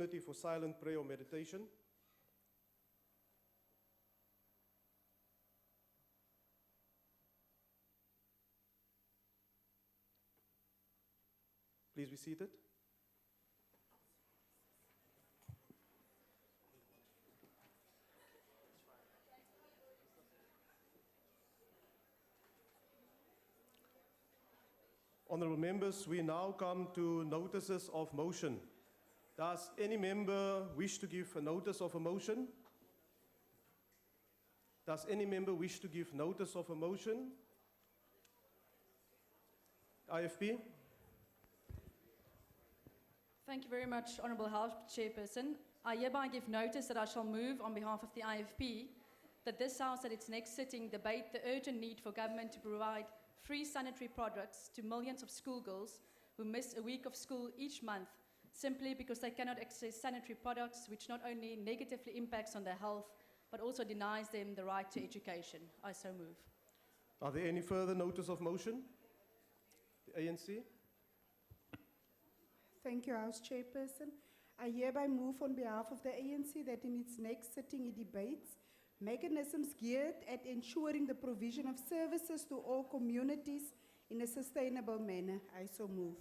opportunity for silent prayer or meditation. Please be seated. Honourable members, we now come to notices of motion. Does any member wish to give a notice of a motion? Does any member wish to give notice of a motion? IFP? Thank you very much, Honourable House Chairperson. I hereby give notice that I shall move on behalf of the IFP that this House at its next sitting debate the urgent need for government to provide free sanitary products to millions of schoolgirls who miss a week of school each month simply because they cannot access sanitary products, which not only negatively impacts on their health but also denies them the right to education. I so move. Are there any further notice of motion? The ANC? Thank you, House Chairperson. I hereby move on behalf of the ANC that in its next sitting it debates mechanisms geared at ensuring the provision of services to all communities in a sustainable manner. I so move.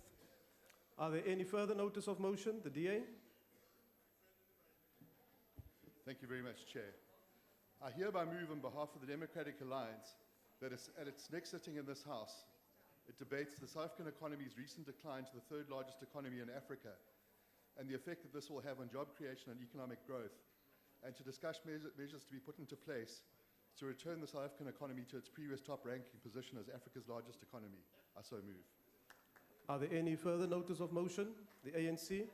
Are there any further notice of motion? The DA? Thank you very much, Chair. I hereby move on behalf of the Democratic Alliance that at its next sitting in this House, it debates the South African economy's recent decline to the third largest economy in Africa and the effect that this will have on job creation and economic growth, and to discuss measures to be put into place to return the South African economy to its previous top-ranking position as Africa's largest economy. I so move. Are there any further notice of motion? The ANC?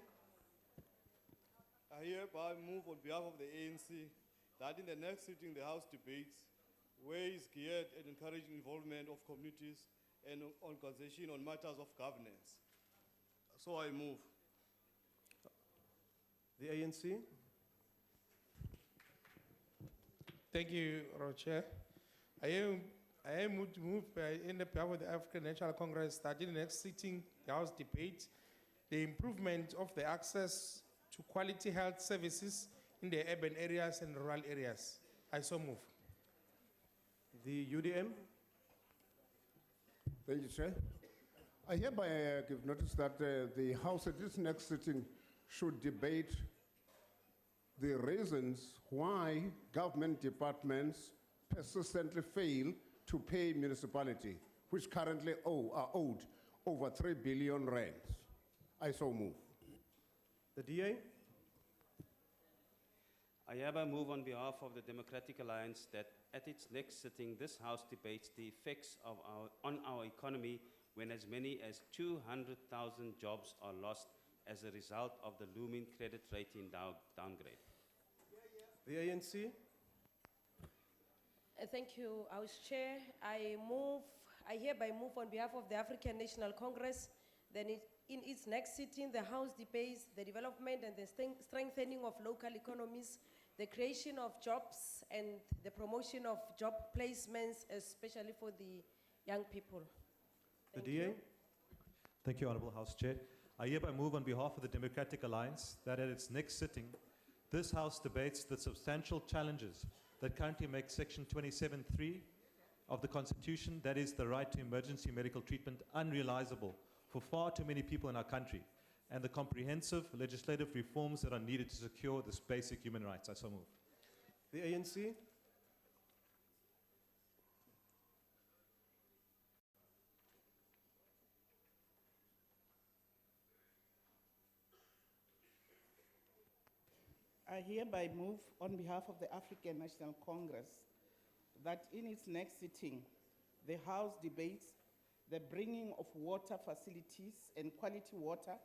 I hereby move on behalf of the ANC that in the next sitting the House debates ways geared at encouraging involvement of communities and organization on matters of governance. So I move. The ANC? Thank you, Honourable Chair. I am moved to move in the behalf of the African National Congress that in the next sitting the House debate the improvement of the access to quality health services in the urban areas and rural areas. I so move. The UDM? Thank you, Chair. I hereby give notice that the House at this next sitting should debate the reasons why government departments persistently fail to pay municipality, which currently are owed over 3 billion rands. I so move. The DA? I hereby move on behalf of the Democratic Alliance that at its next sitting, this House debates the effects on our economy when as many as 200,000 jobs are lost as a result of the looming credit rating downgrade. The ANC? Thank you, House Chair. I hereby move on behalf of the African National Congress that in its next sitting, the House debates the development and the strengthening of local economies, the creation of jobs, and the promotion of job placements, especially for the young people. The DA? Thank you, Honourable House Chair. I hereby move on behalf of the Democratic Alliance that at its next sitting, this House debates the substantial challenges that currently make Section 27(3) of the Constitution, that is the right to emergency medical treatment, unrealizable for far too many people in our country, and the comprehensive legislative reforms that are needed to secure this basic human rights. I so move. The ANC? I hereby move on behalf of the African National Congress that in its next sitting, the House debates the bringing of water facilities and quality water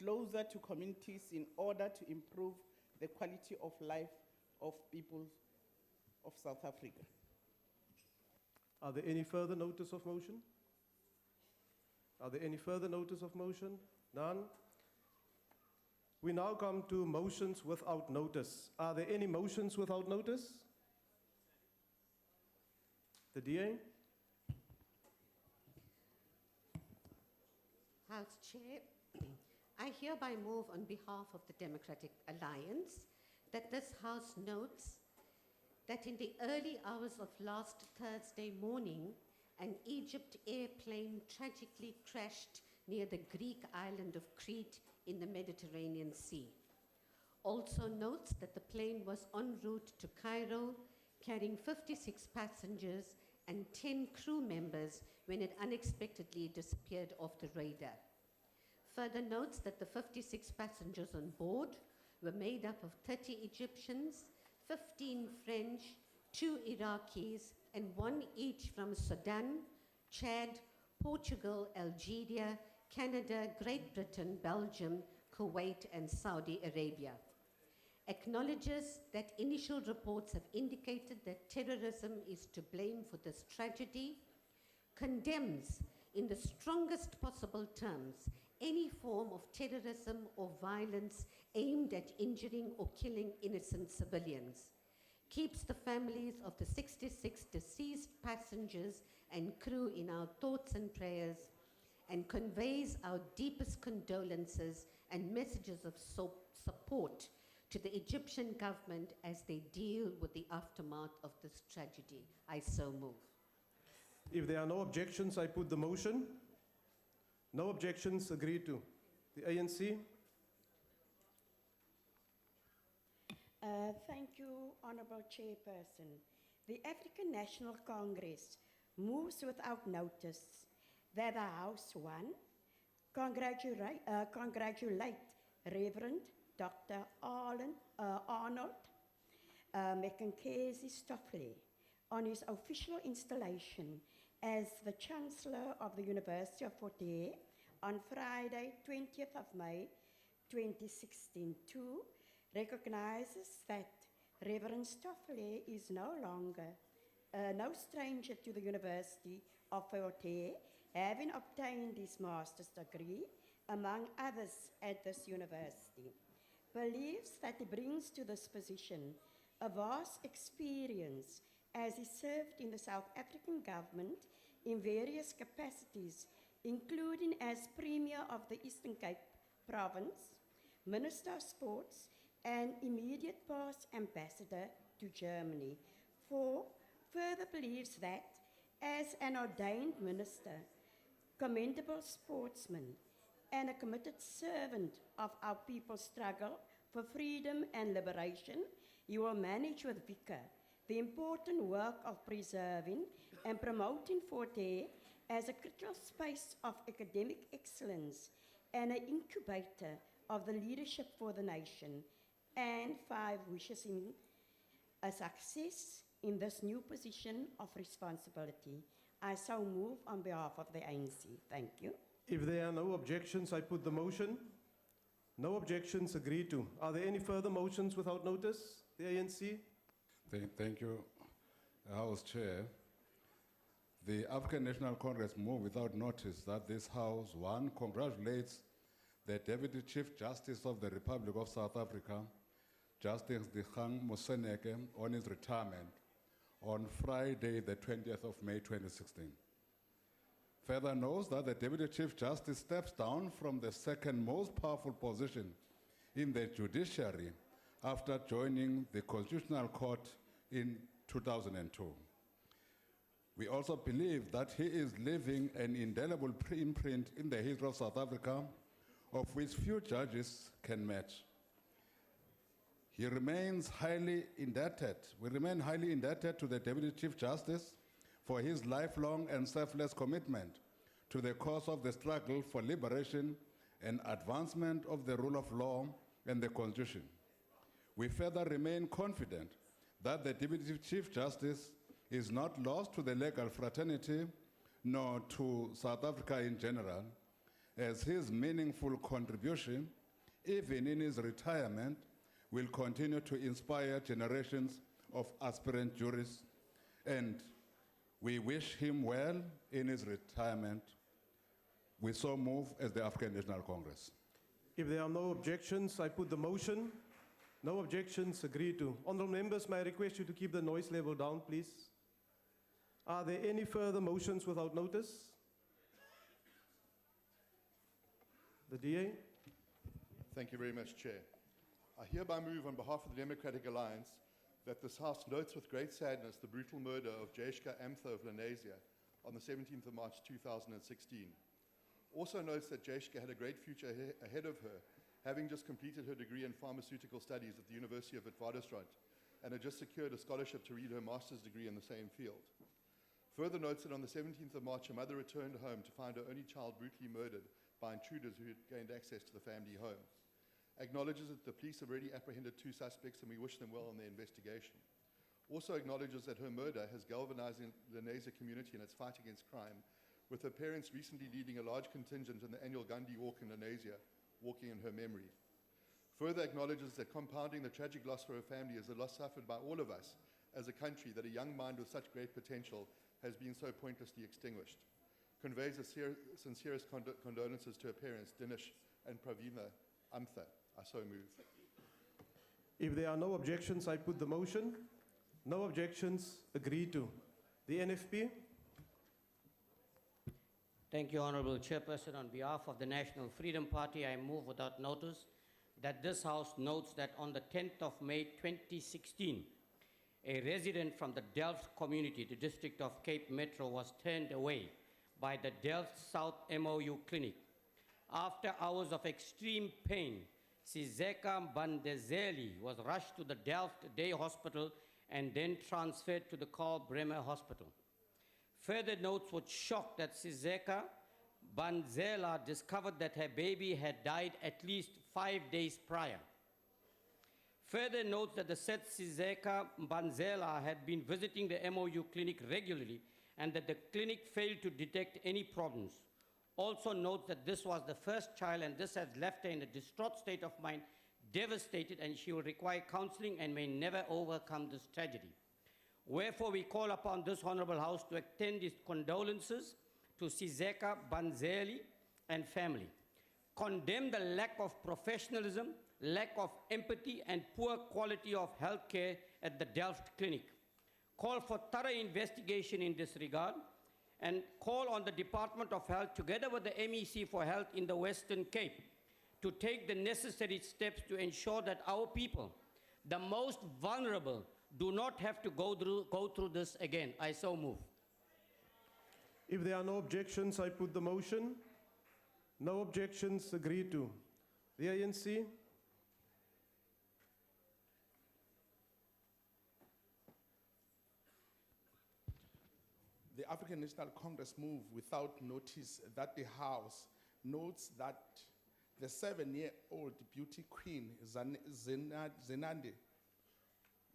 closer to communities in order to improve the quality of life of people of South Africa. Are there any further notice of motion? Are there any further notice of motion? None. We now come to motions without notice. Are there any motions without notice? The DA? House Chair, I hereby move on behalf of the Democratic Alliance that this House notes that in the early hours of last Thursday morning, an Egypt airplane tragically crashed near the Greek island of Crete in the Mediterranean Sea. Also notes that the plane was en route to Cairo, carrying 56 passengers and 10 crew members when it unexpectedly disappeared off the radar. Further notes that the 56 passengers on board were made up of 30 Egyptians, 15 French, 2 Iraqis, and 1 each from Sudan, Chad, Portugal, Algeria, Canada, Great Britain, Belgium, Kuwait, and Saudi Arabia. Acknowledges that initial reports have indicated that terrorism is to blame for this tragedy, condemns in the strongest possible terms any form of terrorism or violence aimed at injuring or killing innocent civilians, keeps the families of the 66 deceased passengers and crew in our thoughts and prayers, and conveys our deepest condolences and messages of support to the Egyptian government as they deal with the aftermath of this tragedy. I so move. If there are no objections, I put the motion. No objections, agreed to. The ANC. Thank you, Honourable Chairperson. The African National Congress moves without notice that the House, one, congratulate Reverend Dr. Arnold Mackenzie Stoffley on his official installation as the Chancellor of the University of Fort Hare on Friday, 20th of May, 2016. Two, recognizes that Reverend Stoffley is no stranger to the University of Fort Hare, having obtained his master's degree, among others, at this university. Believes that he brings to this position a vast experience as he served in the South African government in various capacities, including as Premier of the Eastern Cape Province, Minister of Sports, and immediate past ambassador to Germany. Four, further believes that as an ordained minister, commendable sportsman, and a committed servant of our people's struggle for freedom and liberation, he will manage with vigor the important work of preserving and promoting Fort Hare as a critical space of academic excellence and an incubator of the leadership for the nation. And five, wishes him a success in this new position of responsibility. I so move on behalf of the ANC. Thank you. If there are no objections, I put the motion. No objections, agreed to. Are there any further motions without notice? The ANC. Thank you, House Chair. The African National Congress move without notice that this House, one, congratulates the Deputy Chief Justice of the Republic of South Africa, Justice Dikgang Moseneke, on his retirement on Friday, the 20th of May 2016. Further notes that the Deputy Chief Justice steps down from the second most powerful position in the judiciary after joining the Constitutional Court in 2002. We also believe that he is leaving an indelible imprint in the history of South Africa, of which few judges can match. He remains highly indebted. We remain highly indebted to the Deputy Chief Justice for his lifelong and selfless commitment to the cause of the struggle for liberation and advancement of the rule of law and the Constitution. We further remain confident that the Deputy Chief Justice is not lost to the legal fraternity nor to South Africa in general, as his meaningful contribution, even in his retirement, will continue to inspire generations of aspirant jurists, and we wish him well in his retirement. We so move as the African National Congress. If there are no objections, I put the motion. No objections, agreed to. Honourable members, may I request you to keep the noise level down, please? Are there any further motions without notice? The DA. Thank you very much, Chair. I hereby move on behalf of the Democratic Alliance that this House notes with great sadness the brutal murder of Jeshka Amtha of Lenasia on the 17th of March 2016. Also notes that Jeshka had a great future ahead of her, having just completed her degree in pharmaceutical studies at the University of Witwatersrand and had just secured a scholarship to read her master's degree in the same field. Further notes that on the 17th of March, her mother returned home to find her only child brutally murdered by intruders who had gained access to the family home. Acknowledges that the police have already apprehended 2 suspects and we wish them well in their investigation. Also acknowledges that her murder has galvanized the Lenasia community in its fight against crime, with her parents recently leading a large contingent in the annual Gandhi Walk in Lenasia, walking in her memory. Further acknowledges that compounding the tragic loss for her family is a loss suffered by all of us as a country that a young mind with such great potential has been so pointlessly extinguished. Conveys the sincerest condolences to her parents, Dinesh and Pravina Amtha. I so move. If there are no objections, I put the motion. No objections, agreed to. The NFP. Thank you, Honorable Chairperson. On behalf of the National Freedom Party, I move without notice that this House notes that on the 10th of May 2016, a resident from the Delft community, the district of Cape Metro, was turned away by the Delft South MOU clinic. After hours of extreme pain, Sizeka Mbandezeli was rushed to the Delft Day Hospital and then transferred to the Karl Bremer Hospital. Further notes with shock that Sizeka Banzela discovered that her baby had died at least 5 days prior. Further notes that the said Sizeka Banzela had been visiting the MOU clinic regularly and that the clinic failed to detect any problems. Also notes that this was the first child and this has left her in a distraught state of mind, devastated, and she will require counseling and may never overcome this tragedy. Wherefore, we call upon this Honorable House to extend its condolences to Sizeka Banzeli and family. Condemn the lack of professionalism, lack of empathy, and poor quality of health care at the Delft clinic. Call for thorough investigation in this regard and call on the Department of Health, together with the MEC for Health in the Western Cape, to take the necessary steps to ensure that our people, the most vulnerable, do not have to go through this again. I so move. If there are no objections, I put the motion. No objections, agreed to. The ANC. The African National Congress move without notice that the House notes that the 7-year-old beauty queen, Zenande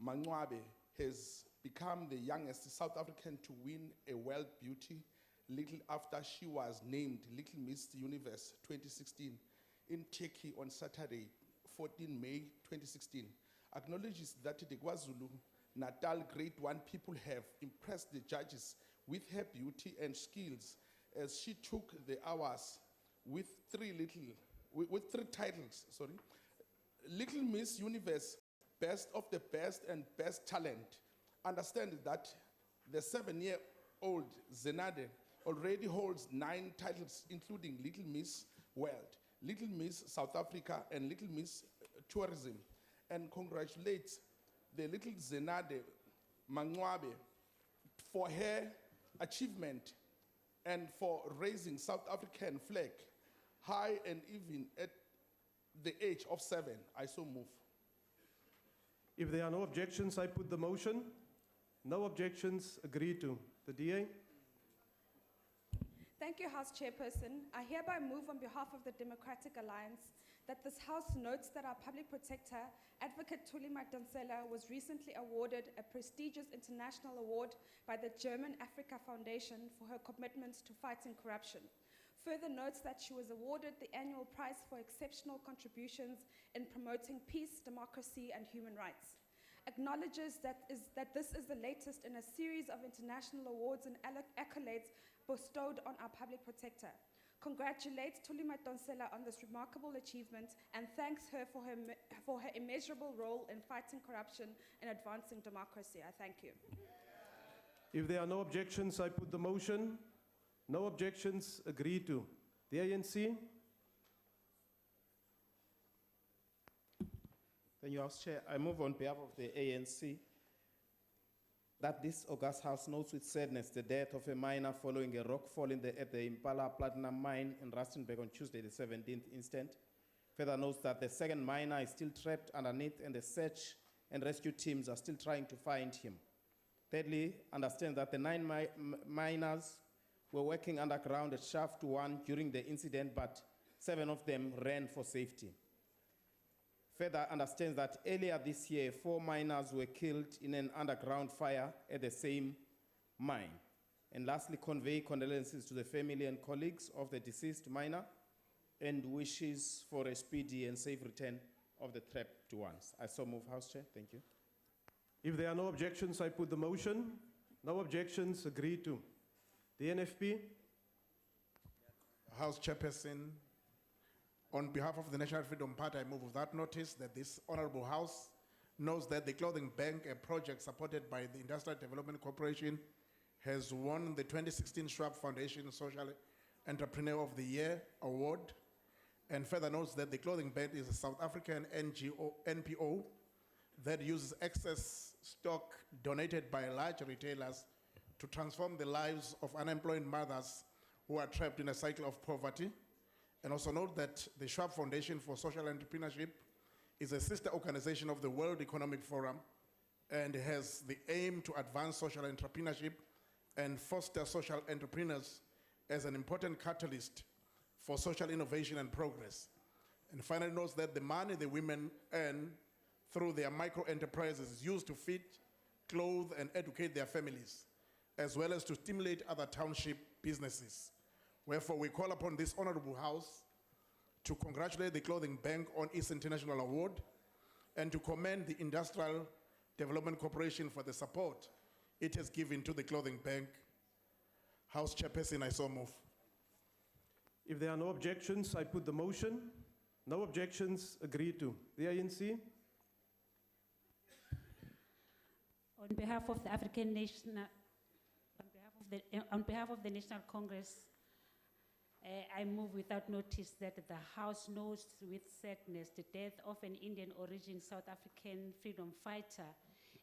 Mangwabe, has become the youngest South African to win a World Beauty little after she was named Little Miss Universe 2016 in Turkey on Saturday, 14 May 2016. Acknowledges that the KwaZulu Natal Grade 1 people have impressed the judges with her beauty and skills as she took the hours with three titles, Little Miss Universe, Best of the Best and Best Talent. Understand that the 7-year-old Zenade already holds 9 titles, including Little Miss World, Little Miss South Africa, and Little Miss Tourism, and congratulates the little Zenade Mangwabe for her achievement and for raising South African flag high and even at the age of 7. I so move. If there are no objections, I put the motion. No objections, agreed to. The DA. Thank you, House Chairperson. I hereby move on behalf of the Democratic Alliance that this House notes that our public protector, Advocate Thuli Madonsela, was recently awarded a prestigious international award by the German Africa Foundation for her commitment to fighting corruption. Further notes that she was awarded the annual prize for exceptional contributions in promoting peace, democracy, and human rights. Acknowledges that this is the latest in a series of international awards and accolades bestowed on our public protector. Congratulates Thuli Madonsela on this remarkable achievement and thanks her for her immeasurable role in fighting corruption and advancing democracy. I thank you. If there are no objections, I put the motion. No objections, agreed to. The ANC. Thank you, House Chair. I move on behalf of the ANC that this August House notes with sadness the death of a miner following a rock fall at the Impala Platinum Mine in Rustenburg on Tuesday, the 17th instant. Further notes that the second miner is still trapped underneath and the search and rescue teams are still trying to find him. Thirdly, understand that the 9 miners were working underground at Shaft 1 during the incident, but 7 of them ran for safety. Further, understands that earlier this year, 4 miners were killed in an underground fire at the same mine. And lastly, convey condolences to the family and colleagues of the deceased miner and wishes for a speedy and safe return of the trapped ones. I so move, House Chair. Thank you. If there are no objections, I put the motion. No objections, agreed to. The NFP. House Chairperson, on behalf of the National Freedom Party, I move without notice that this Honorable House knows that the Clothing Bank, a project supported by the Industrial Development Corporation, has won the 2016 Schwab Foundation Social Entrepreneur of the Year Award, and further notes that the Clothing Bank is a South African NPO that uses excess stock donated by large retailers to transform the lives of unemployed mothers who are trapped in a cycle of poverty. And also note that the Schwab Foundation for Social Entrepreneurship is a sister organization of the World Economic Forum and has the aim to advance social entrepreneurship and foster social entrepreneurs as an important catalyst for social innovation and progress. And finally notes that the money the women earn through their micro-enterprises is used to feed, clothe, and educate their families, as well as to stimulate other township businesses. Wherefore, we call upon this Honorable House to congratulate the Clothing Bank on its International Award and to commend the Industrial Development Corporation for the support it has given to the Clothing Bank. House Chairperson, I so move. If there are no objections, I put the motion. No objections, agreed to. The ANC. On behalf of the African National, on behalf of the National Congress, I move without notice that the House notes with sadness the death of an Indian origin South African freedom fighter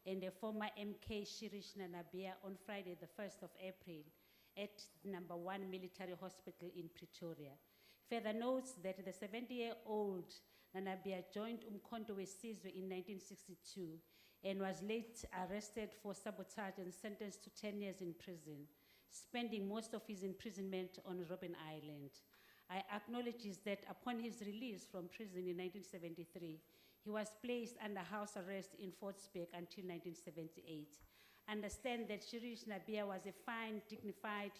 and a former MK Shirish Nanabia on Friday, the 1st of April at number 1 Military Hospital in Pretoria. Further notes that the 70-year-old Nanabia joined Umkhonto weSizwe in 1962 and was late arrested for sabotage and sentenced to 10 years in prison, spending most of his imprisonment on Robben Island. I acknowledge that upon his release from prison in 1973, he was placed under house arrest in Fortsburg until 1978. Understand that Shirish Nabia was a fine, dignified,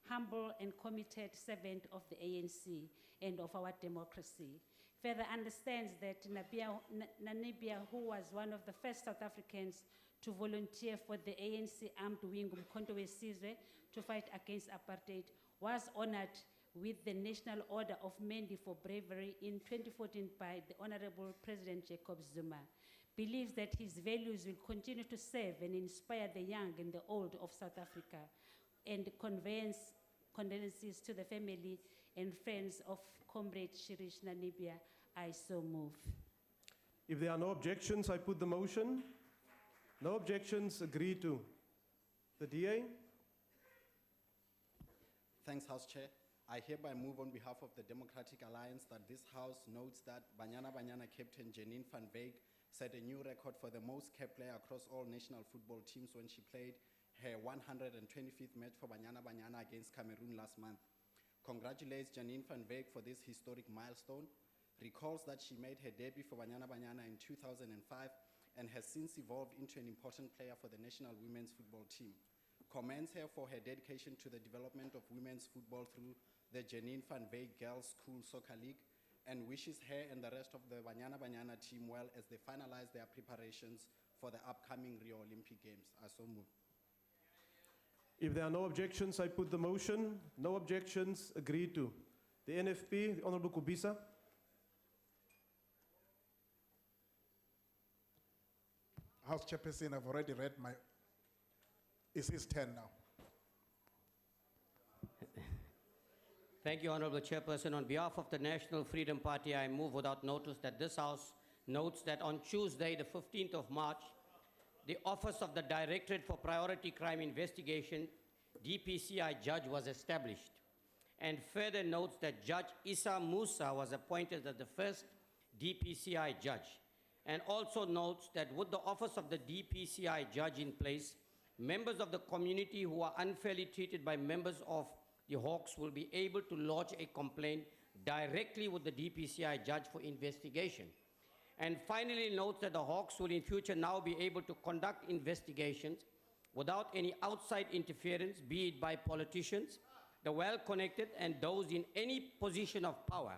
humble, and committed servant of the ANC and of our democracy. Further understands that Nanabia, who was one of the first South Africans to volunteer for the ANC armed wing Umkhonto weSizwe to fight against apartheid, was honored with the National Order of Mendi for bravery in 2014 by the Honorable President Jacob Zuma. Believes that his values will continue to serve and inspire the young and the old of South Africa, and conveys condolences to the family and friends of Comrade Shirish Nanabia. I so move. If there are no objections, I put the motion. No objections, agreed to. The DA. Thanks, House Chair. I hereby move on behalf of the Democratic Alliance that this House notes that Banyana Banyana captain Janine van Wyk set a new record for the most capped player across all national football teams when she played her 125th match for Banyana Banyana against Cameroon last month. Congratulates Janine van Wyk for this historic milestone. Recalls that she made her debut for Banyana Banyana in 2005 and has since evolved into an important player for the national women's football team. Commends her for her dedication to the development of women's football through the Janine van Wyk Girls School Soccer League, and wishes her and the rest of the Banyana Banyana team well as they finalize their preparations for the upcoming Rio Olympic Games. I so move. If there are no objections, I put the motion. No objections, agreed to. The NFP, the Honorable Kubisa. House Chairperson, I've already read my, it's his turn now. Thank you, Honorable Chairperson. On behalf of the National Freedom Party, I move without notice that this House notes that on Tuesday, the 15th of March, the Office of the Directorate for Priority Crime Investigation, DPCI judge was established, and further notes that Judge Issa Musa was appointed as the first DPCI judge, and also notes that with the office of the DPCI judge in place, members of the community who are unfairly treated by members of the Hawks will be able to lodge a complaint directly with the DPCI judge for investigation. And finally notes that the Hawks will in future now be able to conduct investigations without any outside interference, be it by politicians, the well-connected, and those in any position of power,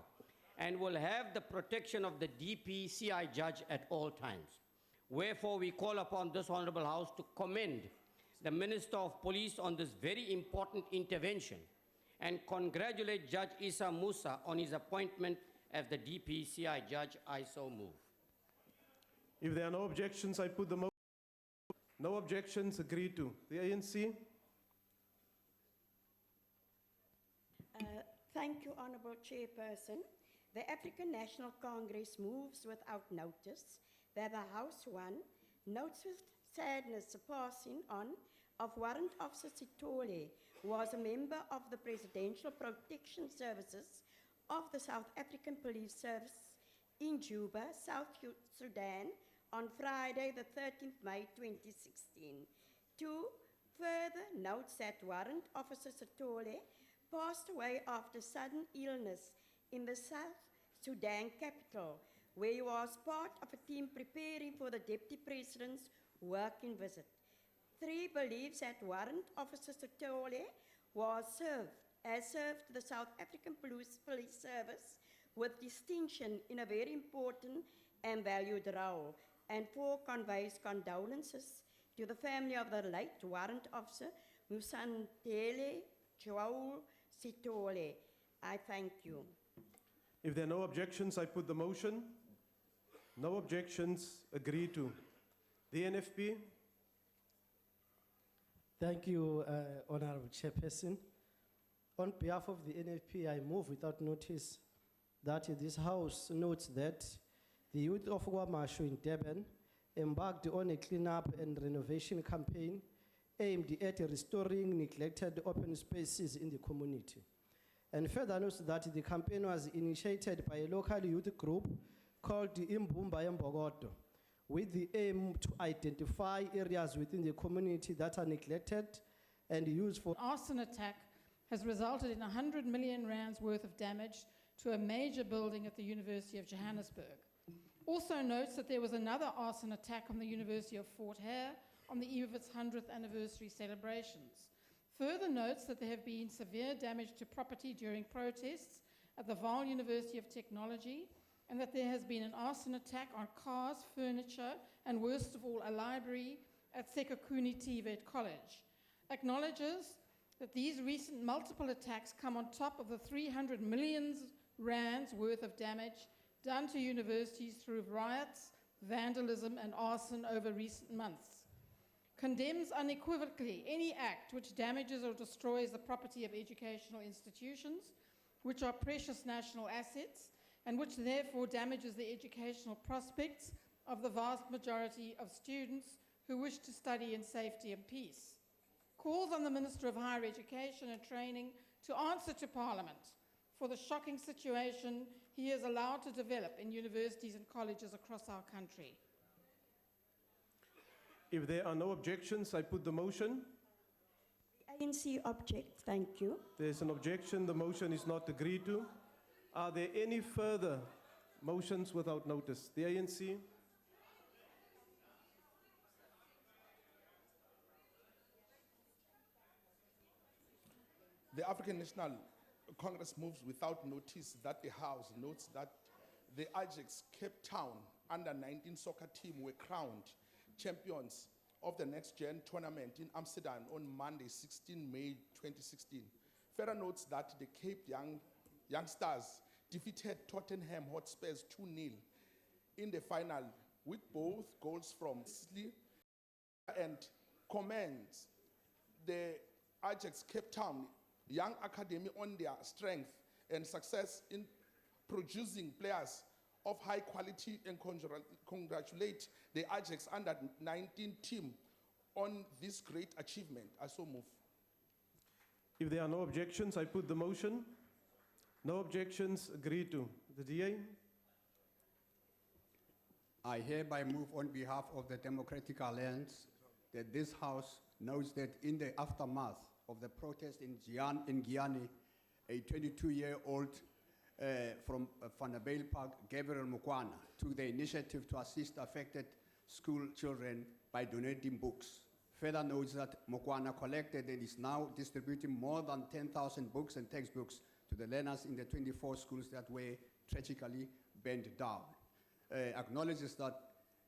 and will have the protection of the DPCI judge at all times. Wherefore, we call upon this Honorable House to commend the Minister of Police on this very important intervention and congratulate Judge Issa Musa on his appointment as the DPCI judge. I so move. If there are no objections, I put the motion. No objections, agreed to. The ANC? Thank you, Honorable Chairperson. The African National Congress moves without notice that the House 1 notes with sadness the passing on of Warrant Officer Sitole, who was a member of the Presidential Protection Services of the South African Police Service in Juba, South Sudan, on Friday, the 13th May 2016. 2. Further notes that Warrant Officer Sitole passed away after sudden illness in the South Sudan capital, where he was part of a team preparing for the Deputy President's working visit. 3. Believes that Warrant Officer Sitole has served the South African Police Service with distinction in a very important and valued role, and 4. Conveys condolences to the family of the late Warrant Officer Musandele Joel Sitole. I thank you. If there are no objections, I put the motion. No objections, agreed to. The NFP? Thank you, Honorable Chairperson. On behalf of the NFP, I move without notice that this House notes that the youth of Meshoe in Durban embarked on a cleanup and renovation campaign aimed at restoring neglected open spaces in the community. And further notes that the campaign was initiated by a local youth group called the Imbumba Mbogodo, with the aim to identify areas within the community that are neglected and used for arson attack has resulted in 100 million rands worth of damage to a major building at the University of Johannesburg. Also notes that there was another arson attack on the University of Fort Hare on the eve of its 100th anniversary celebrations. Further notes that there have been severe damage to property during protests at the Vaal University of Technology, and that there has been an arson attack on cars, furniture, and worst of all, a library at Sekakuni TVET College. Acknowledges that these recent multiple attacks come on top of the 300 million rands worth of damage done to universities through riots, vandalism, and arson over recent months. Condemns unequivocally any act which damages or destroys the property of educational institutions, which are precious national assets, and which therefore damages the educational prospects of the vast majority of students who wish to study in safety and peace. Calls on the Minister of Higher Education and Training to answer to Parliament for the shocking situation he is allowed to develop in universities and colleges across our country. If there are no objections, I put the motion. The ANC objects. Thank you. There's an objection. The motion is not agreed to. Are there any further motions without notice? The ANC? The African National Congress moves without notice that the House notes that the Ajax Cape Town under-19 soccer team were crowned champions of the Next Gen tournament in Amsterdam on Monday, 16 May 2016. Further notes that the Cape Youngsters defeated Tottenham Hotspurs 2-0 in the final, with both goals from Slee, and commends the Ajax Cape Town Young Academy on their strength and success in producing players of high quality and congratulate the Ajax under-19 team on this great achievement. I so move. If there are no objections, I put the motion. No objections, agreed to. The DA? I hereby move on behalf of the Democratic Alliance that this House knows that in the aftermath of the protest in Guyana, a 22-year-old from Vanderbilt Park, Gabriel Mukwana, took the initiative to assist affected school children by donating books. Further notes that Mukwana collected and is now distributing more than 10,000 books and textbooks to the learners in the 24 schools that were tragically burned down. Acknowledges that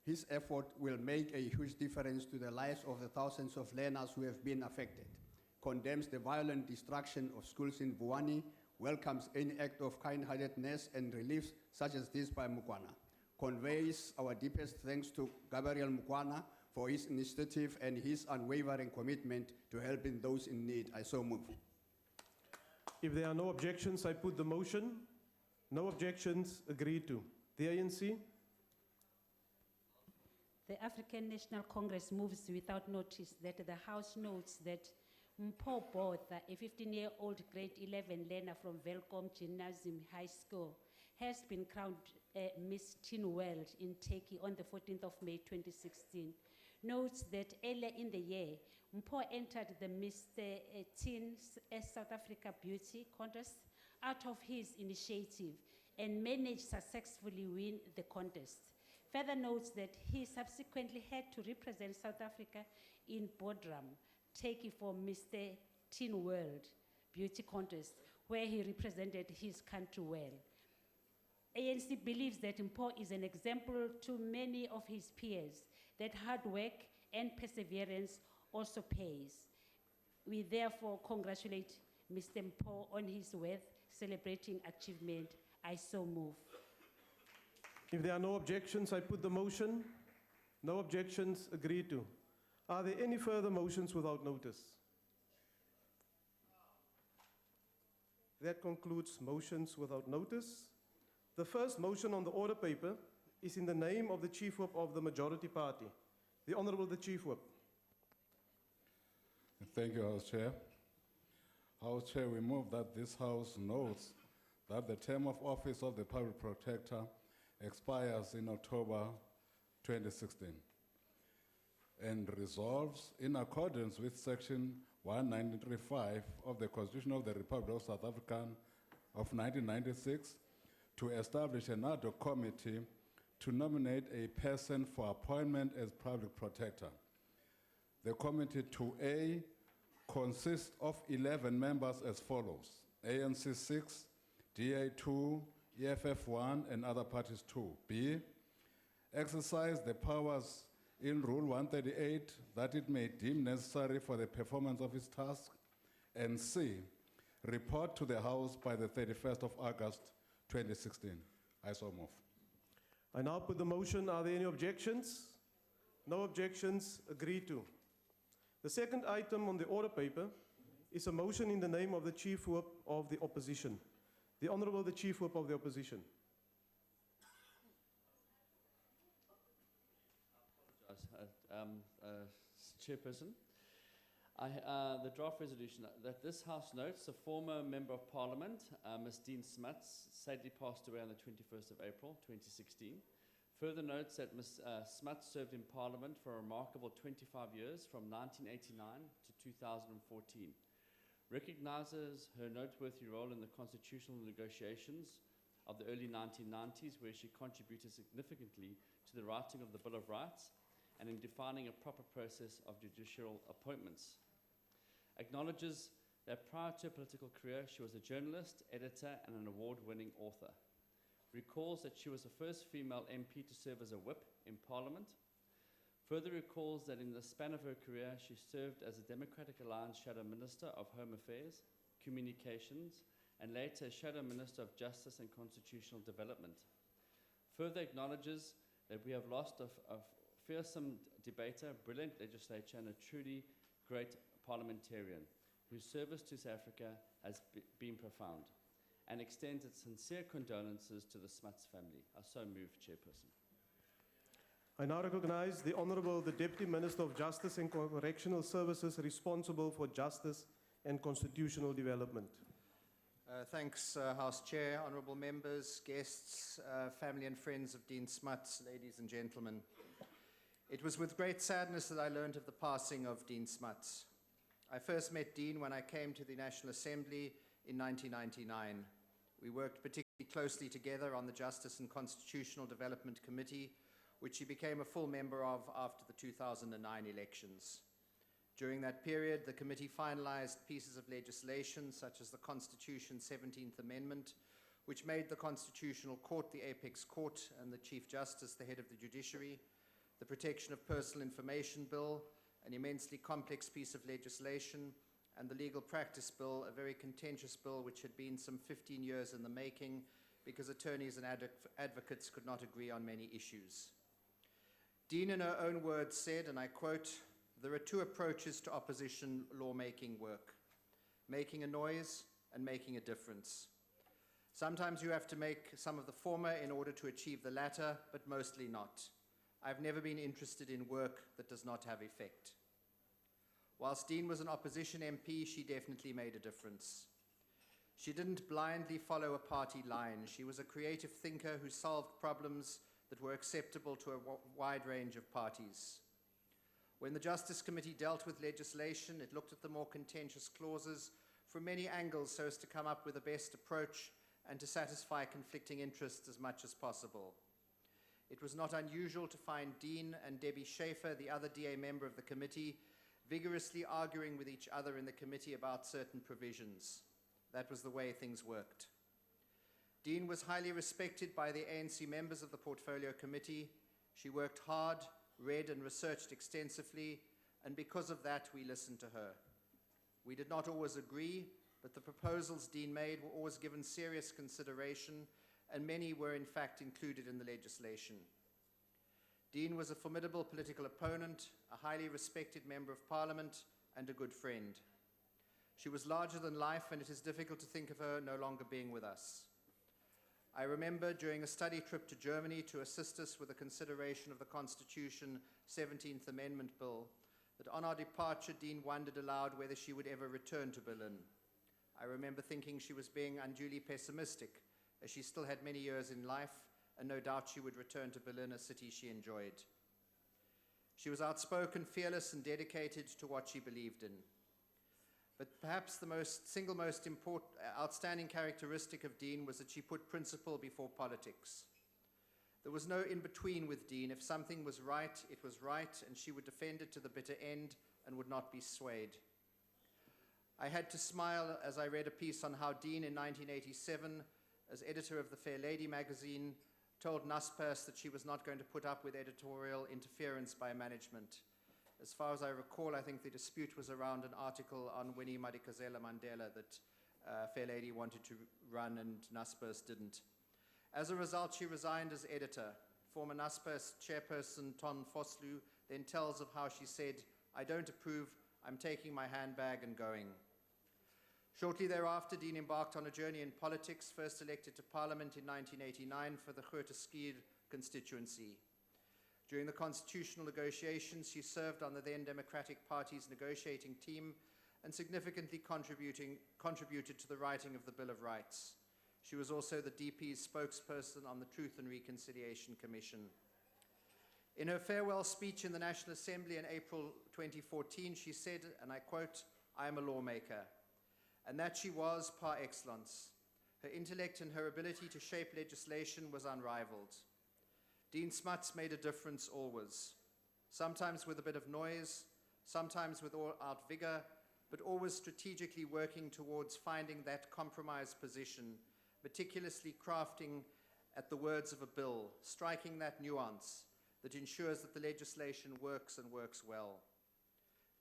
his effort will make a huge difference to the lives of the thousands of learners who have been affected, condemns the violent destruction of schools in Buwani, welcomes any act of kind-heartedness and relief such as this by Mukwana, conveys our deepest thanks to Gabriel Mukwana for his initiative and his unwavering commitment to helping those in need. I so move. If there are no objections, I put the motion. No objections, agreed to. The ANC? The African National Congress moves without notice that the House notes that Mpho Botha, a 15-year-old grade 11 learner from Velkom Gymnasium High School, has been crowned Miss Teen World in Turkey on the 14th of May 2016. Notes that earlier in the year, Mpho entered the Mr. Teen South Africa Beauty Contest out of his initiative and managed successfully win the contest. Further notes that he subsequently had to represent South Africa in Bodrum, Turkey for Mr. Teen World Beauty Contest, where he represented his country well. ANC believes that Mpho is an example to many of his peers that hard work and perseverance also pays. We therefore congratulate Mr. Mpho on his worth-celebrating achievement. I so move. If there are no objections, I put the motion. No objections, agreed to. Are there any further motions without notice? That concludes motions without notice. The first motion on the order paper is in the name of the Chief Whip of the Majority Party. The Honourable the Chief Whip. Thank you, House Chair. House Chair, we move that this House notes that the term of office of the Public Protector expires in October 2016 and resolves in accordance with Section 193(5) of the Constitution of the Republic of South Africa of 1996 to establish an ad hoc committee to nominate a person for appointment as Public Protector. The committee to A consists of 11 members as follows: ANC 6, DA 2, EFF 1, and other parties 2. B, exercise the powers in Rule 138 that it may deem necessary for the performance of its task. And C, report to the House by the 31st of August 2016. I so move. I now put the motion. Are there any objections? No objections, agreed to. The second item on the order paper is a motion in the name of the Chief Whip of the Opposition. The Honourable the Chief Whip of the Opposition. Chairperson, the draft resolution that this House notes the former Member of Parliament, Ms Dene Smuts, sadly passed away on the 21st of April 2016. Further notes that Ms Smuts served in Parliament for a remarkable 25 years from 1989 to 2014. Recognizes her noteworthy role in the constitutional negotiations of the early 1990s, where she contributed significantly to the writing of the Bill of Rights and in defining a proper process of judicial appointments. Acknowledges that prior to her political career, she was a journalist, editor, and an award-winning author. Recalls that she was the first female MP to serve as a whip in Parliament. Further recalls that in the span of her career, she served as a Democratic Alliance Shadow Minister of Home Affairs, Communications, and later as Shadow Minister of Justice and Constitutional Development. Further acknowledges that we have lost a fearsome debater, brilliant legislator, and a truly great parliamentarian whose service to South Africa has been profound. and extends its sincere condolences to the Smuts family. I so move, Chairperson. I now recognize the Honorable, the Deputy Minister of Justice and Correctional Services responsible for justice and constitutional development. Thanks, House Chair, honourable members, guests, family and friends of Dene Smuts, ladies and gentlemen. It was with great sadness that I learned of the passing of Dene Smuts. I first met Dene when I came to the National Assembly in 1999. We worked particularly closely together on the Justice and Constitutional Development Committee, which she became a full member of after the 2009 elections. During that period, the committee finalized pieces of legislation such as the Constitution's 17th Amendment, which made the Constitutional Court the apex court and the Chief Justice the head of the judiciary, the Protection of Personal Information Bill, an immensely complex piece of legislation, and the Legal Practice Bill, a very contentious bill which had been some 15 years in the making because attorneys and advocates could not agree on many issues. Dene, in her own words, said, and I quote, "There are two approaches to opposition lawmaking work, making a noise and making a difference. Sometimes you have to make some of the former in order to achieve the latter, but mostly not. I've never been interested in work that does not have effect." Whilst Dene was an opposition MP, she definitely made a difference. She didn't blindly follow a party line. She was a creative thinker who solved problems that were acceptable to a wide range of parties. When the Justice Committee dealt with legislation, it looked at the more contentious clauses from many angles so as to come up with the best approach and to satisfy conflicting interests as much as possible. It was not unusual to find Dene and Debbie Schaefer, the other DA member of the committee, vigorously arguing with each other in the committee about certain provisions. That was the way things worked. Dene was highly respected by the ANC members of the Portfolio Committee. She worked hard, read and researched extensively, and because of that, we listened to her. We did not always agree, but the proposals Dene made were always given serious consideration, and many were in fact included in the legislation. Dene was a formidable political opponent, a highly respected member of parliament, and a good friend. She was larger than life, and it is difficult to think of her no longer being with us. I remember during a study trip to Germany to assist us with the consideration of the Constitution 17th Amendment Bill, that on our departure, Dene wondered aloud whether she would ever return to Berlin. I remember thinking she was being unduly pessimistic, as she still had many years in life, and no doubt she would return to Berlin, a city she enjoyed. She was outspoken, fearless, and dedicated to what she believed in. But perhaps the single most outstanding characteristic of Dene was that she put principle before politics. There was no in-between with Dene. If something was right, it was right, and she would defend it to the bitter end and would not be swayed. I had to smile as I read a piece on how Dene in 1987, as editor of the Fair Lady magazine, told Naspers that she was not going to put up with editorial interference by management. As far as I recall, I think the dispute was around an article on Winnie Madikizela Mandela that Fair Lady wanted to run and Naspers didn't. As a result, she resigned as editor. Former Naspers chairperson Ton Vosloo then tells of how she said, "I don't approve, I'm taking my handbag and going." Shortly thereafter, Dene embarked on a journey in politics, first elected to Parliament in 1989 for the Grooteskier constituency. During the constitutional negotiations, she served on the then Democratic Party's negotiating team and significantly contributed to the writing of the Bill of Rights. She was also the DP's spokesperson on the Truth and Reconciliation Commission. In her farewell speech in the National Assembly in April 2014, she said, and I quote, "I am a lawmaker." And that she was par excellence. Her intellect and her ability to shape legislation was unrivaled. Dene Smuts made a difference always, sometimes with a bit of noise, sometimes with all-out vigor, but always strategically working towards finding that compromise position, meticulously crafting at the words of a bill, striking that nuance that ensures that the legislation works and works well.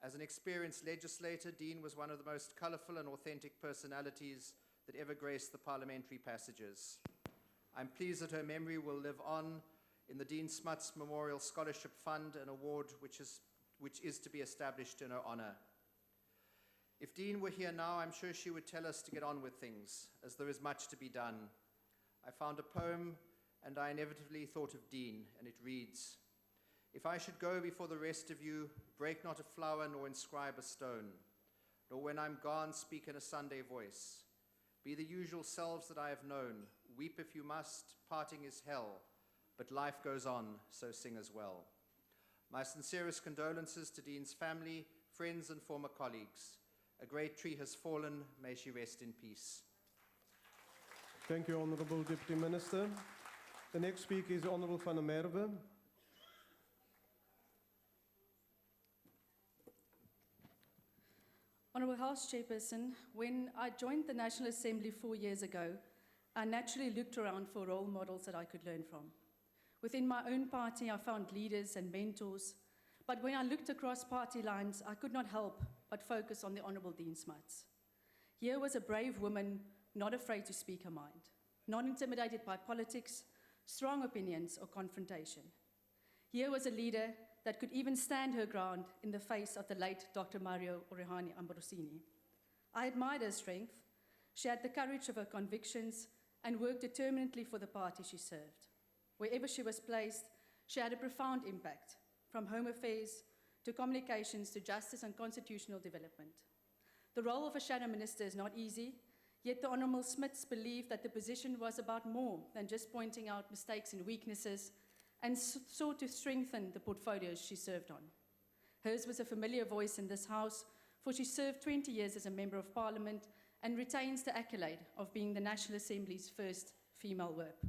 As an experienced legislator, Dene was one of the most colourful and authentic personalities that ever graced the parliamentary passages. I'm pleased that her memory will live on in the Dene Smuts Memorial Scholarship Fund, an award which is to be established in her honour. If Dean were here now, I'm sure she would tell us to get on with things, as there is much to be done. I found a poem, and I inevitably thought of Dean, and it reads, "If I should go before the rest of you, break not a flower nor inscribe a stone, nor when I'm gone speak in a Sunday voice. Be the usual selves that I have known, weep if you must, parting is hell, but life goes on, so sing as well." My sincerest condolences to Dean's family, friends, and former colleagues. A great tree has fallen, may she rest in peace. Thank you, Honourable Deputy Minister. The next speaker is Honourable van der Merwe. Honourable House Chairperson, when I joined the National Assembly 4 years ago, I naturally looked around for role models that I could learn from. Within my own party, I found leaders and mentors, but when I looked across party lines, I could not help but focus on the Honourable Dene Smuts. Here was a brave woman, not afraid to speak her mind, not intimidated by politics, strong opinions, or confrontation. Here was a leader that could even stand her ground in the face of the late Dr. Mario Orihani Ambrosini. I admired her strength. She had the courage of her convictions and worked determinedly for the party she served. Wherever she was placed, she had a profound impact, from home affairs to communications to justice and constitutional development. The role of a shadow minister is not easy, yet the Honourable Smuts believed that the position was about more than just pointing out mistakes and weaknesses, and sought to strengthen the portfolios she served on. Hers was a familiar voice in this House, for she served 20 years as a Member of Parliament and retains the accolade of being the National Assembly's first female whip.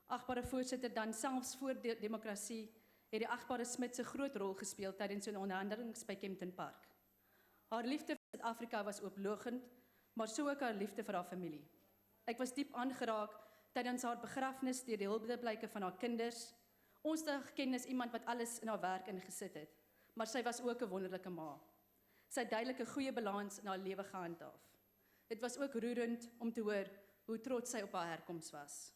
Agbare voorsitter, dan selfs voor die demokrasie het die agbare Smuts 'n groot rol gespeel tydens sy onderhandelings by Kempton Park. Haar liefde vir Suid-Afrika was oplogend, maar so ook haar liefde vir haar familie. Ek was diep aangeraak tydens haar begrafnis deur die hulpblyke van haar kinders. Ons het haar geken as iemand wat alles in haar werk ingesit het, maar sy was ook 'n wonderlike ma. Sy het duidelik 'n goeie balans in haar lewe gehandhaaf. Dit was ook roerend om te hoor hoe trots sy op haar herkoms was.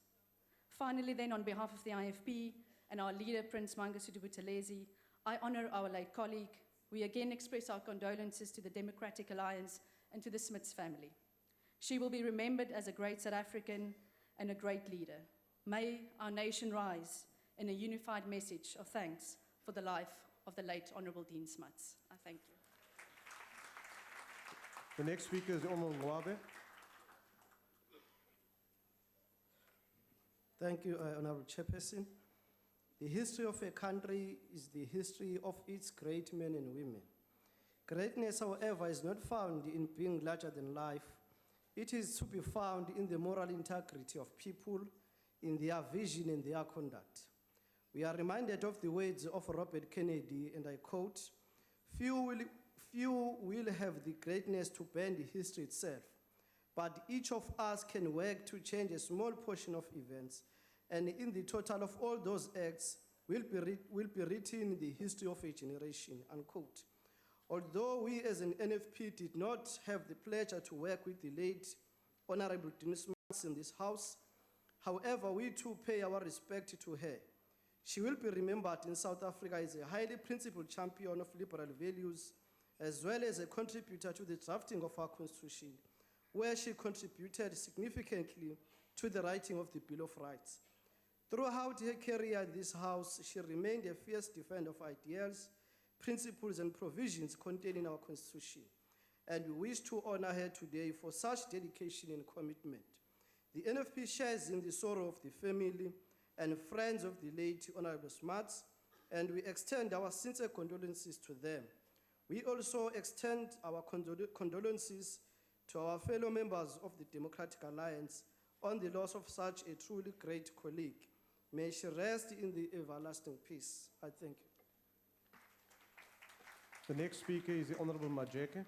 Finally then, on behalf of the IFP and our leader, Prince Mangosuthu Buthelezi, I honour our late colleague. We again express our condolences to the Democratic Alliance and to the Smuts family. She will be remembered as a great South African and a great leader. May our nation rise in a unified message of thanks for the life of the late Honourable Dene Smuts. I thank you. The next speaker is Honourable Ngwabe. Thank you, Honourable Chairperson. The history of a country is the history of its great men and women. Greatness, however, is not found in being larger than life. It is to be found in the moral integrity of people, in their vision and their conduct. We are reminded of the words of Robert Kennedy, and I quote, few will have the greatness to bend history itself, but each of us can work to change a small portion of events, and in the total of all those acts will be written the history of a generation," unquote. Although we as an NFP did not have the pleasure to work with the late Honourable Dene Smuts in this House, however, we too pay our respect to her. She will be remembered in South Africa as a highly principled champion of liberal values, as well as a contributor to the drafting of our Constitution, where she contributed significantly to the writing of the Bill of Rights. Throughout her career in this House, she remained a fierce defender of ideals, principles, and provisions contained in our Constitution, and we wish to honor her today for such dedication and commitment. The NFP shares in the sorrow of the family and friends of the late Honourable Smuts, and we extend our sincere condolences to them. We also extend our condolences to our fellow members of the Democratic Alliance on the loss of such a truly great colleague. May she rest in the everlasting peace. I thank you. The next speaker is the Honourable Majeke.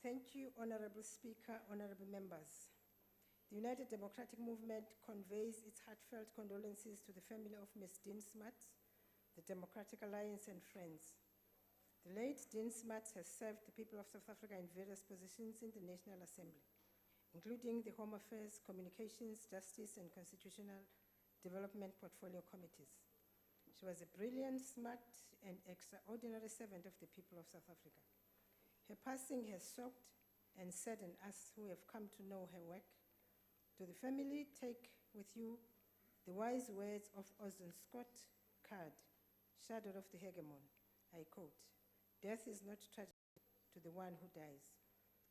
Thank you, Honourable Speaker, honourable members. The United Democratic Movement conveys its heartfelt condolences to the family of Ms Dene Smuts, the Democratic Alliance and friends. The late Dene Smuts has served the people of South Africa in various positions in the National Assembly, including the Home Affairs, Communications, Justice and Constitutional Development Portfolio Committees. She was a brilliant, smart, and extraordinary servant of the people of South Africa. Her passing has shocked and saddened us who have come to know her work. To the family, take with you the wise words of Orson Scott Card, Shadow of the Hegemon. I quote, "Death is not tragedy to the one who dies.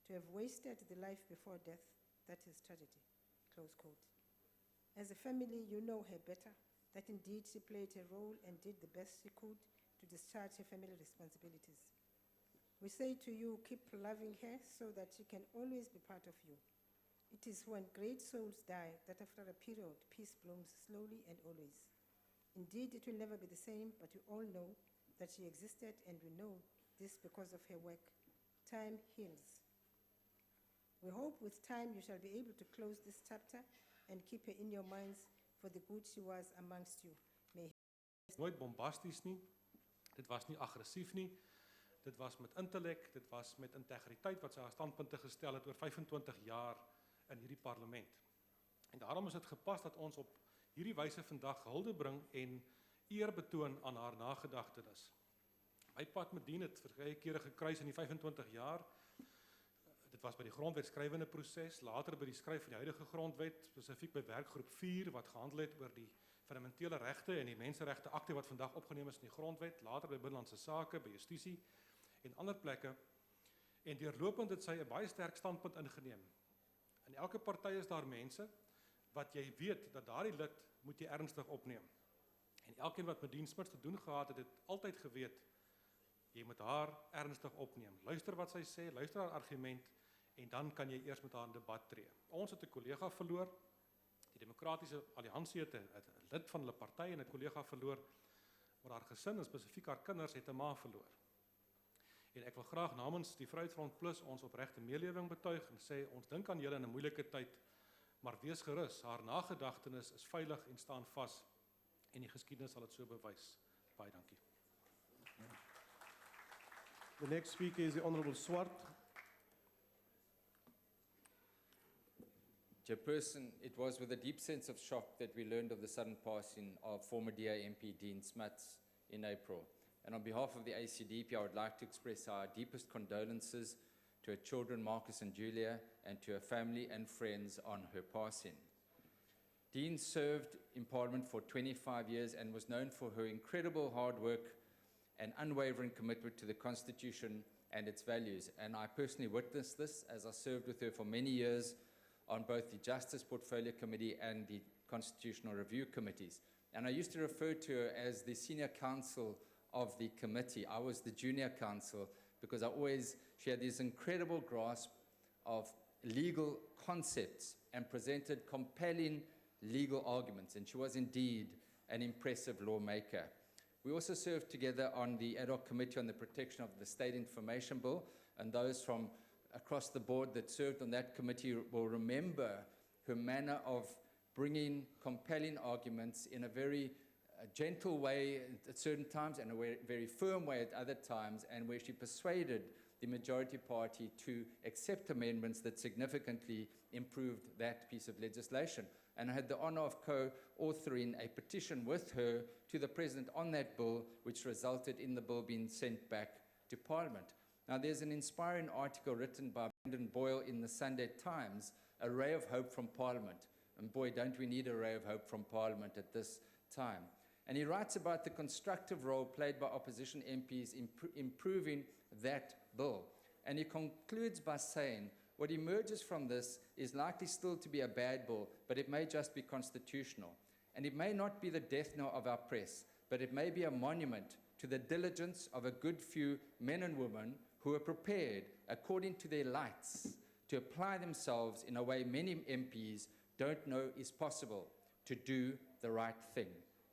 To have wasted the life before death, that is tragedy." Close quote. As a family, you know her better, that indeed she played a role and did the best she could to discharge her family responsibilities. We say to you, keep loving her so that she can always be part of you. It is when great souls die that after a period, peace blooms slowly and always. Indeed, it will never be the same, but we all know that she existed, and we know this because of her work. Time heals. We hope with time you shall be able to close this chapter and keep her in your minds for the good she was amongst you. May Nooit bombasties nie. Dit was nie aggressief nie. Dit was met intellek, dit was met integriteit wat sy haar standpunte gestel het oor 25 jaar in hierdie parlement. En daarom is dit gepas dat ons op hierdie wyse vandag hulde bring en eer betoon aan haar nagedagtenis. My pad met Dene het verskeie kere gekruis in die 25 jaar. Dit was by die grondwet skrywende proses, later by die skryf van die huidige grondwet, spesifiek by werkgroep 4 wat gehandel het oor die fundamentele regte en die menseregte akte wat vandag opgeneem is in die grondwet, later by binnelandse sake, by justisie en ander plekke. En deurlopend het sy 'n baie sterk standpunt ingeneem. In elke party is daar mense wat jy weet dat daardie lid moet jy ernstig opneem. En elkeen wat met Dene Smuts te doen gehad het, het altyd geweet jy moet haar ernstig opneem. Luister wat sy sê, luister haar argument en dan kan jy eers met haar in debat tree. Ons het 'n kollega verloor. Die Demokratiese Alliansie het 'n lid van hulle party en 'n kollega verloor, maar haar gesin en spesifiek haar kinders het 'n ma verloor. En ek wil graag namens die Vryheidsfront Plus ons opregte meelewing betuig en sê ons dink aan julle in 'n moeilike tyd, maar wees gerus, haar nagedagtenis is veilig en staan vas en die geskiedenis sal dit so bewys. Baie dankie. The next speaker is the Honourable Swart. Chairperson, it was with a deep sense of shock that we learned of the sudden passing of former DA MP Dene Smuts in April. And on behalf of the ACDP, I would like to express our deepest condolences to her children, Marcus and Julia, and to her family and friends on her passing. Dene served in Parliament for 25 years and was known for her incredible hard work and unwavering commitment to the Constitution and its values. And I personally witnessed this as I served with her for many years on both the Justice Portfolio Committee and the Constitutional Review Committees. And I used to refer to her as the senior counsel of the committee. I was the junior counsel because she had this incredible grasp of legal concepts and presented compelling legal arguments. And she was indeed an impressive lawmaker. We also served together on the ad hoc committee on the protection of the State Information Bill, and those from across the board that served on that committee will remember her manner of bringing compelling arguments in a very gentle way at certain times and a very firm way at other times, and where she persuaded the majority party to accept amendments that significantly improved that piece of legislation. And I had the honor of co-authoring a petition with her to the President on that bill, which resulted in the bill being sent back to Parliament. Now, there's an inspiring article written by Brandon Boyle in the Sunday Times, A Ray of Hope from Parliament. And boy, don't we need a ray of hope from Parliament at this time. And he writes about the constructive role played by opposition MPs in improving that bill. And he concludes by saying, what emerges from this is likely still to be a bad bill, but it may just be constitutional. And it may not be the death knell of our press, but it may be a monument to the diligence of a good few men and women who are prepared, according to their lights, to apply themselves in a way many MPs don't know is possible, to do the right thing.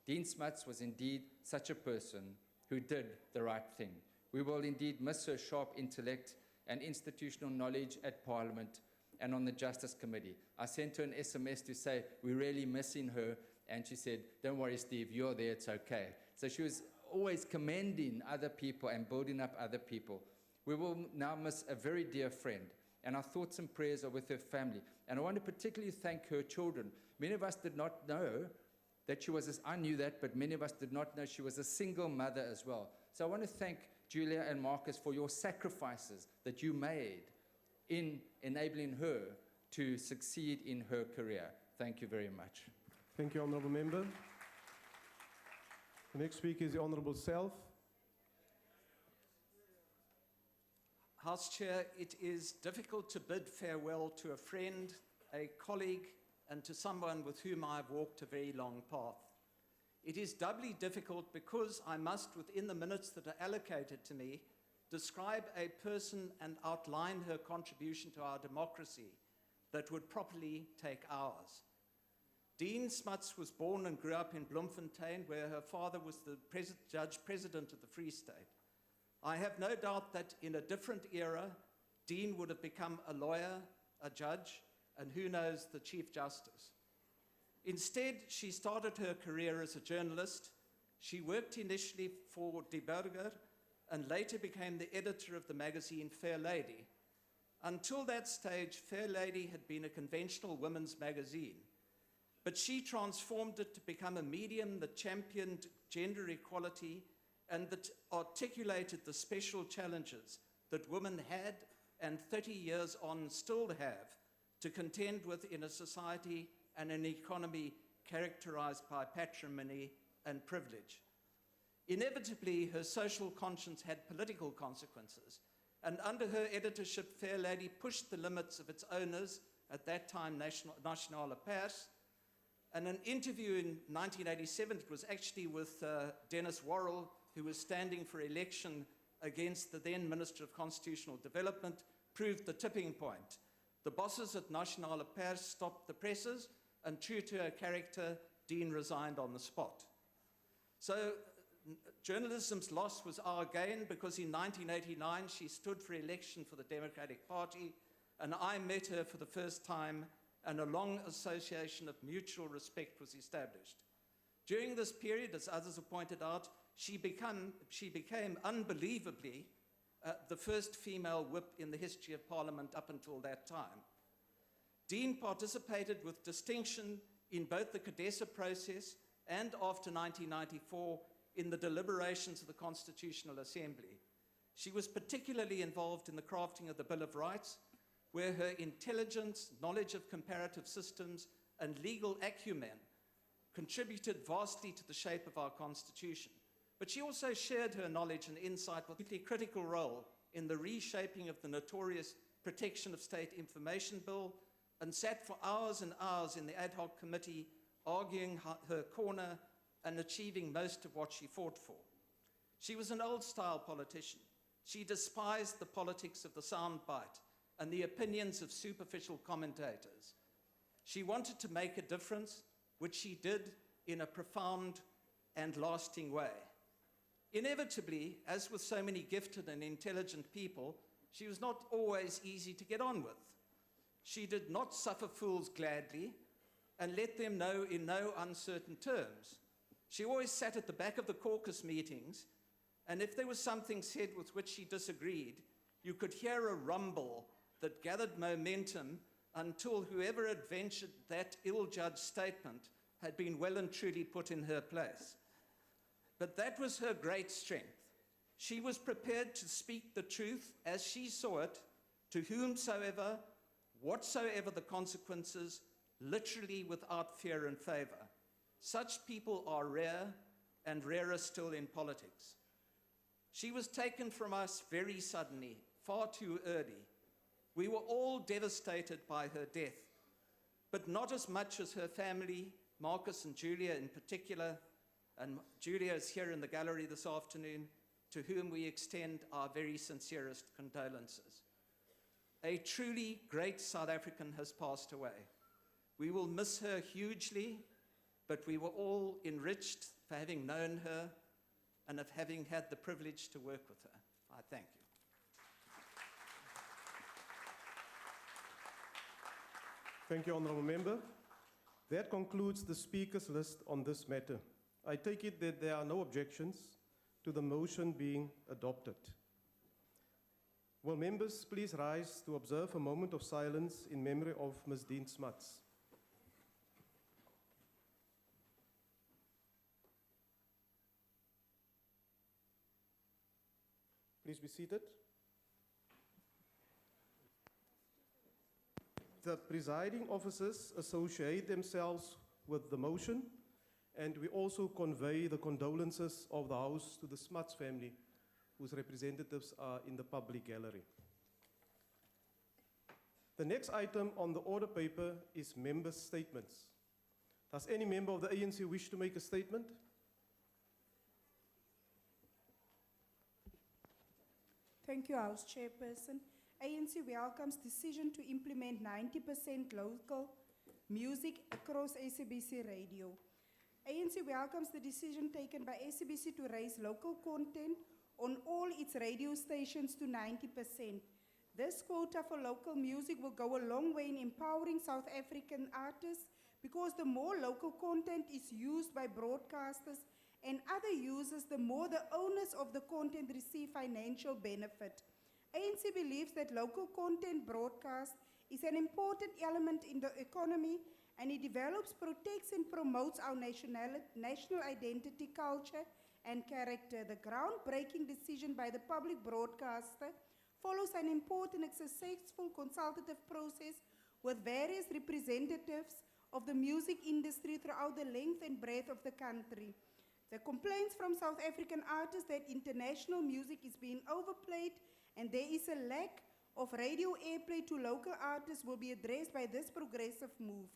Dene Smuts was indeed such a person who did the right thing. We will indeed miss her sharp intellect and institutional knowledge at Parliament and on the Justice Committee. I sent her an SMS to say, we're really missing her, and she said, don't worry, Steve, you're there, it's okay. So she was always commending other people and building up other people. We will now miss a very dear friend, and our thoughts and prayers are with her family. And I want to particularly thank her children. Many of us did not know that she was, I knew that, but many of us did not know she was a single mother as well. So I want to thank Julia and Marcus for your sacrifices that you made in enabling her to succeed in her career. Thank you very much. Thank you, Honourable Member. The next speaker is the Honourable Self. House Chair, it is difficult to bid farewell to a friend, a colleague, and to someone with whom I have walked a very long path. It is doubly difficult because I must, within the minutes that are allocated to me, describe a person and outline her contribution to our democracy that would properly take ours. Dene Smuts was born and grew up in Bloemfontein, where her father was the Judge President of the Free State. I have no doubt that in a different era, Dene would have become a lawyer, a judge, and who knows, the Chief Justice. Instead, she started her career as a journalist. She worked initially for Die Burger and later became the editor of the magazine Fair Lady. Until that stage, Fair Lady had been a conventional women's magazine, but she transformed it to become a medium that championed gender equality and that articulated the special challenges that women had and 30 years on still have to contend with in a society and an economy characterized by patrimony and privilege. Inevitably, her social conscience had political consequences, and under her editorship, Fair Lady pushed the limits of its owners, at that time Nationale Pers. And an interview in 1987, it was actually with Dennis Worrell, who was standing for election against the then Minister of Constitutional Development, proved the tipping point. The bosses at Nationale Pers stopped the presses, and true to her character, Dene resigned on the spot. So journalism's loss was our gain, because in 1989 she stood for election for the Democratic Party, and I met her for the first time, and a long association of mutual respect was established. During this period, as others have pointed out, she became unbelievably the first female whip in the history of Parliament up until that time. Dene participated with distinction in both the Cadessa process and after 1994 in the deliberations of the Constitutional Assembly. She was particularly involved in the crafting of the Bill of Rights, where her intelligence, knowledge of comparative systems, and legal acumen contributed vastly to the shape of our Constitution. But she also shared her knowledge and insight with a critical role in the reshaping of the notorious Protection of State Information Bill, and sat for hours and hours in the ad hoc committee arguing her corner and achieving most of what she fought for. She was an old-style politician. She despised the politics of the soundbite and the opinions of superficial commentators. She wanted to make a difference, which she did in a profound and lasting way. Inevitably, as with so many gifted and intelligent people, she was not always easy to get on with. She did not suffer fools gladly and let them know in no uncertain terms. She always sat at the back of the caucus meetings, and if there was something said with which she disagreed, you could hear a rumble that gathered momentum until whoever had ventured that ill-judged statement had been well and truly put in her place. But that was her great strength. She was prepared to speak the truth as she saw it, to whomsoever, whatsoever the consequences, literally without fear and favor. Such people are rare, and rarer still in politics. She was taken from us very suddenly, far too early. We were all devastated by her death, but not as much as her family, Marcus and Julia in particular, and Julia is here in the gallery this afternoon, to whom we extend our very sincerest condolences. A truly great South African has passed away. We will miss her hugely, but we were all enriched for having known her and of having had the privilege to work with her. I thank you. Thank you, Honourable Member. That concludes the speakers list on this matter. I take it that there are no objections to the motion being adopted. Will members please rise to observe a moment of silence in memory of Ms Dene Smuts. Please be seated. The presiding officers associate themselves with the motion, and we also convey the condolences of the House to the Smuts family, whose representatives are in the public gallery. The next item on the order paper is member statements. Does any member of the ANC wish to make a statement? Thank you, House Chairperson. ANC welcomes decision to implement 90% local music across ACBC radio. ANC welcomes the decision taken by ACBC to raise local content on all its radio stations to 90%. This quota for local music will go a long way in empowering South African artists, because the more local content is used by broadcasters and other users, the more the owners of the content receive financial benefit. ANC believes that local content broadcast is an important element in the economy, and it develops, protects, and promotes our national identity, culture, and character. The groundbreaking decision by the public broadcaster follows an important and successful consultative process with various representatives of the music industry throughout the length and breadth of the country. The complaints from South African artists that international music is being overplayed and there is a lack of radio airplay to local artists will be addressed by this progressive move.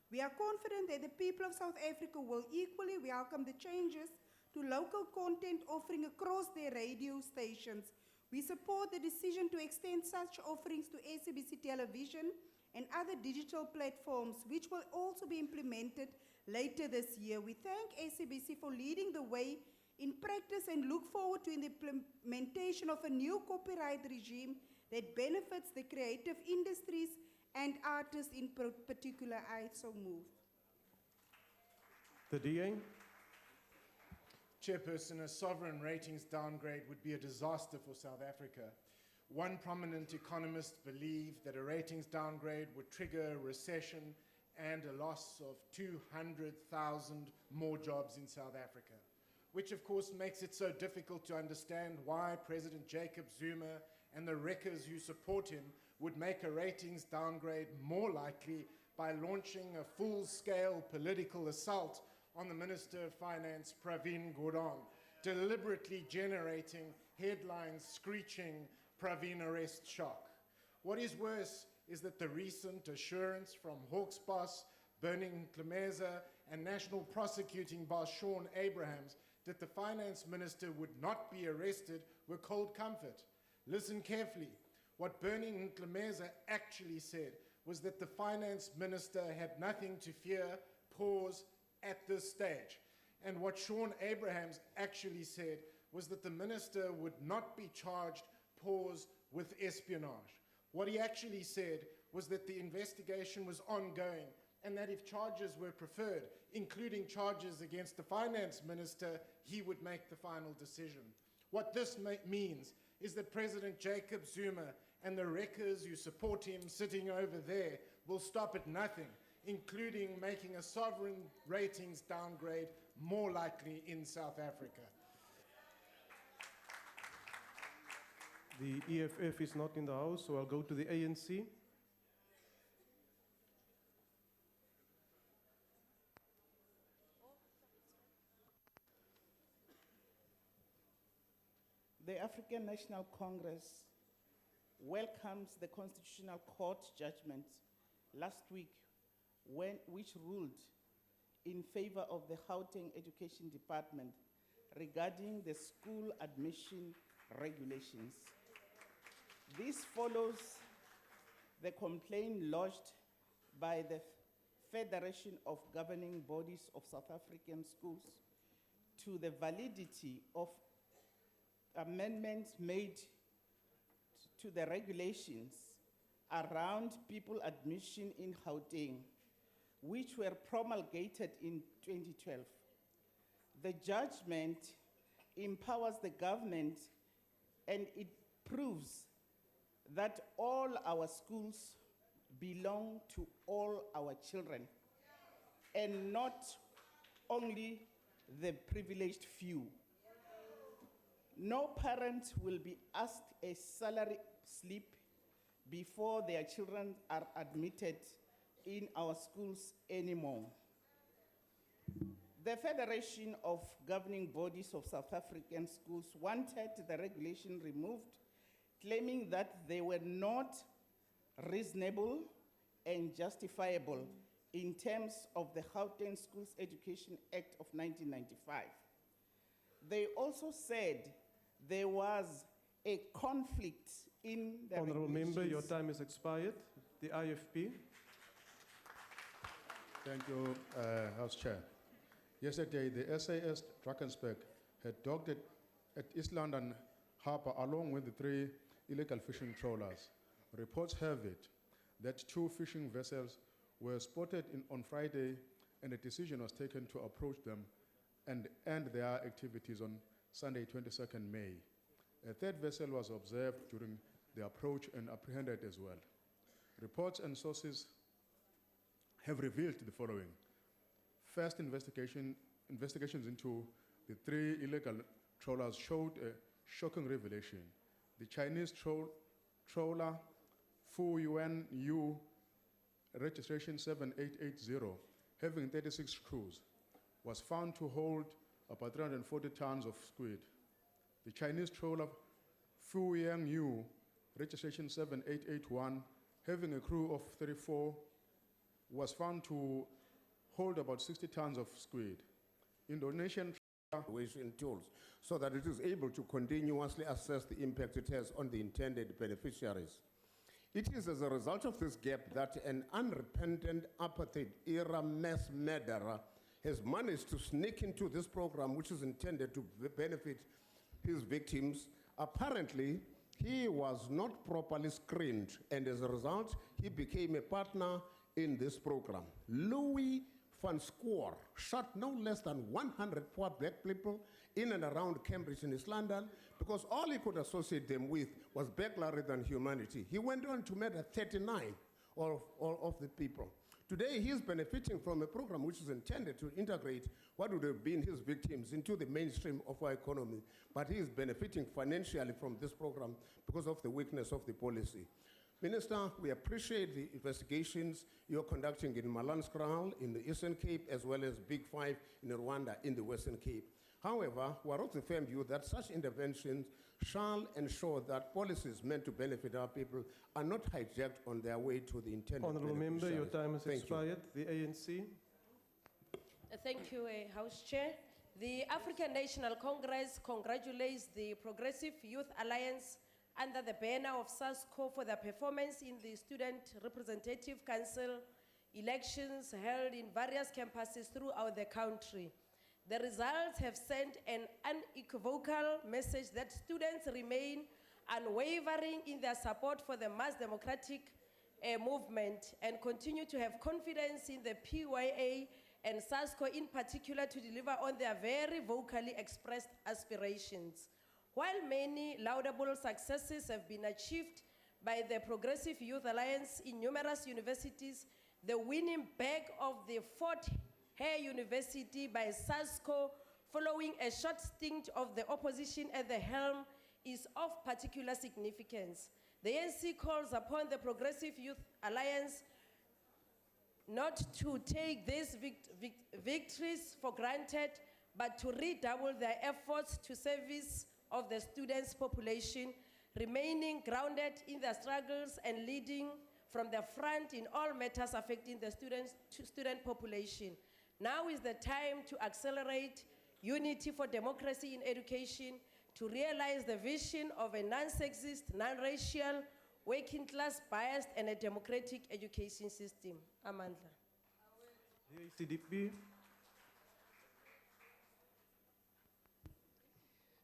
We are confident that the people of South Africa will equally welcome the changes to local content offering across their radio stations. We support the decision to extend such offerings to SABC television and other digital platforms, which will also be implemented later this year. We thank SABC for leading the way in practice and look forward to the implementation of a new copyright regime that benefits the creative industries and artists in particular. I so move. The DA. Chairperson, a sovereign ratings downgrade would be a disaster for South Africa. One prominent economist believed that a ratings downgrade would trigger a recession and a loss of 200,000 more jobs in South Africa, which of course makes it so difficult to understand why President Jacob Zuma and the wreckers who support him would make a ratings downgrade more likely by launching a full-scale political assault on the Minister of Finance, Pravin Gordhan, deliberately generating headlines screeching Pravin arrest shock. What is worse is that the recent assurance from Hawks boss Bernie Mklemeza and National Prosecuting boss Sean Abrahams that the Finance Minister would not be arrested were cold comfort. Listen carefully. What Bernie Mklemeza actually said was that the Finance Minister had nothing to fear, pause, at this stage. And what Sean Abrahams actually said was that the minister would not be charged, pause, with espionage. What he actually said was that the investigation was ongoing and that if charges were preferred, including charges against the finance minister, he would make the final decision. What this means is that President Jacob Zuma and the wreckers who support him sitting over there will stop at nothing, including making a sovereign ratings downgrade more likely in South Africa. The EFF is not in the House, so I'll go to the ANC. The African National Congress welcomes the Constitutional Court judgment last week which ruled in favor of the Gauteng Education Department regarding the school admission regulations. This follows the complaint lodged by the Federation of Governing Bodies of South African Schools to the validity of amendments made to the regulations around people admission in Gauteng, which were promulgated in 2012. The judgment empowers the government and it proves that all our schools belong to all our children and not only the privileged few. No parent will be asked a salary slip before their children are admitted in our schools anymore. The Federation of Governing Bodies of South African Schools wanted the regulation removed, claiming that they were not reasonable and justifiable in terms of the Gauteng Schools Education Act of 1995. They also said there was a conflict in the Honourable Member, your regulations. time has expired. The IFP. Thank you, House Chair. Yesterday, the SAS Drakensberg had docked at East London Harbour along with the 3 illegal fishing trawlers. Reports have it that 2 fishing vessels were spotted on Friday, and a decision was taken to approach them and end their activities on Sunday, 22nd May. A 3rd vessel was observed during the approach and apprehended as well. Reports and sources have revealed the following. First, investigations into the 3 illegal trawlers showed a shocking revelation. The Chinese trawler Fu Yuan Yu, registration 7880, having 36 crews, was found to hold about 340 tons of squid. The Chinese trawler Fu Yang Yu, registration 7881, having a crew of 34, was found to hold about 60 tons of squid. Indonesian evaluation tools so that it is able to continuously assess the impact it has on the intended beneficiaries. It is as a result of this gap that an unrepentant apartheid-era mass murderer has managed to sneak into this program, which is intended to benefit his victims. Apparently, he was not properly screened, and as a result, he became a partner in this program. Louis Van Square shot no less than 100 poor black people in and around Cambridge in East London because all he could associate them with was burglary than humanity. He went on to murder 39 of the people. Today, he is benefiting from a program which is intended to integrate what would have been his victims into the mainstream of our economy, but he is benefiting financially from this program because of the weakness of the policy. Minister, we appreciate the investigations you're conducting in Malanskral in the Eastern Cape, as well as Big Five in Rwanda in the Western Cape. However, we are of the firm view that such interventions shall ensure that policies meant to benefit our people are not hijacked on their way to the intended Honourable Member, your time has Thank you. expired. The ANC. Thank you, House Chair. The African National Congress congratulates the Progressive Youth Alliance under the banner of SASCO for their performance in the Student Representative Council elections held in various campuses throughout the country. The results have sent an unequivocal message that students remain unwavering in their support for the mass democratic movement and continue to have confidence in the PYA and SASCO in particular to deliver on their very vocally expressed aspirations. While many laudable successes have been achieved by the Progressive Youth Alliance in numerous universities, the winning back of the Fort Hare University by SASCO following a short stint of the opposition at the helm is of particular significance. The ANC calls upon the Progressive Youth Alliance not to take these victories for granted, but to redouble their efforts to service of the students' population, remaining grounded in their struggles and leading from the front in all matters affecting the student population. Now is the time to accelerate unity for democracy in education, to realize the vision of a non-sexist, non-racial, working class biased and a democratic education system. Amandla. The ACDP.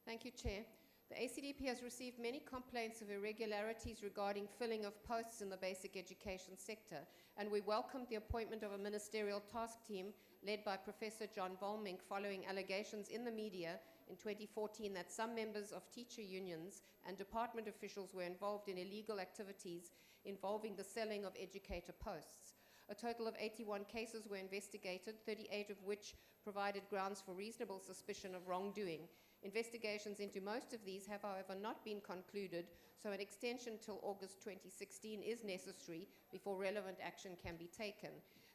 Thank you, Chair. The ACDP has received many complaints of irregularities regarding filling of posts in the basic education sector, and we welcome the appointment of a ministerial task team led by Professor John Volmink following allegations in the media in 2014 that some members of teacher unions and department officials were involved in illegal activities involving the selling of educator posts. A total of 81 cases were investigated, 38 of which provided grounds for reasonable suspicion of wrongdoing. Investigations into most of these have, however, not been concluded, so an extension till August 2016 is necessary before relevant action can be taken.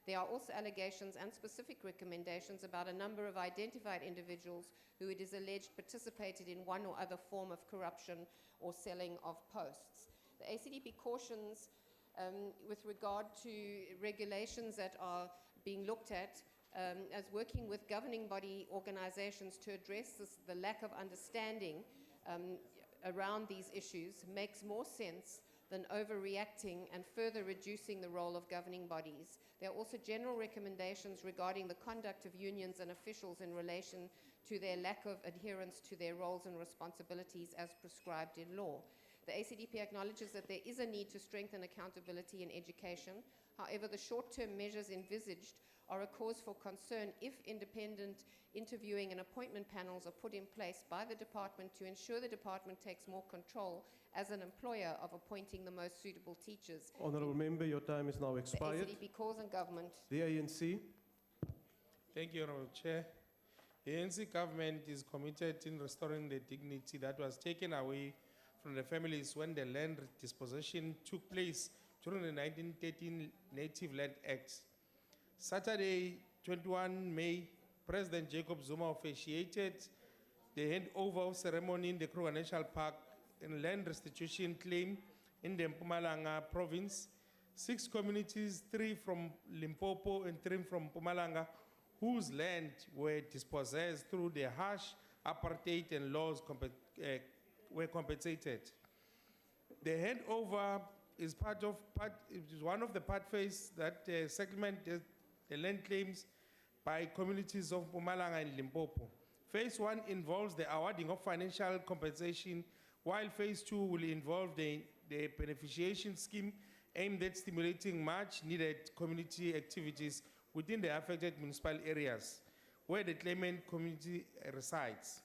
There are also allegations and specific recommendations about a number of identified individuals who it is alleged participated in one or other form of corruption or selling of posts. The ACDP cautions with regard to regulations that are being looked at as working with governing body organizations to address the lack of understanding around these issues makes more sense than overreacting and further reducing the role of governing bodies. There are also general recommendations regarding the conduct of unions and officials in relation to their lack of adherence to their roles and responsibilities as prescribed in law. The ACDP acknowledges that there is a need to strengthen accountability in education. However, the short-term measures envisaged are a cause for concern if independent interviewing and appointment panels are put in place by the department to ensure the department takes more control as an employer of appointing the most suitable teachers. Honourable Member, your time is now The expired. ACDP calls on government. The ANC. Thank you, Honorable Chair. The ANC government is committed in restoring the dignity that was taken away from the families when the land dispossession took place during the 1913 Native Land Act. Saturday, 21 May, President Jacob Zuma officiated the handover ceremony in the Kruger National Park and land restitution claim in the Mpumalanga province. 6 communities, 3 from Limpopo and 3 from Mpumalanga, whose land were dispossessed through the harsh apartheid and laws were compensated. The handover is one of the pathways that settlement the land claims by communities of Mpumalanga and Limpopo. Phase 1 involves the awarding of financial compensation, while phase 2 will involve the beneficiation scheme aimed at stimulating much needed community activities within the affected municipal areas where the claimant community resides.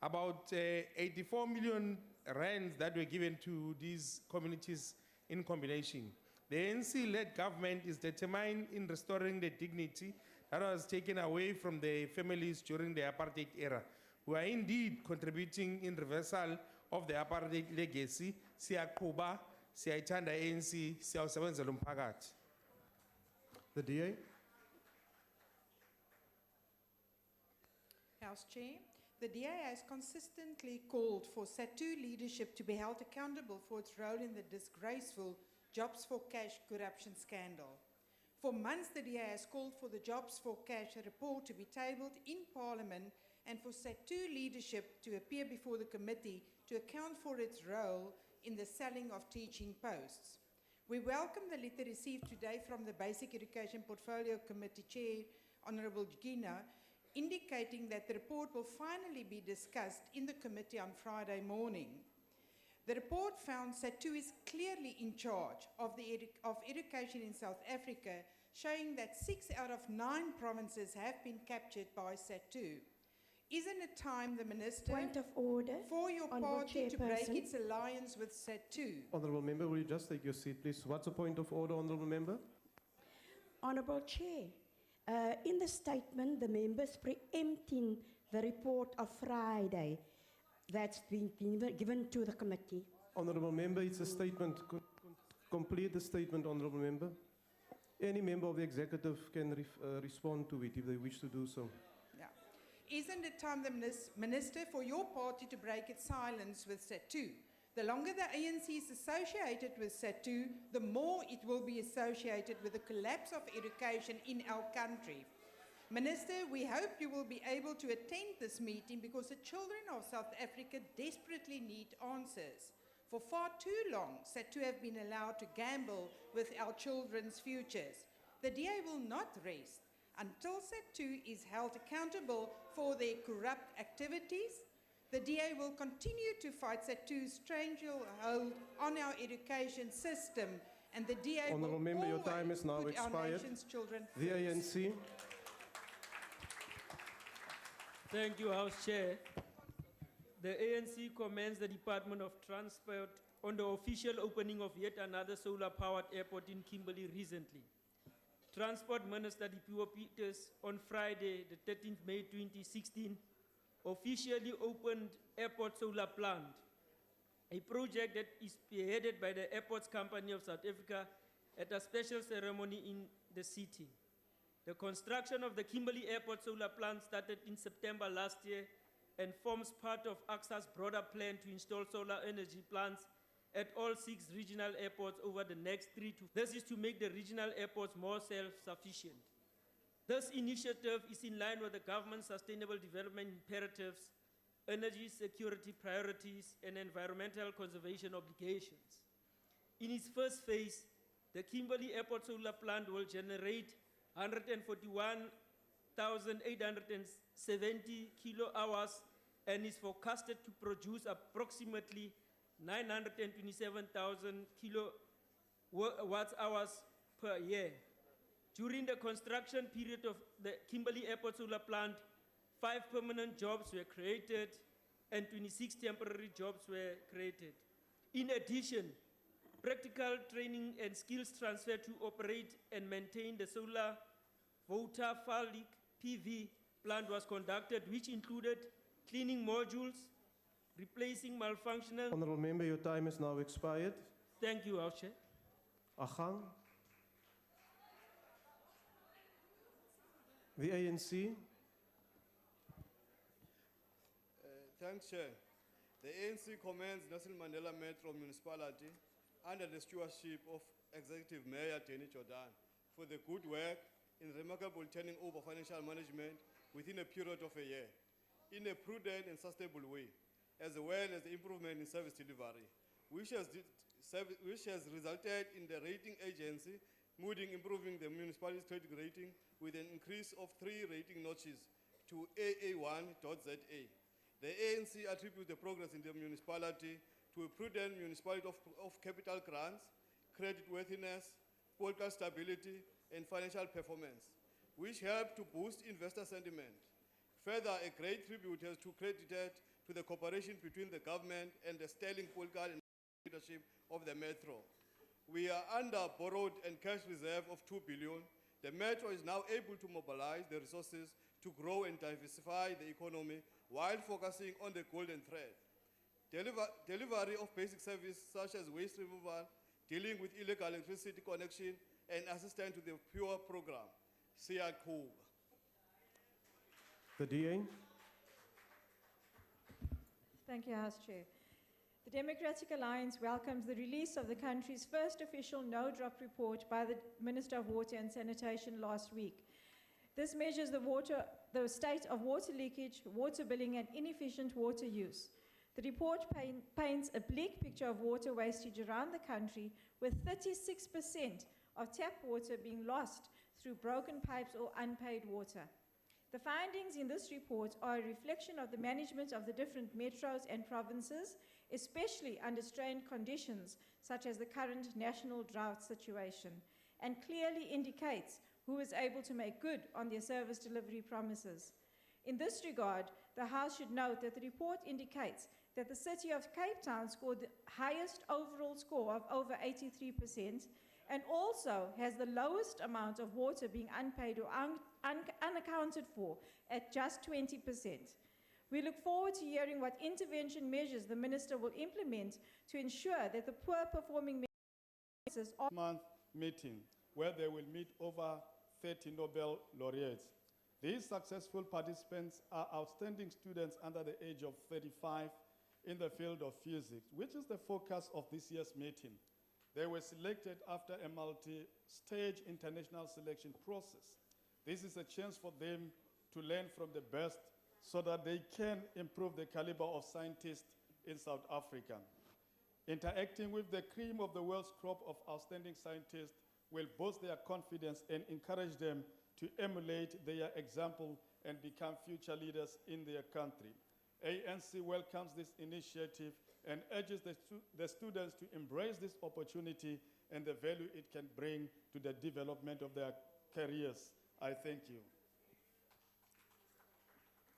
About 84 million rands that were given to these communities in combination. The ANC-led government is determined in restoring the dignity that was taken away from the families during the apartheid era. We are indeed contributing in reversal of the apartheid legacy. Siyaqhuba, siyayithanda ANC, siyawusebenzela umphakathi. The DA. House Chair, the DA has consistently called for SATU leadership to be held accountable for its role in the disgraceful Jobs for Cash corruption scandal. For months, the DA has called for the Jobs for Cash report to be tabled in Parliament and for SATU leadership to appear before the committee to account for its role in the selling of teaching posts. We welcome the letter received today from the Basic Education Portfolio Committee Chair, Honourable Gina, indicating that the report will finally be discussed in the committee on Friday morning. The report found SATU is clearly in charge of education in South Africa, showing that 6 out of 9 provinces have been captured by SATU. Isn't it time, the Minister, Point of order, for your Honourable party to break Chairperson. its alliance with SATU? Honourable Member, will you just take your seat, please? What's the point of order, Honourable Member? Honourable Chair, in the statement, the members preempting the report of Friday that's been given to the committee. Honourable Member, it's a statement. Complete the statement, Honourable Member. Any member of the executive can respond to it if they wish to do so. Yeah. Isn't it time, the Minister, for your party to break its silence with SATU? The longer the ANC is associated with SATU, the more it will be associated with the collapse of education in our country. Minister, we hope you will be able to attend this meeting because the children of South Africa desperately need answers. For far too long, SATU have been allowed to gamble with our children's futures. The DA will not rest until SATU is held accountable for their corrupt activities. The DA will continue to fight SATU's stranglehold on our education system, and the DA Honourable will Member, your always time is now put our expired. nation's children The first. ANC. Thank you, House Chair. The ANC commends the Department of Transport on the official opening of yet another solar-powered airport in Kimberley recently. Transport Minister Dipuo Peters on Friday, the 13th May 2016, officially opened Airport Solar Plant, a project that is spearheaded by the Airports Company of South Africa at a special ceremony in the city. The construction of the Kimberley Airport Solar Plant started in September last year and forms part of AXA's broader plan to install solar energy plants at all 6 regional airports over the next 3 to 4 years. This is to make the regional airports more self-sufficient. This initiative is in line with the government's sustainable development imperatives, energy security priorities, and environmental conservation obligations. In its first phase, the Kimberley Airport Solar Plant will generate 141,870 kilo-hours and is forecasted to produce approximately 927,000 kilowatt-hours per year. During the construction period of the Kimberley Airport Solar Plant, 5 permanent jobs were created and 26 temporary jobs were created. In addition, practical training and skills transfer to operate and maintain the solar photovoltaic PV plant was conducted, which included cleaning modules, replacing malfunctional. Honourable Member, your time is now expired. Thank you, House Chair. Agang. The ANC. Thanks, Chair. The ANC commends Nelson Mandela Metro Municipality under the stewardship of Executive Mayor Dene for the good work in remarkable turning over financial management within a period of a year, in a prudent and sustainable way, as well as the improvement in service delivery, which has resulted in the rating agency Moody's improving the municipality's credit rating with an increase of 3 rating notches to AA1.ZA. The ANC attributes the progress in the municipality to a prudent municipality of capital grants, creditworthiness, political stability, and financial performance, which help to boost investor sentiment. Further, a great tribute has to credited to the cooperation between the government and the sterling political and leadership of the Metro. We are under borrowed and cash reserve of 2 billion. The Metro is now able to mobilize the resources to grow and diversify the economy while focusing on the golden thread. Delivery of basic services such as waste removal, dealing with illegal electricity connection, and assistance to the PURE program. Siyakuba. The DA. Thank you, House Chair. The Democratic Alliance welcomes the release of the country's first official no-drop report by the Minister of Water and Sanitation last week. This measures the state of water leakage, water billing, and inefficient water use. The report paints a bleak picture of water wastage around the country, with 36% of tap water being lost through broken pipes or unpaid water. The findings in this report are a reflection of the management of the different metros and provinces, especially under strained conditions such as the current national drought situation, and clearly indicates who is able to make good on their service delivery promises. In this regard, the House should note that the report indicates that the city of Cape Town scored the highest overall score of over 83%, and also has the lowest amount of water being unpaid or unaccounted for at just 20%. We look forward to hearing what intervention measures the Minister will implement to ensure that the poor performing ministers are month meeting where they will meet over 30 Nobel laureates. These successful participants are outstanding students under the age of 35 in the field of physics, which is the focus of this year's meeting. They were selected after a multi-stage international selection process. This is a chance for them to learn from the best so that they can improve the caliber of scientists in South Africa. Interacting with the cream of the world's crop of outstanding scientists will boost their confidence and encourage them to emulate their example and become future leaders in their country. ANC welcomes this initiative and urges the students to embrace this opportunity and the value it can bring to the development of their careers. I thank you.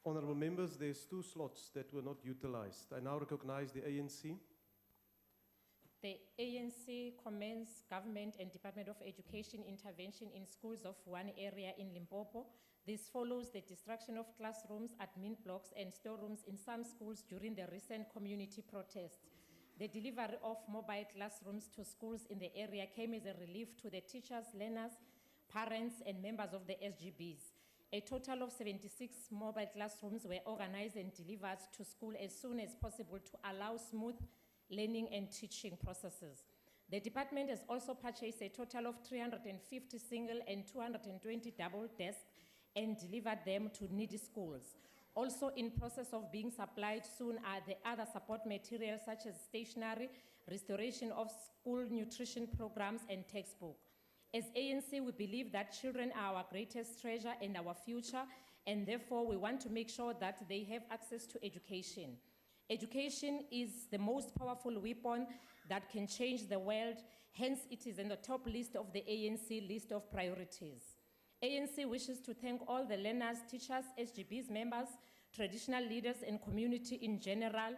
Honourable members, there's 2 slots that were not utilised. I now recognise the ANC. The ANC commends Government and Department of Education intervention in schools of one area in Limpopo. This follows the destruction of classrooms, admin blocks, and storerooms in some schools during the recent community protests. The delivery of mobile classrooms to schools in the area came as a relief to the teachers, learners, parents, and members of the SGBs. A total of 76 mobile classrooms were organized and delivered to school as soon as possible to allow smooth learning and teaching processes. The department has also purchased a total of 350 single and 220 double desks and delivered them to needy schools. Also in process of being supplied soon are the other support materials such as stationery, restoration of school nutrition programs, and textbook. As ANC, we believe that children are our greatest treasure and our future, and therefore we want to make sure that they have access to education. Education is the most powerful weapon that can change the world, hence it is in the top list of the ANC list of priorities. ANC wishes to thank all the learners, teachers, SGBs members, traditional leaders, and community in general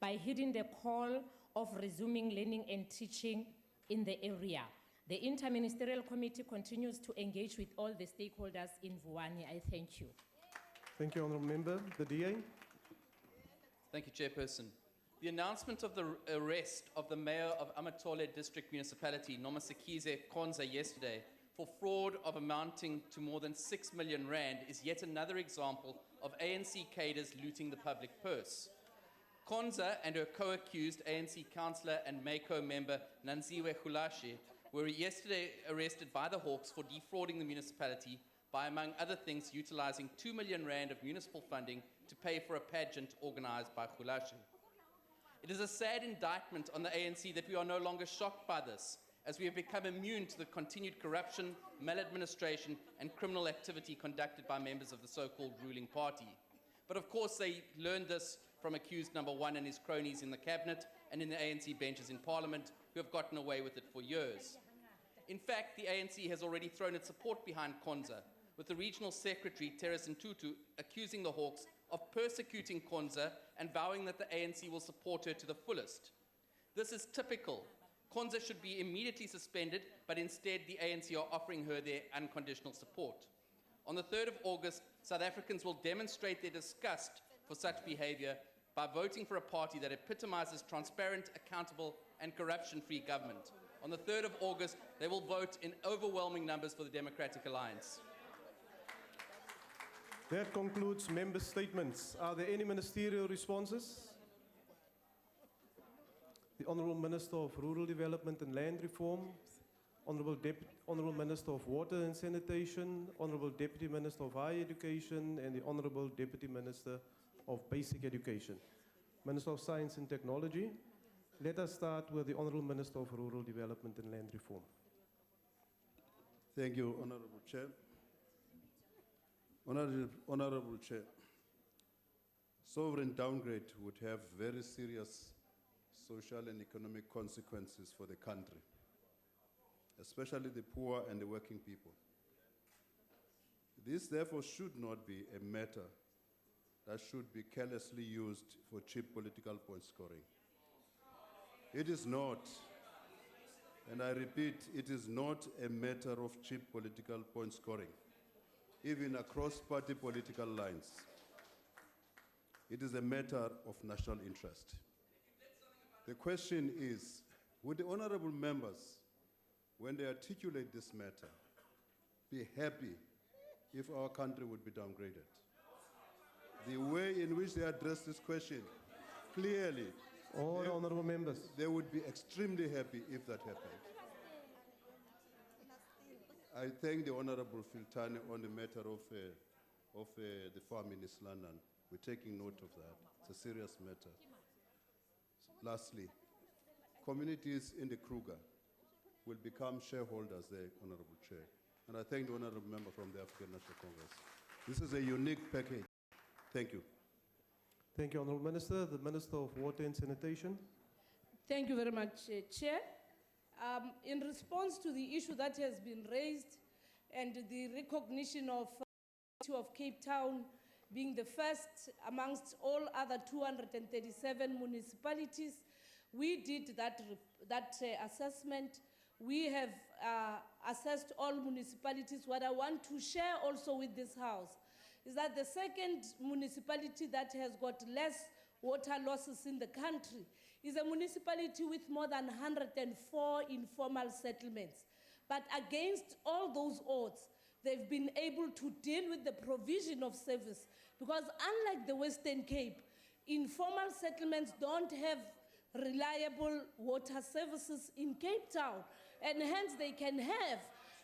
by heeding the call of resuming learning and teaching in the area. The Interministerial Committee continues to engage with all the stakeholders in Vuwani. I thank you. Thank you, Honourable Member. The DA. Thank you, Chairperson. The announcement of the arrest of the Mayor of Amatole District Municipality, Nomasikize Konza, yesterday for fraud of amounting to more than 6 million rand is yet another example of ANC cadres looting the public purse. Konza and her co-accused ANC councillor and Meshoe member Nanziwe Hulashe were yesterday arrested by the Hawks for defrauding the municipality by, among other things, utilizing 2 million rand of municipal funding to pay for a pageant organized by Hulashe. It is a sad indictment on the ANC that we are no longer shocked by this, as we have become immune to the continued corruption, maladministration, and criminal activity conducted by members of the so-called ruling party. But of course, they learned this from accused number one and his cronies in the cabinet and in the ANC benches in parliament, who have gotten away with it for years. In fact, the ANC has already thrown its support behind Konza, with the regional secretary, Teres Ntutu, accusing the Hawks of persecuting Konza and vowing that the ANC will support her to the fullest. This is typical. Konza should be immediately suspended, but instead the ANC are offering her their unconditional support. On the 3rd of August, South Africans will demonstrate their disgust for such behavior by voting for a party that epitomizes transparent, accountable, and corruption-free government. On the 3rd of August, they will vote in overwhelming numbers for the Democratic Alliance. That concludes member statements. Are there any ministerial responses? The Honourable Minister of Rural Development and Land Reform, Honourable Minister of Water and Sanitation, Honourable Deputy Minister of Higher Education, and the Honourable Deputy Minister of Basic Education. Minister of Science and Technology. Let us start with the Honourable Minister of Rural Development and Land Reform. Thank you, Honourable Chair. Honourable Chair, sovereign downgrade would have very serious social and economic consequences for the country, especially the poor and the working people. This, therefore, should not be a matter that should be carelessly used for cheap political point scoring. It is not, and I repeat, it is not a matter of cheap political point scoring, even across party political lines. It is a matter of national interest. The question is, would the honourable members, when they articulate this matter, be happy if our country would be downgraded? The way in which they address this question, clearly, all honourable members, they would be extremely happy if that happened. I thank the Honourable Filtani on the matter of the farm in East London. We're taking note of that. It's a serious matter. Lastly, communities in the Kruger will become shareholders there, Honourable Chair. And I thank the Honourable Member from the African National Congress. This is a unique package. Thank you. Thank you, Honourable Minister. The Minister of Water and Sanitation. Thank you very much, Chair. In response to the issue that has been raised and the recognition of Cape Town being the first amongst all other 237 municipalities We did that assessment. We have assessed all municipalities. What I want to share also with this House is that the second municipality that has got less water losses in the country is a municipality with more than 104 informal settlements. But against all those odds, they've been able to deal with the provision of service, because unlike the Western Cape, informal settlements don't have reliable water services in Cape Town, and hence they can have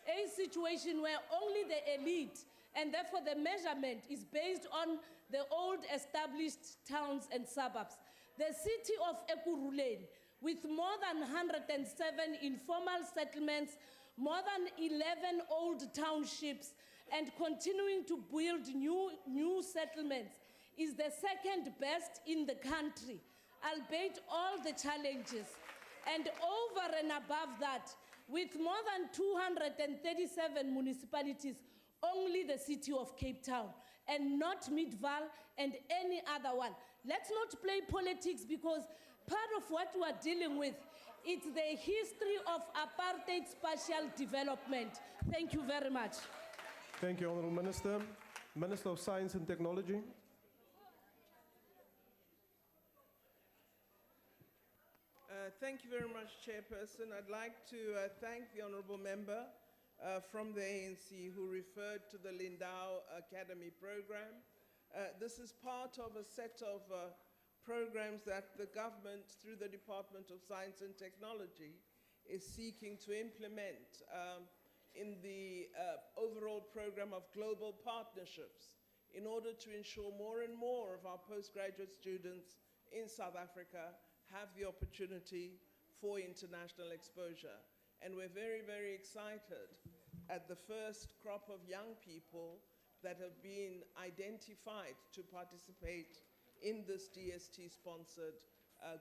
a situation where only the elite, and therefore the measurement is based on the old established towns and suburbs. The city of Ekurhuleni, with more than 107 informal settlements, more than 11 old townships, and continuing to build new settlements, is the second best in the country, albeit all the challenges. And over and above that, with more than 237 municipalities, only the city of Cape Town, and not Midvaal and any other one. Let's not play politics, because part of what we are dealing with, it's the history of apartheid spatial development. Thank you very much. Thank you, Honourable Minister. Minister of Science and Technology. Thank you very much, Chairperson. I'd like to thank the Honourable Member from the ANC who referred to the Lindau Academy program. This is part of a set of programs that the government, through the Department of Science and Technology, is seeking to implement in the overall program of global partnerships in order to ensure more and more of our postgraduate students in South Africa have the opportunity for international exposure. And we're very, very excited at the first crop of young people that have been identified to participate in this DST-sponsored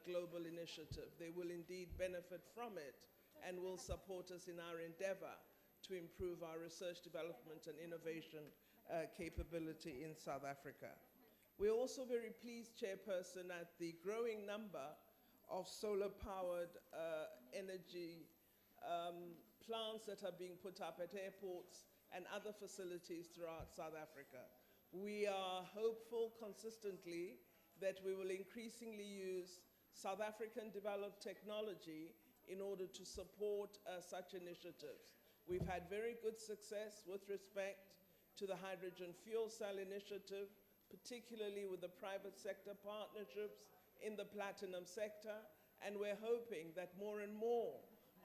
global initiative. They will indeed benefit from it and will support us in our endeavor to improve our research, development, and innovation capability in South Africa. We're also very pleased, Chairperson, at the growing number of solar-powered energy plants that are being put up at airports and other facilities throughout South Africa. We are hopeful consistently that we will increasingly use South African-developed technology in order to support such initiatives. We've had very good success with respect to the hydrogen fuel cell initiative, particularly with the private sector partnerships in the platinum sector, and we're hoping that more and more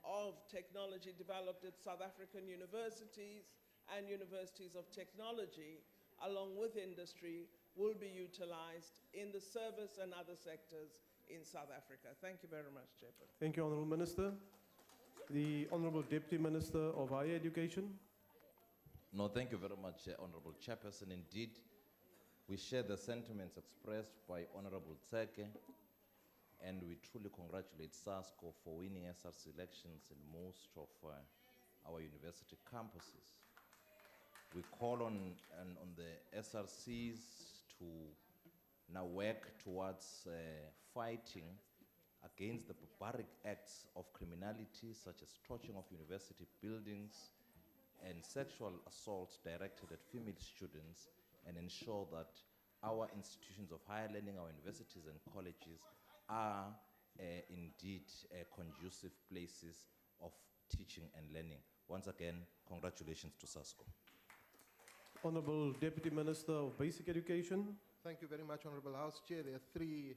of technology developed at South African universities and universities of technology, along with industry, will be utilized in the service and other sectors in South Africa. Thank you very much, Chairperson. Thank you, Honourable Minister. The Honourable Deputy Minister of Higher Education. No, thank you very much, Honourable Chairperson. Indeed, we share the sentiments expressed by Honourable Tseke, and we truly congratulate SASCO for winning SRC elections in most of our university campuses. We call on the SRCs to now work towards fighting against the barbaric acts of criminality such as torching of university buildings and sexual assaults directed at female students, and ensure that our institutions of higher learning, our universities and colleges are indeed conducive places of teaching and learning. Once again, congratulations to SASCO. Honourable Deputy Minister of Basic Education. Thank you very much, Honourable House Chair. There are three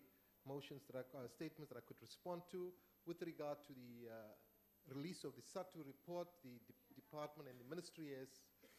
motions that statements that I could respond to. With regard to the release of the SATU report, the department and the ministry has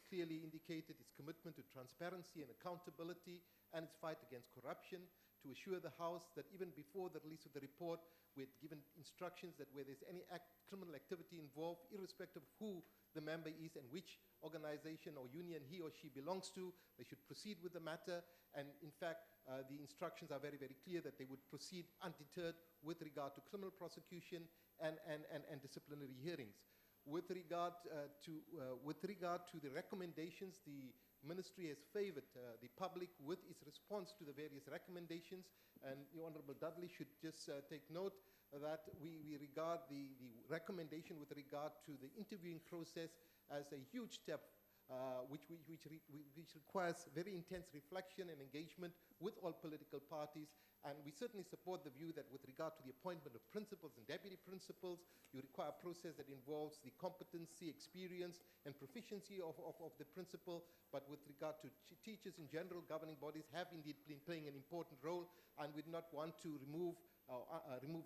clearly indicated its commitment to transparency and accountability and its fight against corruption, to assure the House that even before the release of the report, we had given instructions that where there's any criminal activity involved, irrespective of who the member is and which organization or union he or she belongs to, they should proceed with the matter. And in fact, the instructions are very, very clear that they would proceed undeterred with regard to criminal prosecution and disciplinary hearings. With regard to the recommendations, the Ministry has favored the public with its response to the various recommendations, and the Honourable Dudley should just take note that we regard the recommendation with regard to the interviewing process as a huge step which requires very intense reflection and engagement with all political parties. And we certainly support the view that with regard to the appointment of principals and deputy principals, you require a process that involves the competency, experience, and proficiency of the principal. But with regard to teachers in general, governing bodies have indeed been playing an important role, and we do not want to remove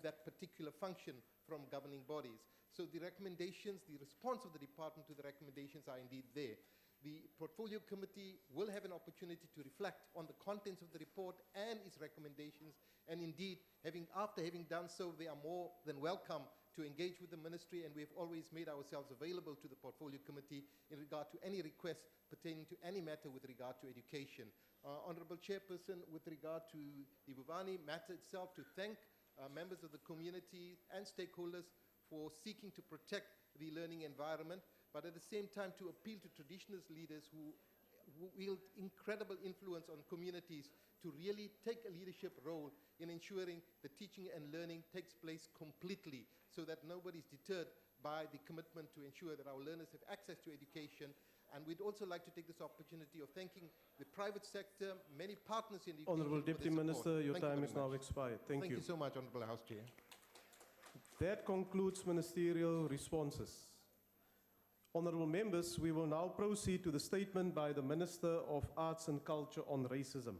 that particular function from governing bodies. So the recommendations, the response of the department to the recommendations are indeed there. The portfolio committee will have an opportunity to reflect on the contents of the report and its recommendations, and indeed, after having done so, they are more than welcome to engage with the ministry, and we have always made ourselves available to the portfolio committee in regard to any requests pertaining to any matter with regard to education. Honorable Chairperson, with regard to the Buvani matter itself, to thank members of the community and stakeholders for seeking to protect the learning environment, but at the same time to appeal to traditionalist leaders who wield incredible influence on communities to really take a leadership role in ensuring the teaching and learning takes place completely, so that nobody is deterred by the commitment to ensure that our learners have access to education. And we'd also like to take this opportunity of thanking the private sector, many partners in education. Honourable Deputy Minister, your time is now expired. Thank you. Thank you so much, Honourable House Chair. That concludes ministerial responses. Honourable members, we will now proceed to the statement by the Minister of Arts and Culture on racism.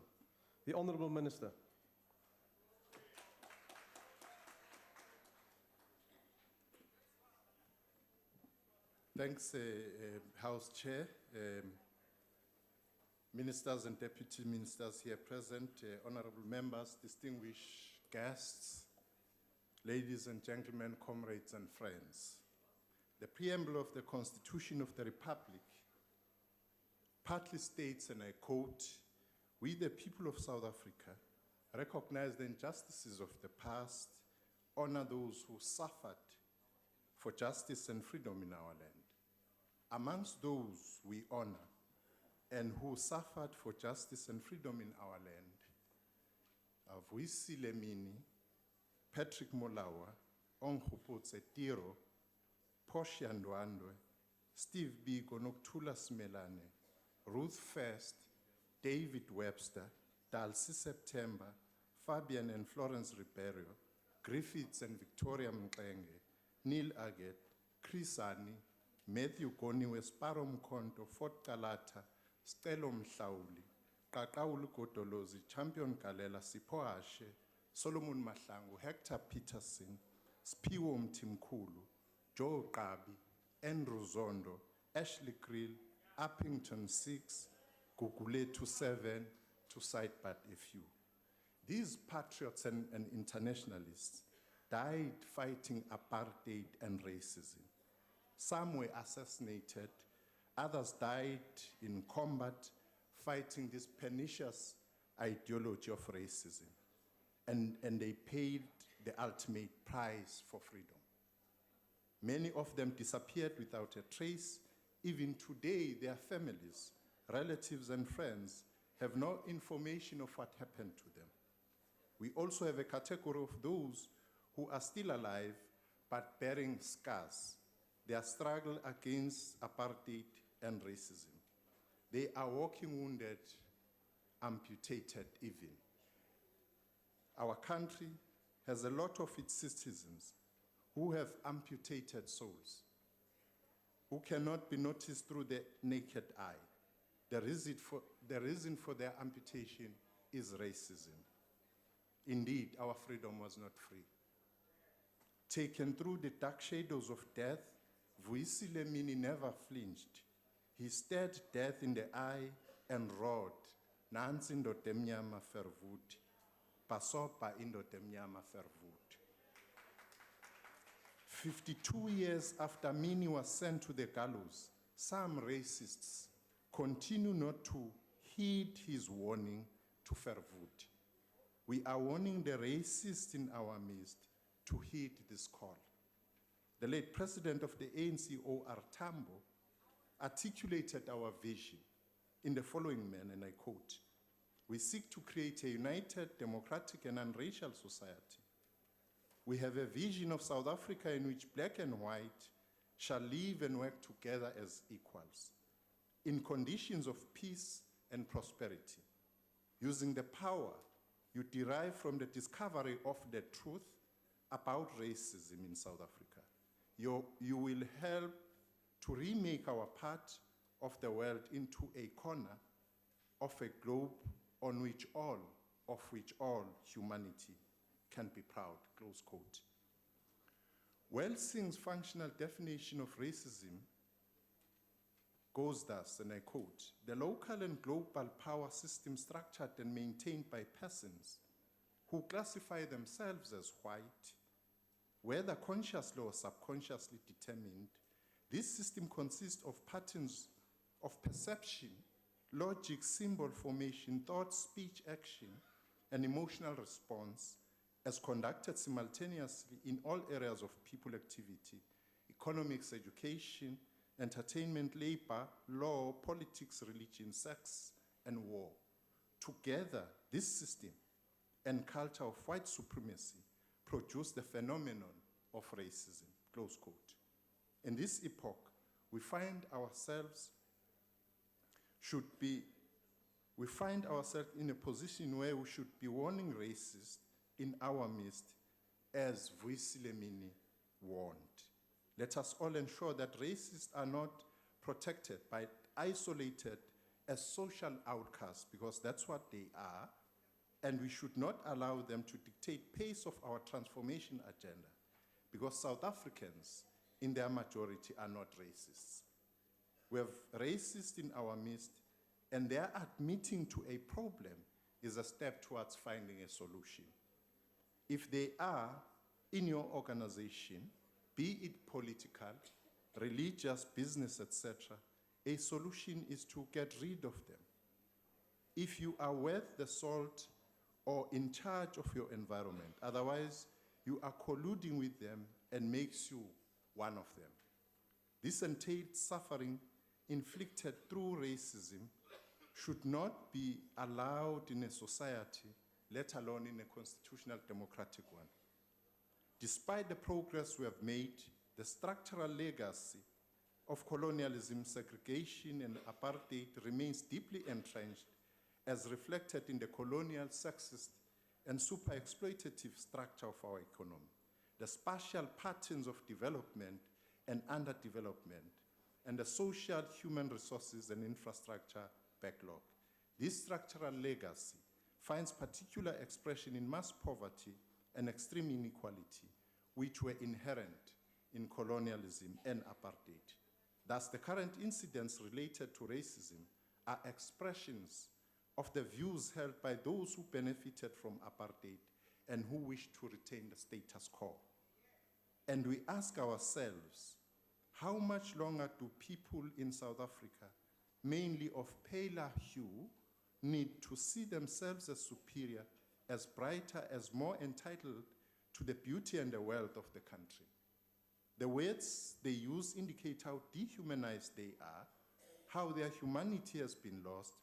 The Honourable Minister. Thanks, House Chair, Ministers and Deputy Ministers here present, honourable members, distinguished guests, ladies and gentlemen, comrades and friends. The preamble of the Constitution of the Republic partly states, and I quote, "We, the people of South Africa, recognize the injustices of the past, honor those who suffered for justice and freedom in our land. Amongst those we honor and who suffered for justice and freedom in our land are Vuisi Lemini, Patrick Molawa, Ongkhuputse Tiro, Portia Ndwandwe, Steve Biko, Nokuthula Smelane, Ruth First, David Webster, Dalcy September, Fabian and Florence Ribeiro, Griffiths and Victoria Mklenge, Neil Aget, Chris Ani, Matthew Goniwe, Sparrow Mkonto, Fort Kalata, Stelo Mhlauli, Qaqawulu Godolozi, Champion Kalela, Sipho Ashe, Solomon Mahlangu, Hector Peterson, Spiwo Mtimkulu, Joe Qabi, Andrew Zondo, Ashley Krill, Uppington 6, Guguletu 7, to cite but a few. These patriots and internationalists died fighting apartheid and racism. Some were assassinated, others died in combat fighting this pernicious ideology of racism. And they paid the ultimate price for freedom. Many of them disappeared without a trace. Even today, their families, relatives, and friends have no information of what happened to them. We also have a category of those who are still alive but bearing scars. Their struggle against apartheid and racism. They are walking wounded, amputated even. Our country has a lot of its citizens who have amputated souls, who cannot be noticed through the naked eye. The reason for their amputation is racism. Indeed, our freedom was not free. Taken through the dark shadows of death, Vuisi Lemini never flinched. He stared death in the eye and roared, "Nansi indoda emnyama fervuti, pasopa indoda emnyama fervuti." 52 years after Mini was sent to the gallows, some racists continue not to heed his warning to Fervuti. We are warning the racists in our midst to heed this call. The late president of the ANC, O.R. Tambo, articulated our vision in the following manner, and I quote, "We seek to create a united, democratic, and unracial society We have a vision of South Africa in which black and white shall live and work together as equals, in conditions of peace and prosperity, using the power you derive from the discovery of the truth about racism in South Africa. You will help to remake our part of the world into a corner of a globe on which all humanity can be proud, close quote. Welsing's functional definition of racism goes thus, and I quote, "The local and global power system structured and maintained by persons who classify themselves as white, whether consciously or subconsciously determined. This system consists of patterns of perception, logic, symbol formation, thought, speech, action, and emotional response as conducted simultaneously in all areas of people activity, economics, education, entertainment, labor, law, politics, religion, sex, and war. Together, this system and culture of white supremacy produce the phenomenon of racism," close quote. In this epoch, we find ourselves in a position where we should be warning racists in our midst, as Vuisilemini warned. Let us all ensure that racists are not protected but isolated as social outcasts, because that's what they are, and we should not allow them to dictate pace of our transformation agenda, because South Africans, in their majority, are not racists. We have racists in our midst, and their admitting to a problem is a step towards finding a solution. If they are in your organization, be it political, religious, business, etc., a solution is to get rid of them. If you are worth the salt or in charge of your environment, otherwise you are colluding with them and makes you one of them. This entailed suffering inflicted through racism should not be allowed in a society, let alone in a constitutional democratic one. Despite the progress we have made, the structural legacy of colonialism, segregation, and apartheid remains deeply entrenched, as reflected in the colonial, sexist, and super-exploitative structure of our economy, the spatial patterns of development and underdevelopment, and the social, human resources, and infrastructure backlog. This structural legacy finds particular expression in mass poverty and extreme inequality, which were inherent in colonialism and apartheid. Thus, the current incidents related to racism are expressions of the views held by those who benefited from apartheid and who wish to retain the status quo. And we ask ourselves, how much longer do people in South Africa, mainly of paler hue, need to see themselves as superior, as brighter, as more entitled to the beauty and the wealth of the country? The words they use indicate how dehumanized they are, how their humanity has been lost,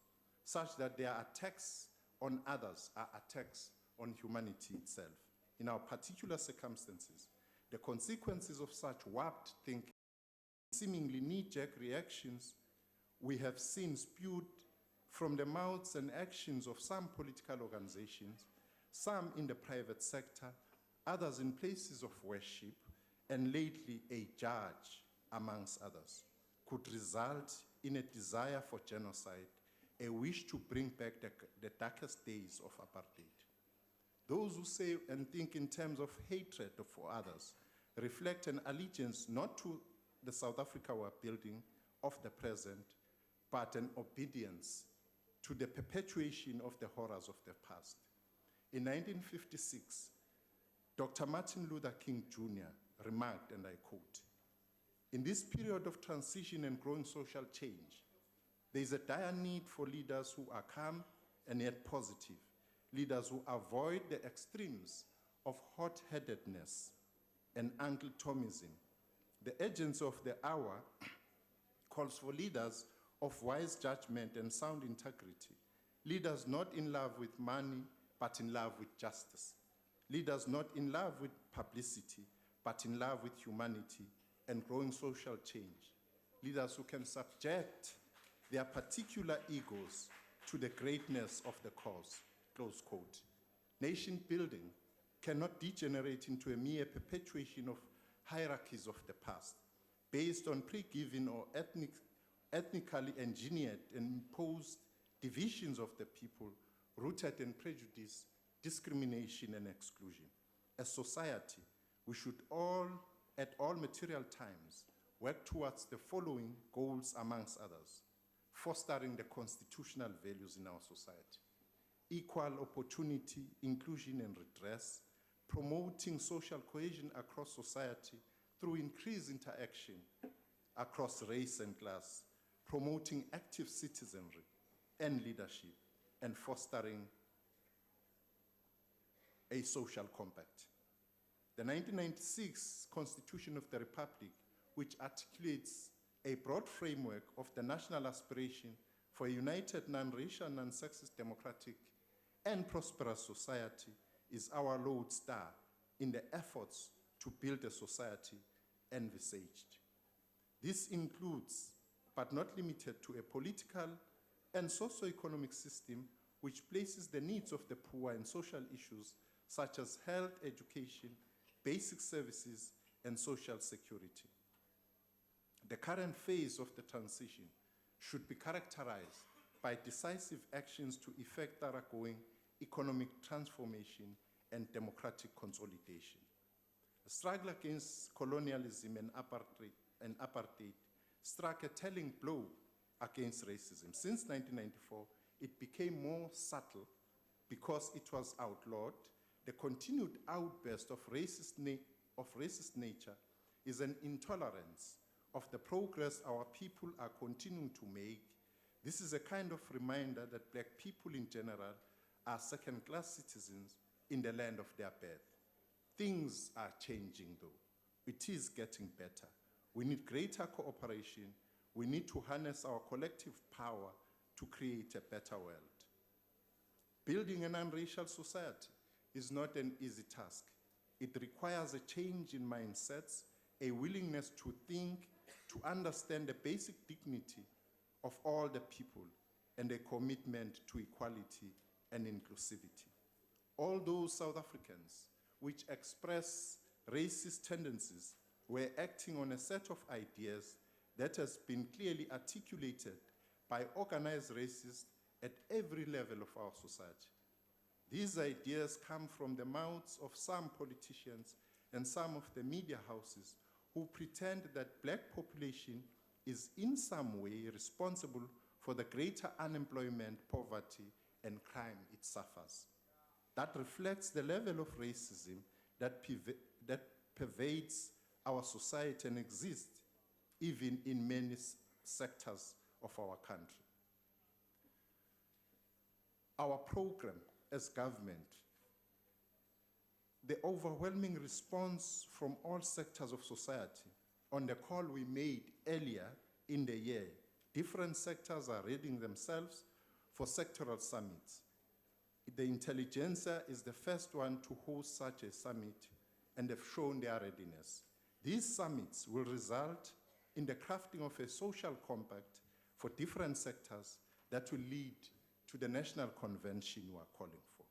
such that their attacks on others are attacks on humanity itself. In our particular circumstances, the consequences of such warped thinking, seemingly knee-jerk reactions we have seen spewed from the mouths and actions of some political organizations, some in the private sector, others in places of worship, and lately a judge, amongst others, could result in a desire for genocide, a wish to bring back the darkest days of apartheid. Those who say and think in terms of hatred for others reflect an allegiance not to the South Africa we're building of the present, but an obedience to the perpetuation of the horrors of the past. In 1956, Dr. Martin Luther King Jr. remarked, and I quote, "In this period of transition and growing social change, there is a dire need for leaders who are calm and yet positive, leaders who avoid the extremes of hot-headedness and Uncle Tomism. The urgency of the hour calls for leaders of wise judgment and sound integrity, leaders not in love with money, but in love with justice, leaders not in love with publicity, but in love with humanity and growing social change. Leaders who can subject their particular egos to the greatness of the cause, close quote. Nation building cannot degenerate into a mere perpetuation of hierarchies of the past, based on pre-given or ethnically engineered and imposed divisions of the people rooted in prejudice, discrimination, and exclusion. As society, we should all, at all material times, work towards the following goals amongst others: fostering the constitutional values in our society, equal opportunity, inclusion, and redress, promoting social cohesion across society through increased interaction across race and class, promoting active citizenry and leadership, and fostering a social compact. The 1996 Constitution of the Republic, which articulates a broad framework of the national aspiration for a united, non-racial, non-sexist, democratic, and prosperous society, is our lodestar in the efforts to build a society envisaged. This includes, but not limited to, a political and socio-economic system which places the needs of the poor and social issues such as health, education, basic services, and social security. The current phase of the transition should be characterized by decisive actions to effect thoroughgoing economic transformation and democratic consolidation. The struggle against colonialism and apartheid struck a telling blow against racism. Since 1994, it became more subtle because it was outlawed. The continued outburst of racist nature is an intolerance of the progress our people are continuing to make. This is a kind of reminder that black people in general are second-class citizens in the land of their birth. Things are changing though. It is getting better. We need greater cooperation. We need to harness our collective power to create a better world. Building an unracial society is not an easy task. It requires a change in mindsets, a willingness to think, to understand the basic dignity of all the people, and a commitment to equality and inclusivity. All those South Africans which express racist tendencies were acting on a set of ideas that has been clearly articulated by organized racists at every level of our society. These ideas come from the mouths of some politicians and some of the media houses who pretend that black population is in some way responsible for the greater unemployment, poverty, and crime it suffers. That reflects the level of racism that pervades our society and exists even in many sectors of our country. Our program as government, the overwhelming response from all sectors of society on the call we made earlier in the year, different sectors are readying themselves for sectoral summits. The intelligentsia is the first one to host such a summit and have shown their readiness. These summits will result in the crafting of a social compact for different sectors that will lead to the national convention we are calling for.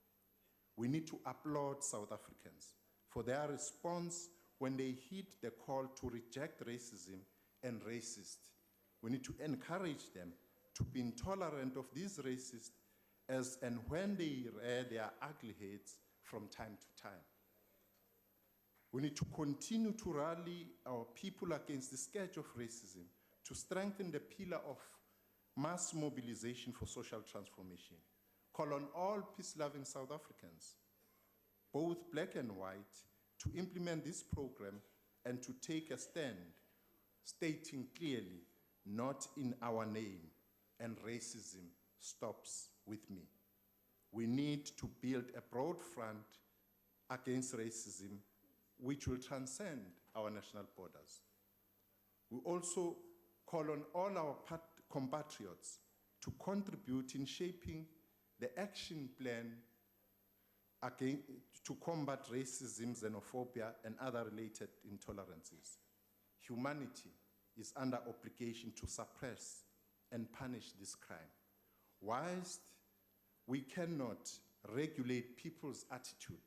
We need to applaud South Africans for their response when they heed the call to reject racism and racists. We need to encourage them to be intolerant of these racists as and when they rear their ugly heads from time to time. We need to continue to rally our people against the scourge of racism, to strengthen the pillar of mass mobilization for social transformation. Call on all peace-loving South Africans, both black and white, to implement this program and to take a stand, stating clearly, not in our name, and racism stops with me. We need to build a broad front against racism which will transcend our national borders. We also call on all our compatriots to contribute in shaping the action plan to combat racism, xenophobia, and other related intolerances. Humanity is under obligation to suppress and punish this crime. Whilst we cannot regulate people's attitude,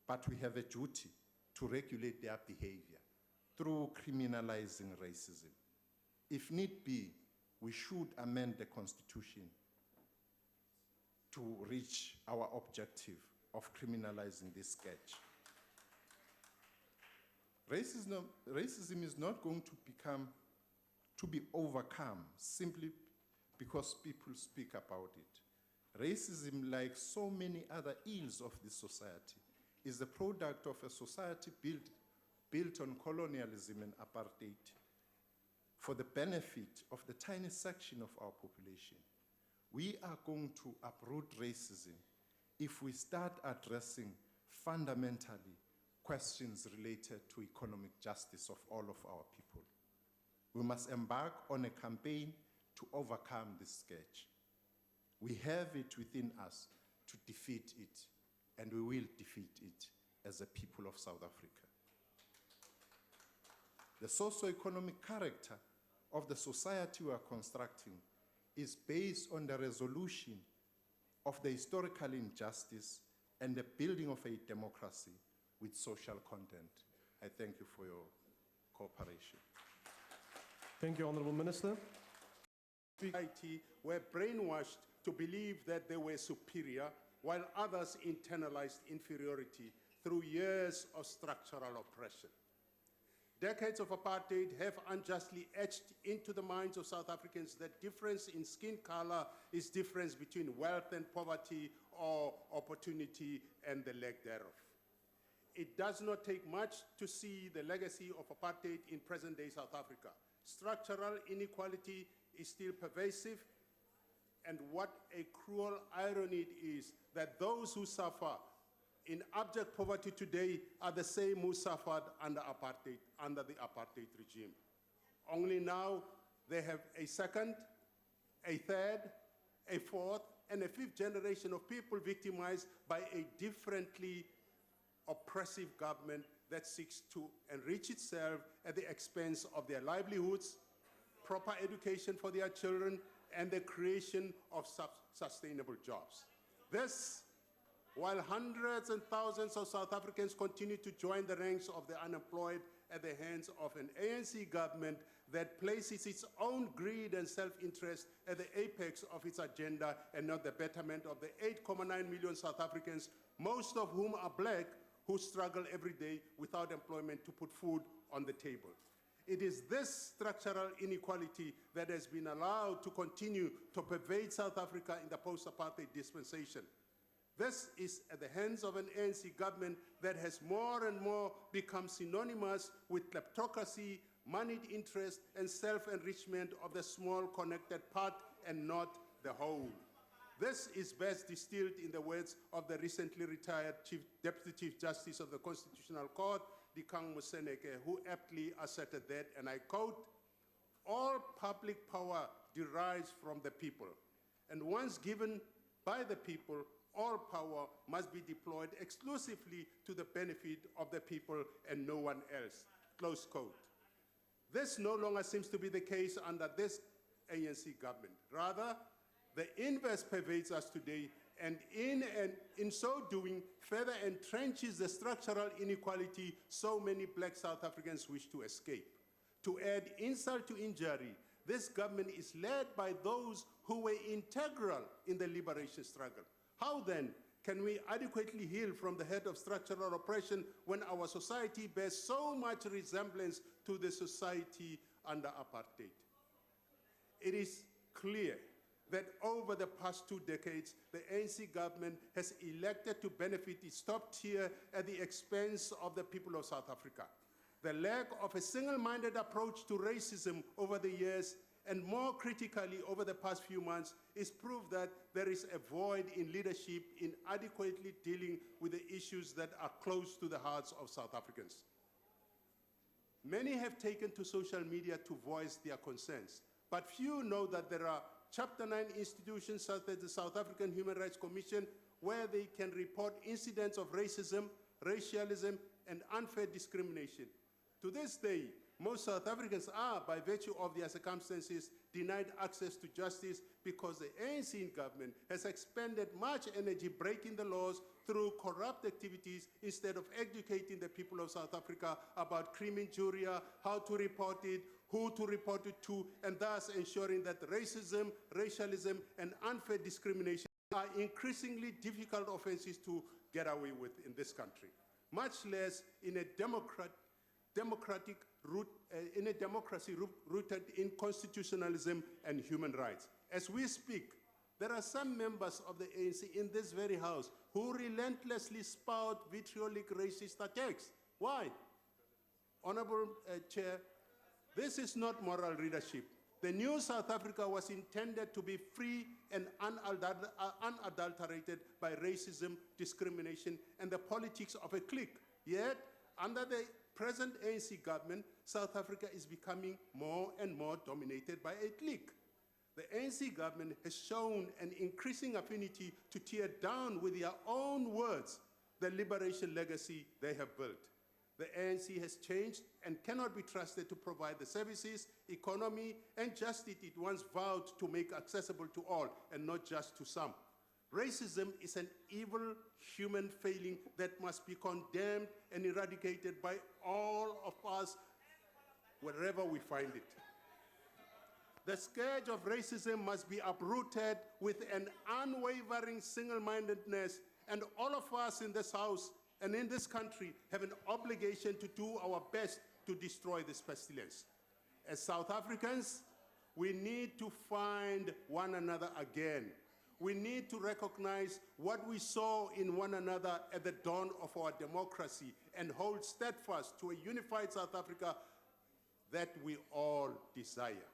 but we have a duty to regulate their behavior through criminalizing racism. If need be, we should amend the Constitution to reach our objective of criminalizing this sketch. Racism is not going to be overcome simply because people speak about it. Racism, like so many other ills of this society, is the product of a society built on colonialism and apartheid for the benefit of the tiny section of our population. We are going to uproot racism if we start addressing fundamentally questions related to economic justice of all of our people. We must embark on a campaign to overcome this scourge. We have it within us to defeat it, and we will defeat it as a people of South Africa. The socio-economic character of the society we are constructing is based on the resolution of the historical injustice and the building of a democracy with social content. I thank you for your cooperation. Thank you, Honourable Minister. Society were brainwashed to believe that they were superior, while others internalized inferiority through years of structural oppression. Decades of apartheid have unjustly etched into the minds of South Africans that difference in skin color is difference between wealth and poverty, or opportunity and the lack thereof. It does not take much to see the legacy of apartheid in present-day South Africa. Structural inequality is still pervasive, and what a cruel irony it is that those who suffer in abject poverty today are the same who suffered under the apartheid regime. Only now they have a second, a third, a fourth, and a fifth generation of people victimized by a differently oppressive government that seeks to enrich itself at the expense of their livelihoods, proper education for their children, and the creation of sustainable jobs. This, while hundreds and thousands of South Africans continue to join the ranks of the unemployed at the hands of an ANC government that places its own greed and self-interest at the apex of its agenda and not the betterment of the 8.9 million South Africans, most of whom are black, who struggle every day without employment to put food on the table. It is this structural inequality that has been allowed to continue to pervade South Africa in the post-apartheid dispensation. This is at the hands of an ANC government that has more and more become synonymous with kleptocracy, moneyed interest, and self-enrichment of the small connected part and not the whole. This is best distilled in the words of the recently retired Deputy Chief Justice of the Constitutional Court, Dikgang Moseneke, who aptly asserted that, and I quote, "All public power derives from the people, and once given by the people, all power must be deployed exclusively to the benefit of the people and no one else," close quote. This no longer seems to be the case under this ANC government. Rather, the inverse pervades us today, and in so doing, further entrenches the structural inequality so many black South Africans wish to escape. To add insult to injury, this government is led by those who were integral in the liberation struggle. How then can we adequately heal from the head of structural oppression when our society bears so much resemblance to the society under apartheid? It is clear that over the past 2 decades, the ANC government has elected to benefit its top tier at the expense of the people of South Africa. The lack of a single-minded approach to racism over the years, and more critically over the past few months, is proof that there is a void in leadership in adequately dealing with the issues that are close to the hearts of South Africans. Many have taken to social media to voice their concerns, but few know that there are Chapter 9 institutions such as the South African Human Rights Commission, where they can report incidents of racism, racialism, and unfair discrimination. To this day, most South Africans are, by virtue of their circumstances, denied access to justice because the ANC in government has expended much energy breaking the laws through corrupt activities instead of educating the people of South Africa about crime injuria, how to report it, who to report it to, and thus ensuring that racism, racialism, and unfair discrimination are increasingly difficult offenses to get away with in this country, much less in a democracy rooted in constitutionalism and human rights. As we speak, there are some members of the ANC in this very house who relentlessly spout vitriolic racist attacks. Why? Honorable Chair, this is not moral leadership. The new South Africa was intended to be free and unadulterated by racism, discrimination, and the politics of a clique. Yet, under the present ANC government, South Africa is becoming more and more dominated by a clique. The ANC government has shown an increasing affinity to tear down, with their own words, the liberation legacy they have built. The ANC has changed and cannot be trusted to provide the services, economy, and justice it once vowed to make accessible to all and not just to some. Racism is an evil human failing that must be condemned and eradicated by all of us wherever we find it. The scourge of racism must be uprooted with an unwavering single-mindedness, and all of us in this house and in this country have an obligation to do our best to destroy this pestilence. As South Africans, we need to find one another again. We need to recognize what we saw in one another at the dawn of our democracy and hold steadfast to a unified South Africa that we all desire.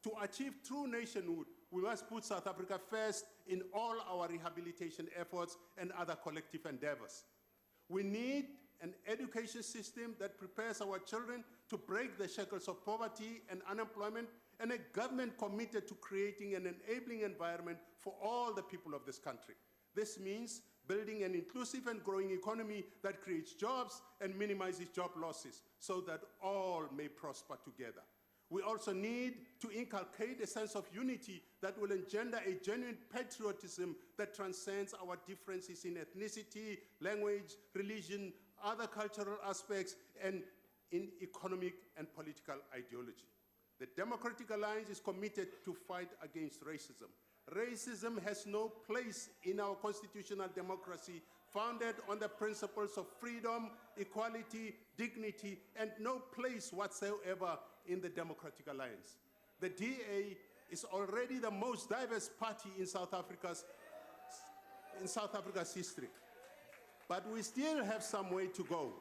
To achieve true nationhood, we must put South Africa first in all our rehabilitation efforts and other collective endeavors. We need an education system that prepares our children to break the shackles of poverty and unemployment, and a government committed to creating an enabling environment for all the people of this country. This means building an inclusive and growing economy that creates jobs and minimizes job losses so that all may prosper together. We also need to inculcate a sense of unity that will engender a genuine patriotism that transcends our differences in ethnicity, language, religion, other cultural aspects, and in economic and political ideology. The Democratic Alliance is committed to fight against racism. Racism has no place in our constitutional democracy founded on the principles of freedom, equality, dignity, and no place whatsoever in the Democratic Alliance. The DA is already the most diverse party in South Africa's history. But we still have some way to go.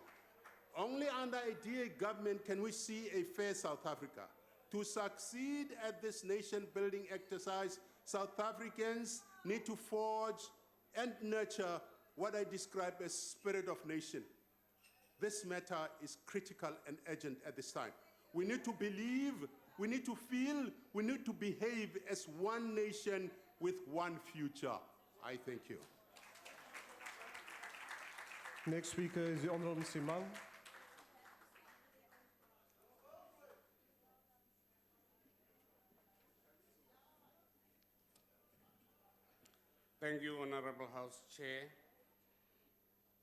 Only under a DA government can we see a fair South Africa. To succeed at this nation-building exercise, South Africans need to forge and nurture what I describe as spirit of nation. This matter is critical and urgent at this time. We need to believe, we need to feel, we need to behave as one nation with one future. I thank you. Next speaker is the Honorable Simang. Thank you, Honorable House Chair.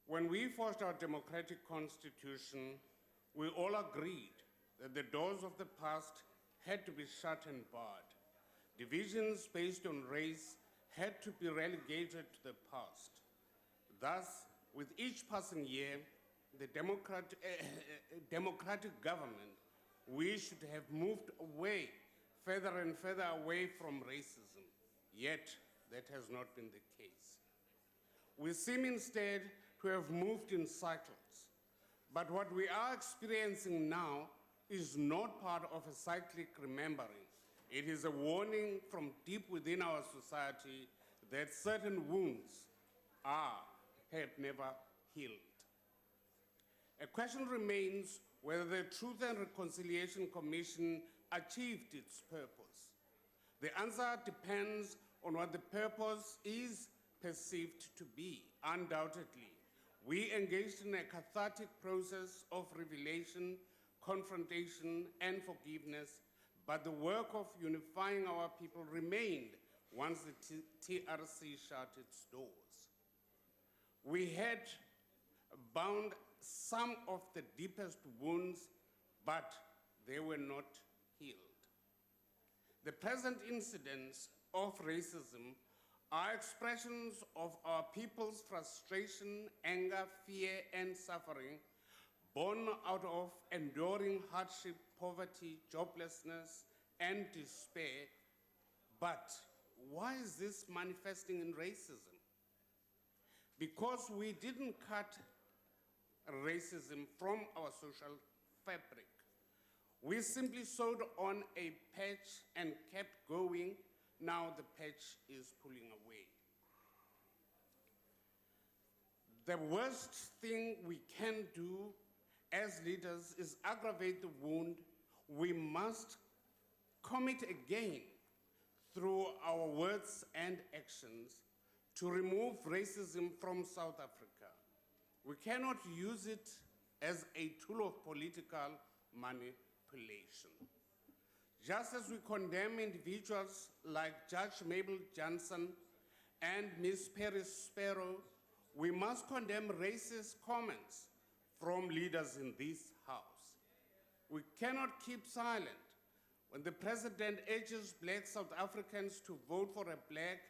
When we forged our democratic constitution, we all agreed that the doors of the past had to be shut and barred. Divisions based on race had to be relegated to the past. Thus, with each passing year, the democratic government, we should have moved away, further and further away from racism. Yet, that has not been the case. We seem instead to have moved in cycles. But what we are experiencing now is not part of a cyclic remembering. It is a warning from deep within our society that certain wounds have never healed. A question remains whether the Truth and Reconciliation Commission achieved its purpose. The answer depends on what the purpose is perceived to be. Undoubtedly, we engaged in a cathartic process of revelation, confrontation, and forgiveness, but the work of unifying our people remained once the TRC shut its doors. We had bound some of the deepest wounds, but they were not healed. The present incidents of racism are expressions of our people's frustration, anger, fear, and suffering, born out of enduring hardship, poverty, joblessness, and despair. But why is this manifesting in racism? Because we didn't cut racism from our social fabric. We simply sewed on a patch and kept going. Now the patch is pulling away. The worst thing we can do as leaders is aggravate the wound. We must commit again through our words and actions to remove racism from South Africa. We cannot use it as a tool of political manipulation. Just as we condemn individuals like Judge Mabel Johnson and Ms. Paris Sparrow, we must condemn racist comments from leaders in this House. We cannot keep silent when the President urges Black South Africans to vote for a black,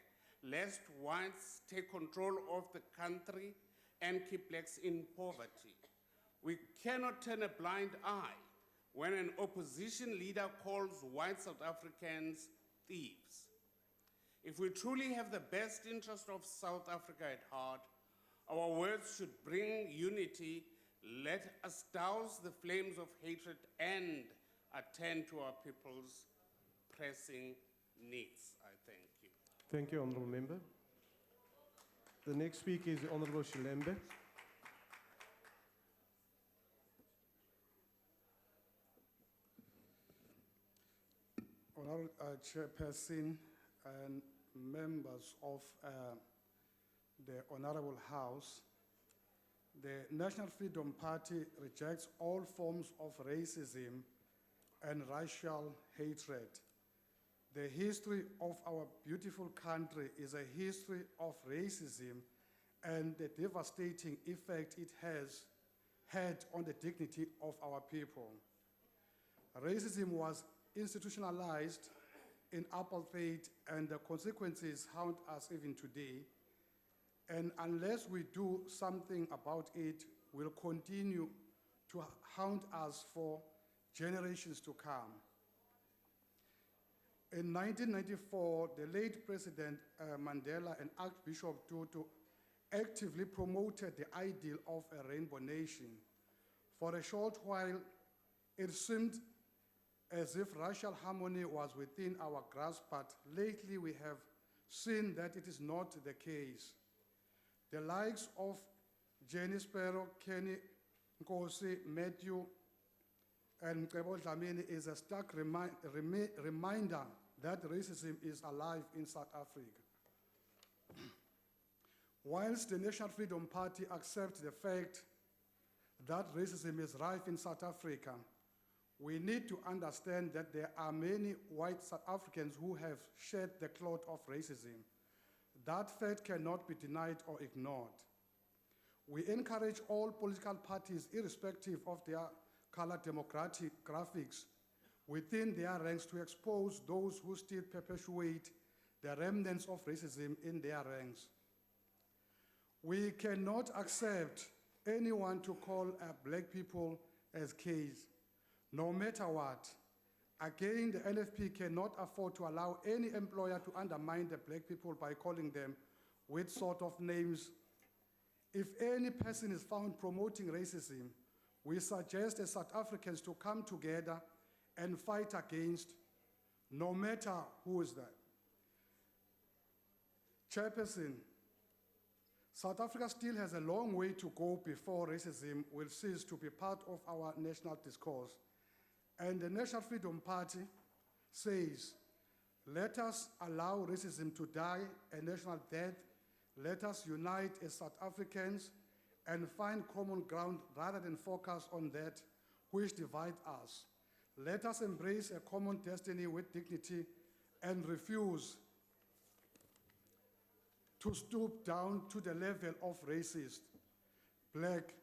lest whites take control of the country and keep blacks in poverty. We cannot turn a blind eye when an opposition leader calls white South Africans thieves. If we truly have the best interest of South Africa at heart, our words should bring unity. Let us douse the flames of hatred and attend to our people's pressing needs. I thank you. Thank you, Honourable Member. The next speaker is the Honourable Shilembe. Honourable Chairperson and members of the Honourable House, the National Freedom Party rejects all forms of racism and racial hatred. The history of our beautiful country is a history of racism and the devastating effect it has had on the dignity of our people. Racism was institutionalized in apartheid, and the consequences haunt us even today. And unless we do something about it, will continue to haunt us for generations to come. In 1994, the late President Mandela and Archbishop Tutu actively promoted the ideal of a rainbow nation. For a short while, it seemed as if racial harmony was within our grasp, but lately we have seen that it is not the case. The likes of Jenny Sparrow, Kenny Nkosi, Matthew, and Mcebo Dlamini is a stark reminder that racism is alive in South Africa. Whilst the National Freedom Party accepts the fact that racism is rife in South Africa, we need to understand that there are many white South Africans who have shed the cloth of racism. That fact cannot be denied or ignored. We encourage all political parties, irrespective of their color demographics, within their ranks to expose those who still perpetuate the remnants of racism in their ranks. We cannot accept anyone to call black people as gays, no matter what. Again, the NFP cannot afford to allow any employer to undermine the black people by calling them with sort of names. If any person is found promoting racism, we suggest as South Africans to come together and fight against, no matter who is that. Chairperson, South Africa still has a long way to go before racism will cease to be part of our national discourse. And the National Freedom Party says Let us allow racism to die a national death. Let us unite as South Africans and find common ground rather than focus on that which divides us. Let us embrace a common destiny with dignity and refuse to stoop down to the level of racist, black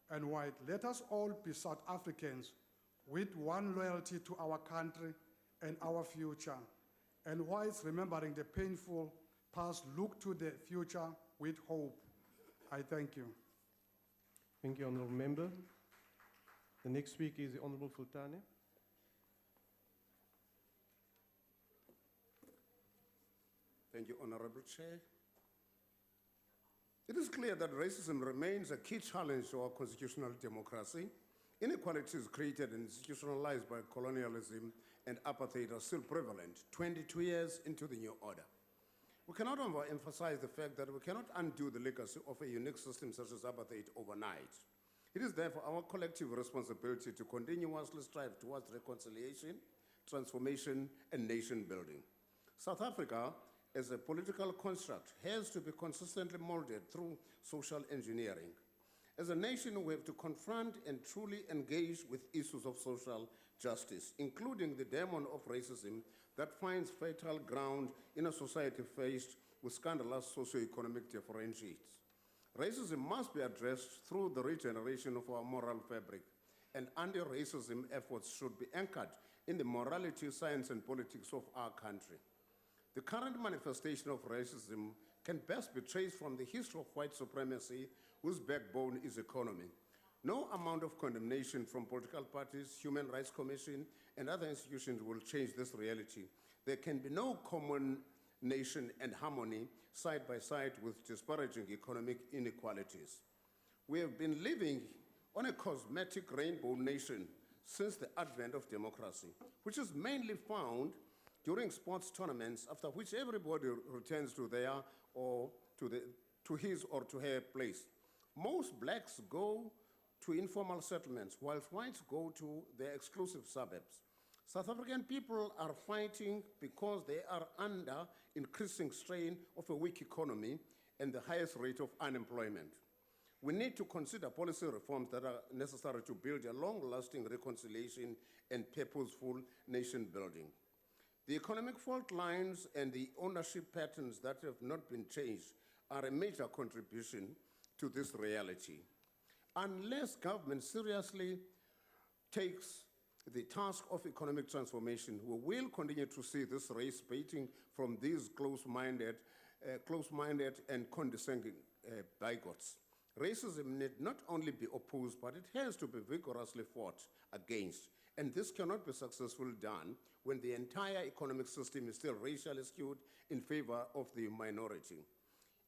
and white. Let us all be South Africans with one loyalty to our country and our future. And whilst remembering the painful past, look to the future with hope. I thank you. Thank you, Honourable Member. The next speaker is the Honourable Fultane. Thank you, Honorable Chair. It is clear that racism remains a key challenge to our constitutional democracy. Inequalities created and institutionalized by colonialism and apartheid are still prevalent 22 years into the new order. We cannot overemphasize the fact that we cannot undo the legacy of a unique system such as apartheid overnight. It is therefore our collective responsibility to continuously strive towards reconciliation, transformation, and nation building. South Africa, as a political construct, has to be consistently molded through social engineering. As a nation, we have to confront and truly engage with issues of social justice, including the demon of racism that finds fertile ground in a society faced with scandalous socioeconomic differentiates. Racism must be addressed through the regeneration of our moral fabric, and anti-racism efforts should be anchored in the morality, science, and politics of our country. The current manifestation of racism can best be traced from the history of white supremacy, whose backbone is economy. No amount of condemnation from political parties, Human Rights Commission, and other institutions will change this reality. There can be no common nation and harmony side by side with disparaging economic inequalities. We have been living on a cosmetic rainbow nation since the advent of democracy, which is mainly found during sports tournaments, after which everybody returns to their or to his or to her place. Most blacks go to informal settlements, whilst whites go to their exclusive suburbs. South African people are fighting because they are under increasing strain of a weak economy and the highest rate of unemployment. We need to consider policy reforms that are necessary to build a long-lasting reconciliation and purposeful nation building. The economic fault lines and the ownership patterns that have not been changed are a major contribution to this reality. Unless government seriously takes the task of economic transformation, we will continue to see this race baiting from these close-minded and condescending bigots. Racism need not only be opposed, but it has to be vigorously fought against. And this cannot be successfully done when the entire economic system is still racially skewed in favor of the minority.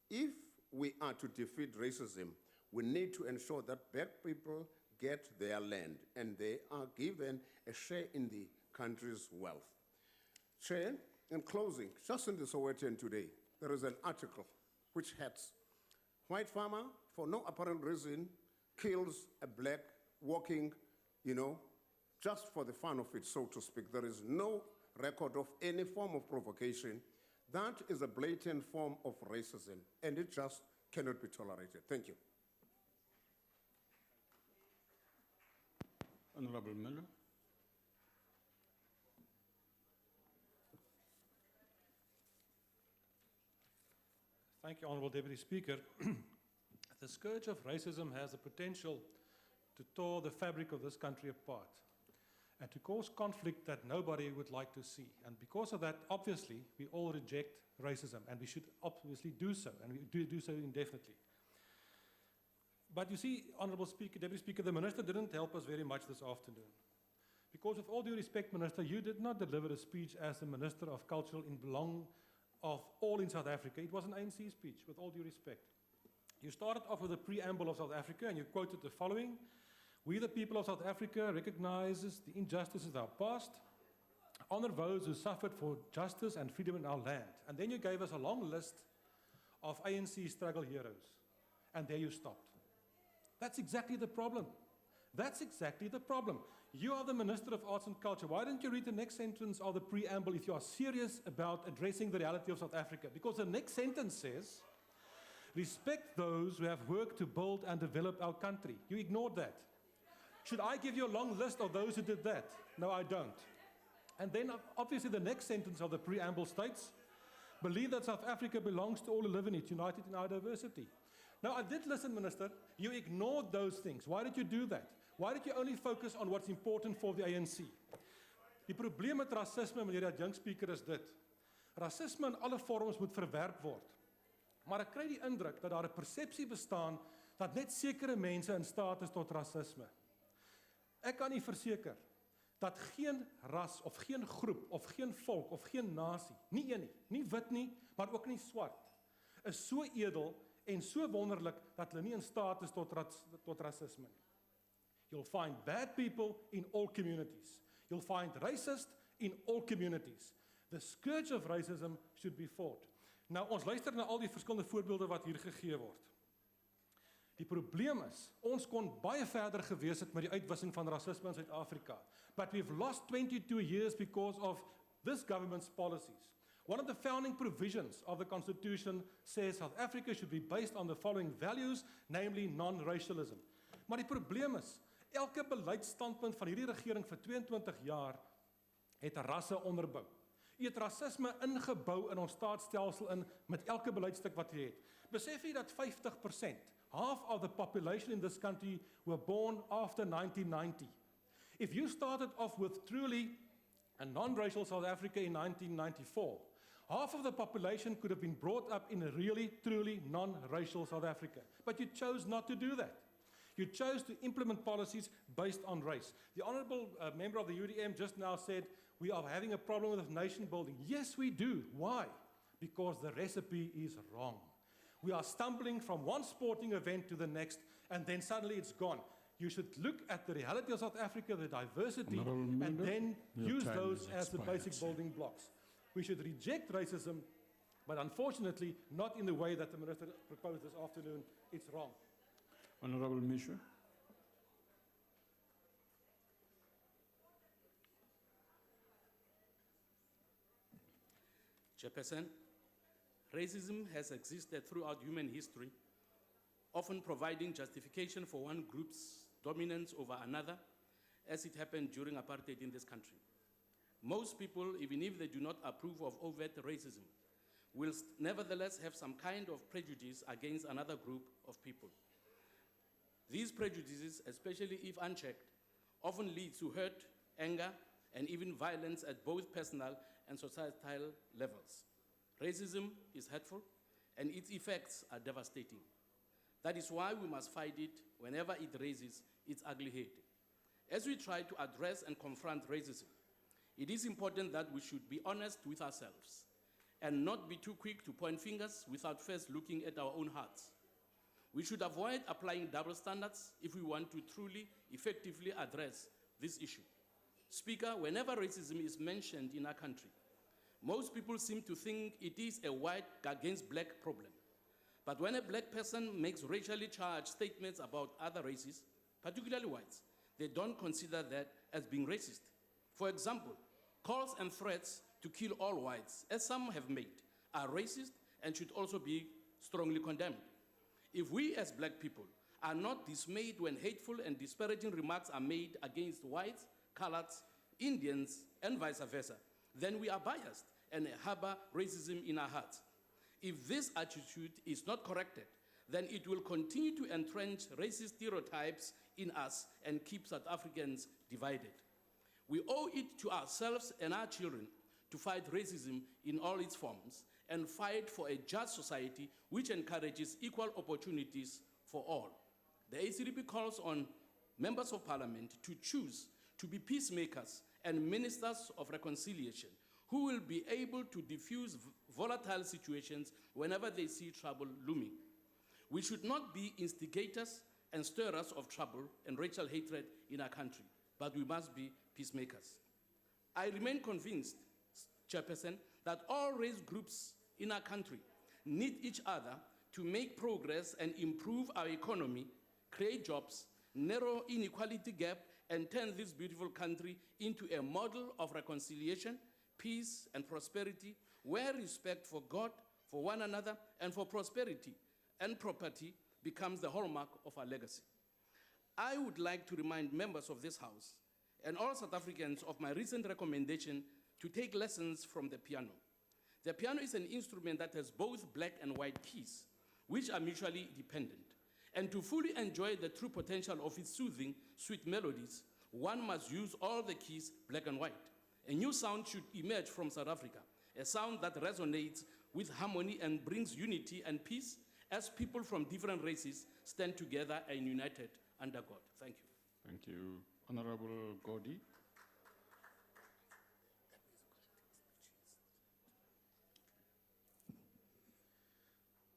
If we are to defeat racism, we need to ensure that black people get their land and they are given a share in the country's wealth. Chair, in closing, just in the Sowetan today, there is an article which heads, "White farmer, for no apparent reason, kills a black walking, just for the fun of it, so to speak." There is no record of any form of provocation. That is a blatant form of racism, and it just cannot be tolerated. Thank you. Honorable Miller. Thank you, Honourable Deputy Speaker. The scourge of racism has the potential to tear the fabric of this country apart and to cause conflict that nobody would like to see. And because of that, obviously, we all reject racism, and we should obviously do so, and we do so indefinitely. But you see, Honourable Speaker, Deputy Speaker, the Minister didn't help us very much this afternoon. Because with all due respect, Minister, you did not deliver a speech as the Minister of Culture in belong of all in South Africa. It was an ANC speech, with all due respect. You started off with a preamble of South Africa, and you quoted the following: "We, the people of South Africa, recognizes the injustices of our past, honor those who suffered for justice and freedom in our land." And then you gave us a long list of ANC struggle heroes, and there you stopped. That's exactly the problem. That's exactly the problem. You are the Minister of Arts and Culture. Why don't you read the next sentence of the preamble if you are serious about addressing the reality of South Africa? Because the next sentence says, respect those who have worked to build and develop our country. You ignored that. Should I give you a long list of those who did that? No, I don't. And then obviously the next sentence of the preamble states, believe that South Africa belongs to all who live in it, united in our diversity. Now, I did listen, Minister. You ignored those things. Why did you do that? Why did you only focus on what's important for the ANC? Die probleem met racisme, meneer die adjunkspeaker, is dit. Racisme in alle vorms moet verwerp word. Maar ek kry die indruk dat daar 'n persepsie bestaan dat net sekere mense in staat is tot rasisme. Ek kan u verseker dat geen ras of geen groep of geen volk of geen nasie, nie een nie, nie wit nie, maar ook nie swart, is so edel en so wonderlik dat hulle nie in staat is tot rasisme nie. You'll find bad people in all communities. You'll find racist in all communities. The scourge of racism should be fought. Nou, ons luister na al die verskillende voorbeelde wat hier gegee word. Die probleem is, ons kon baie verder gewees het met die uitwissing van rasisme in Suid-Afrika. But we've lost 22 years because of this government's policies. One of the founding provisions of the Constitution says South Africa should be based on the following values, namely non-racialism. Maar die probleem is, elke beleidsstandpunt van hierdie regering vir 22 jaar het 'n rasse onderbou. Jy het rasisme ingebou in ons staatsstelsel in met elke beleidstuk wat jy het. Besef jy dat 50%, half of the population in this country were born after 1990. If you started off with truly a non-racial South Africa in 1994, half of the population could have been brought up in a really, truly non-racial South Africa. But you chose not to do that. You chose to implement policies based on race. The honourable member of the UDM just now said, we are having a problem with nation building. Yes, we do. Why? Because the recipe is wrong. We are stumbling from one sporting event to the next, and then suddenly it's gone. You should look at the reality of South Africa, the diversity, and then use those as the basic building blocks. We should reject racism, but unfortunately, not in the way that the Minister proposed this afternoon. It's wrong. Honourable Meshoe. Chairperson, racism has existed throughout human history, often providing justification for one group's dominance over another, as it happened during apartheid in this country. Most people, even if they do not approve of overt racism, will nevertheless have some kind of prejudice against another group of people. These prejudices, especially if unchecked, often lead to hurt, anger, and even violence at both personal and societal levels. Racism is hurtful, and its effects are devastating. That is why we must fight it whenever it raises its ugly head. As we try to address and confront racism, it is important that we should be honest with ourselves and not be too quick to point fingers without first looking at our own hearts. We should avoid applying double standards if we want to truly, effectively address this issue. Speaker, whenever racism is mentioned in our country, most people seem to think it is a white against black problem. But when a black person makes racially charged statements about other races, particularly whites, they don't consider that as being racist. For example, calls and threats to kill all whites, as some have made, are racist and should also be strongly condemned. If we as black people are not dismayed when hateful and disparaging remarks are made against whites, coloreds, Indians, and vice versa, then we are biased and harbor racism in our hearts. If this attitude is not corrected, then it will continue to entrench racist stereotypes in us and keep South Africans divided. We owe it to ourselves and our children to fight racism in all its forms and fight for a just society which encourages equal opportunities for all. The ACDP calls on members of parliament to choose to be peacemakers and ministers of reconciliation who will be able to diffuse volatile situations whenever they see trouble looming. We should not be instigators and stirrers of trouble and racial hatred in our country, but we must be peacemakers. I remain convinced, Chairperson, that all race groups in our country need each other to make progress and improve our economy, create jobs, narrow inequality gap, and turn this beautiful country into a model of reconciliation, peace, and prosperity, where respect for God, for one another, and for prosperity and property becomes the hallmark of our legacy. I would like to remind members of this House and all South Africans of my recent recommendation to take lessons from the piano. The piano is an instrument that has both black and white keys, which are mutually dependent. And to fully enjoy the true potential of its soothing, sweet melodies, one must use all the keys, black and white. A new sound should emerge from South Africa, a sound that resonates with harmony and brings unity and peace as people from different races stand together and united under God. Thank you. Thank you. Honorable Godi.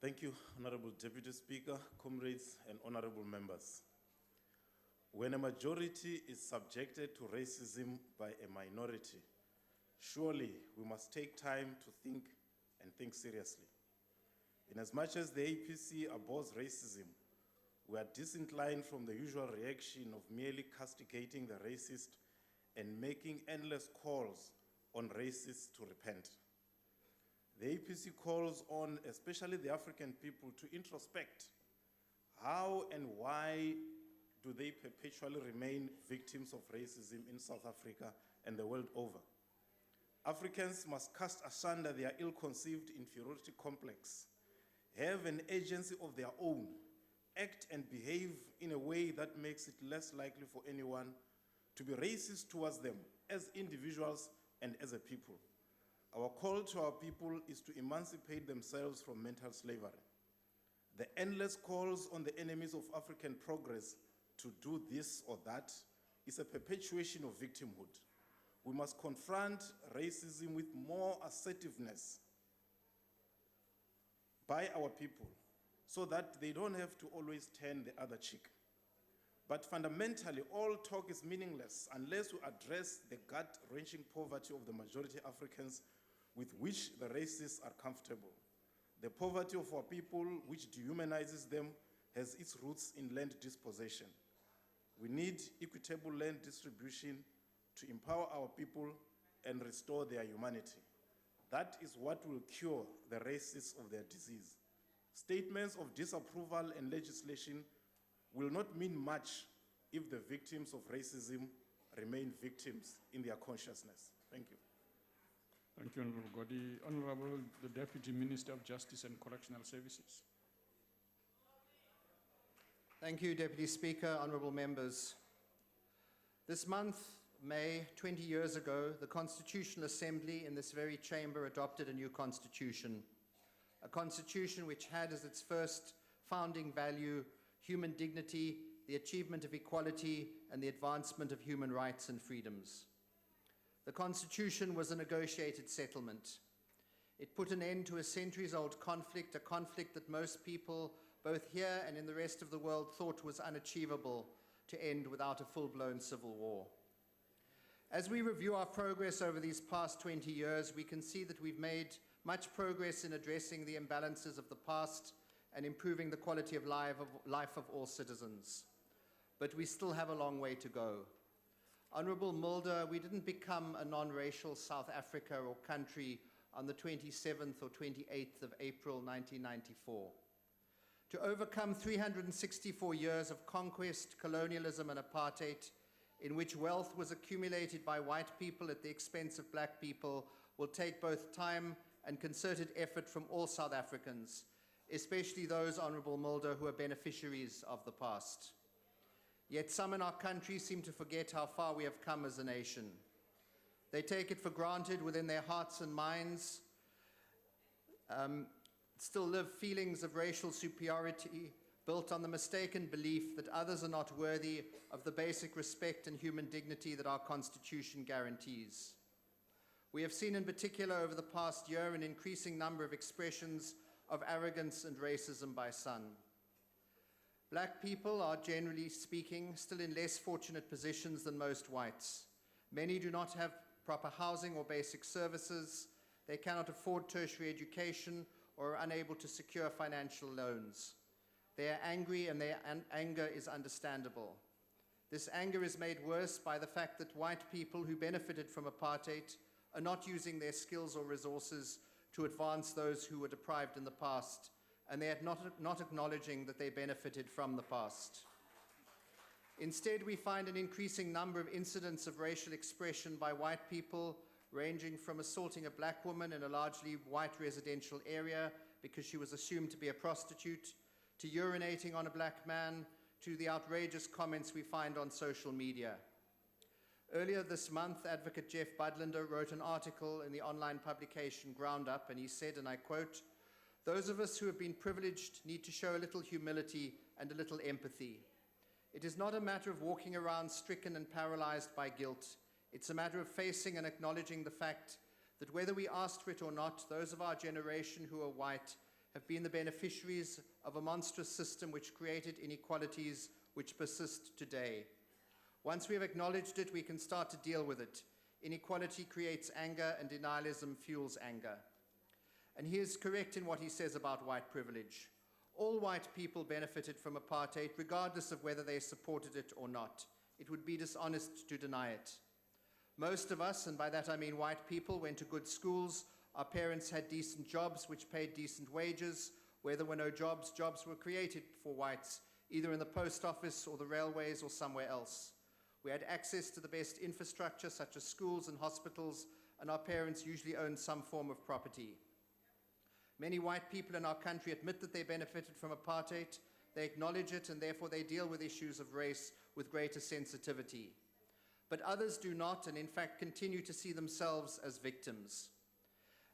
Thank you, Honorable Deputy Speaker, comrades, and honorable members. When a majority is subjected to racism by a minority, surely we must take time to think and think seriously. Inasmuch as the APC abhors racism, we are disinclined from the usual reaction of merely castigating the racist and making endless calls on racists to repent. The APC calls on especially the African people to introspect. How and why do they perpetually remain victims of racism in South Africa and the world over? Africans must cast asunder their ill-conceived inferiority complex, have an agency of their own, act and behave in a way that makes it less likely for anyone to be racist towards them as individuals and as a people. Our call to our people is to emancipate themselves from mental slavery. The endless calls on the enemies of African progress to do this or that is a perpetuation of victimhood. We must confront racism with more assertiveness by our people so that they don't have to always turn the other cheek. But fundamentally, all talk is meaningless unless we address the gut-wrenching poverty of the majority Africans with which the racists are comfortable. The poverty of our people, which dehumanizes them, has its roots in land dispossession. We need equitable land distribution to empower our people and restore their humanity. That is what will cure the racists of their disease. Statements of disapproval and legislation will not mean much if the victims of racism remain victims in their consciousness. Thank you. Thank you, Honorable Godi. Honorable the Deputy Minister of Justice and Correctional Services. Thank you, Deputy Speaker, honorable members. This month, May, 20 years ago, the Constitutional Assembly in this very chamber adopted a new constitution, a constitution which had as its first founding value human dignity, the achievement of equality, and the advancement of human rights and freedoms. The Constitution was a negotiated settlement. It put an end to a centuries-old conflict, a conflict that most people, both here and in the rest of the world, thought was unachievable to end without a full-blown civil war. As we review our progress over these past 20 years, we can see that we've made much progress in addressing the imbalances of the past and improving the quality of life of all citizens. But we still have a long way to go. Honorable Mulder, we didn't become a non-racial South Africa or country on the 27th or 28th of April 1994. To overcome 364 years of conquest, colonialism, and apartheid, in which wealth was accumulated by white people at the expense of black people, will take both time and concerted effort from all South Africans, especially those, Honorable Mulder, who are beneficiaries of the past. Yet some in our country seem to forget how far we have come as a nation. They take it for granted within their hearts and minds, still live feelings of racial superiority built on the mistaken belief that others are not worthy of the basic respect and human dignity that our Constitution guarantees. We have seen in particular over the past year an increasing number of expressions of arrogance and racism by some. Black people are, generally speaking, still in less fortunate positions than most whites. Many do not have proper housing or basic services. They cannot afford tertiary education or are unable to secure financial loans. They are angry, and their anger is understandable. This anger is made worse by the fact that white people who benefited from apartheid are not using their skills or resources to advance those who were deprived in the past, and they are not acknowledging that they benefited from the past. Instead, we find an increasing number of incidents of racial expression by white people, ranging from assaulting a black woman in a largely white residential area because she was assumed to be a prostitute, to urinating on a black man, to the outrageous comments we find on social media. Earlier this month, Advocate Jeff Budlander wrote an article in the online publication Ground Up, and he said, and I quote, "Those of us who have been privileged need to show a little humility and a little empathy. It is not a matter of walking around stricken and paralyzed by guilt. It's a matter of facing and acknowledging the fact that whether we asked for it or not, those of our generation who are white have been the beneficiaries of a monstrous system which created inequalities which persist today. Once we have acknowledged it, we can start to deal with it. Inequality creates anger, and denialism fuels anger." And he is correct in what he says about white privilege. All white people benefited from apartheid, regardless of whether they supported it or not. It would be dishonest to deny it. Most of us, and by that I mean white people, went to good schools. Our parents had decent jobs which paid decent wages. Where there were no jobs, jobs were created for whites, either in the post office or the railways or somewhere else. We had access to the best infrastructure, such as schools and hospitals, and our parents usually owned some form of property. Many white people in our country admit that they benefited from apartheid. They acknowledge it, and therefore they deal with issues of race with greater sensitivity. But others do not, and in fact continue to see themselves as victims.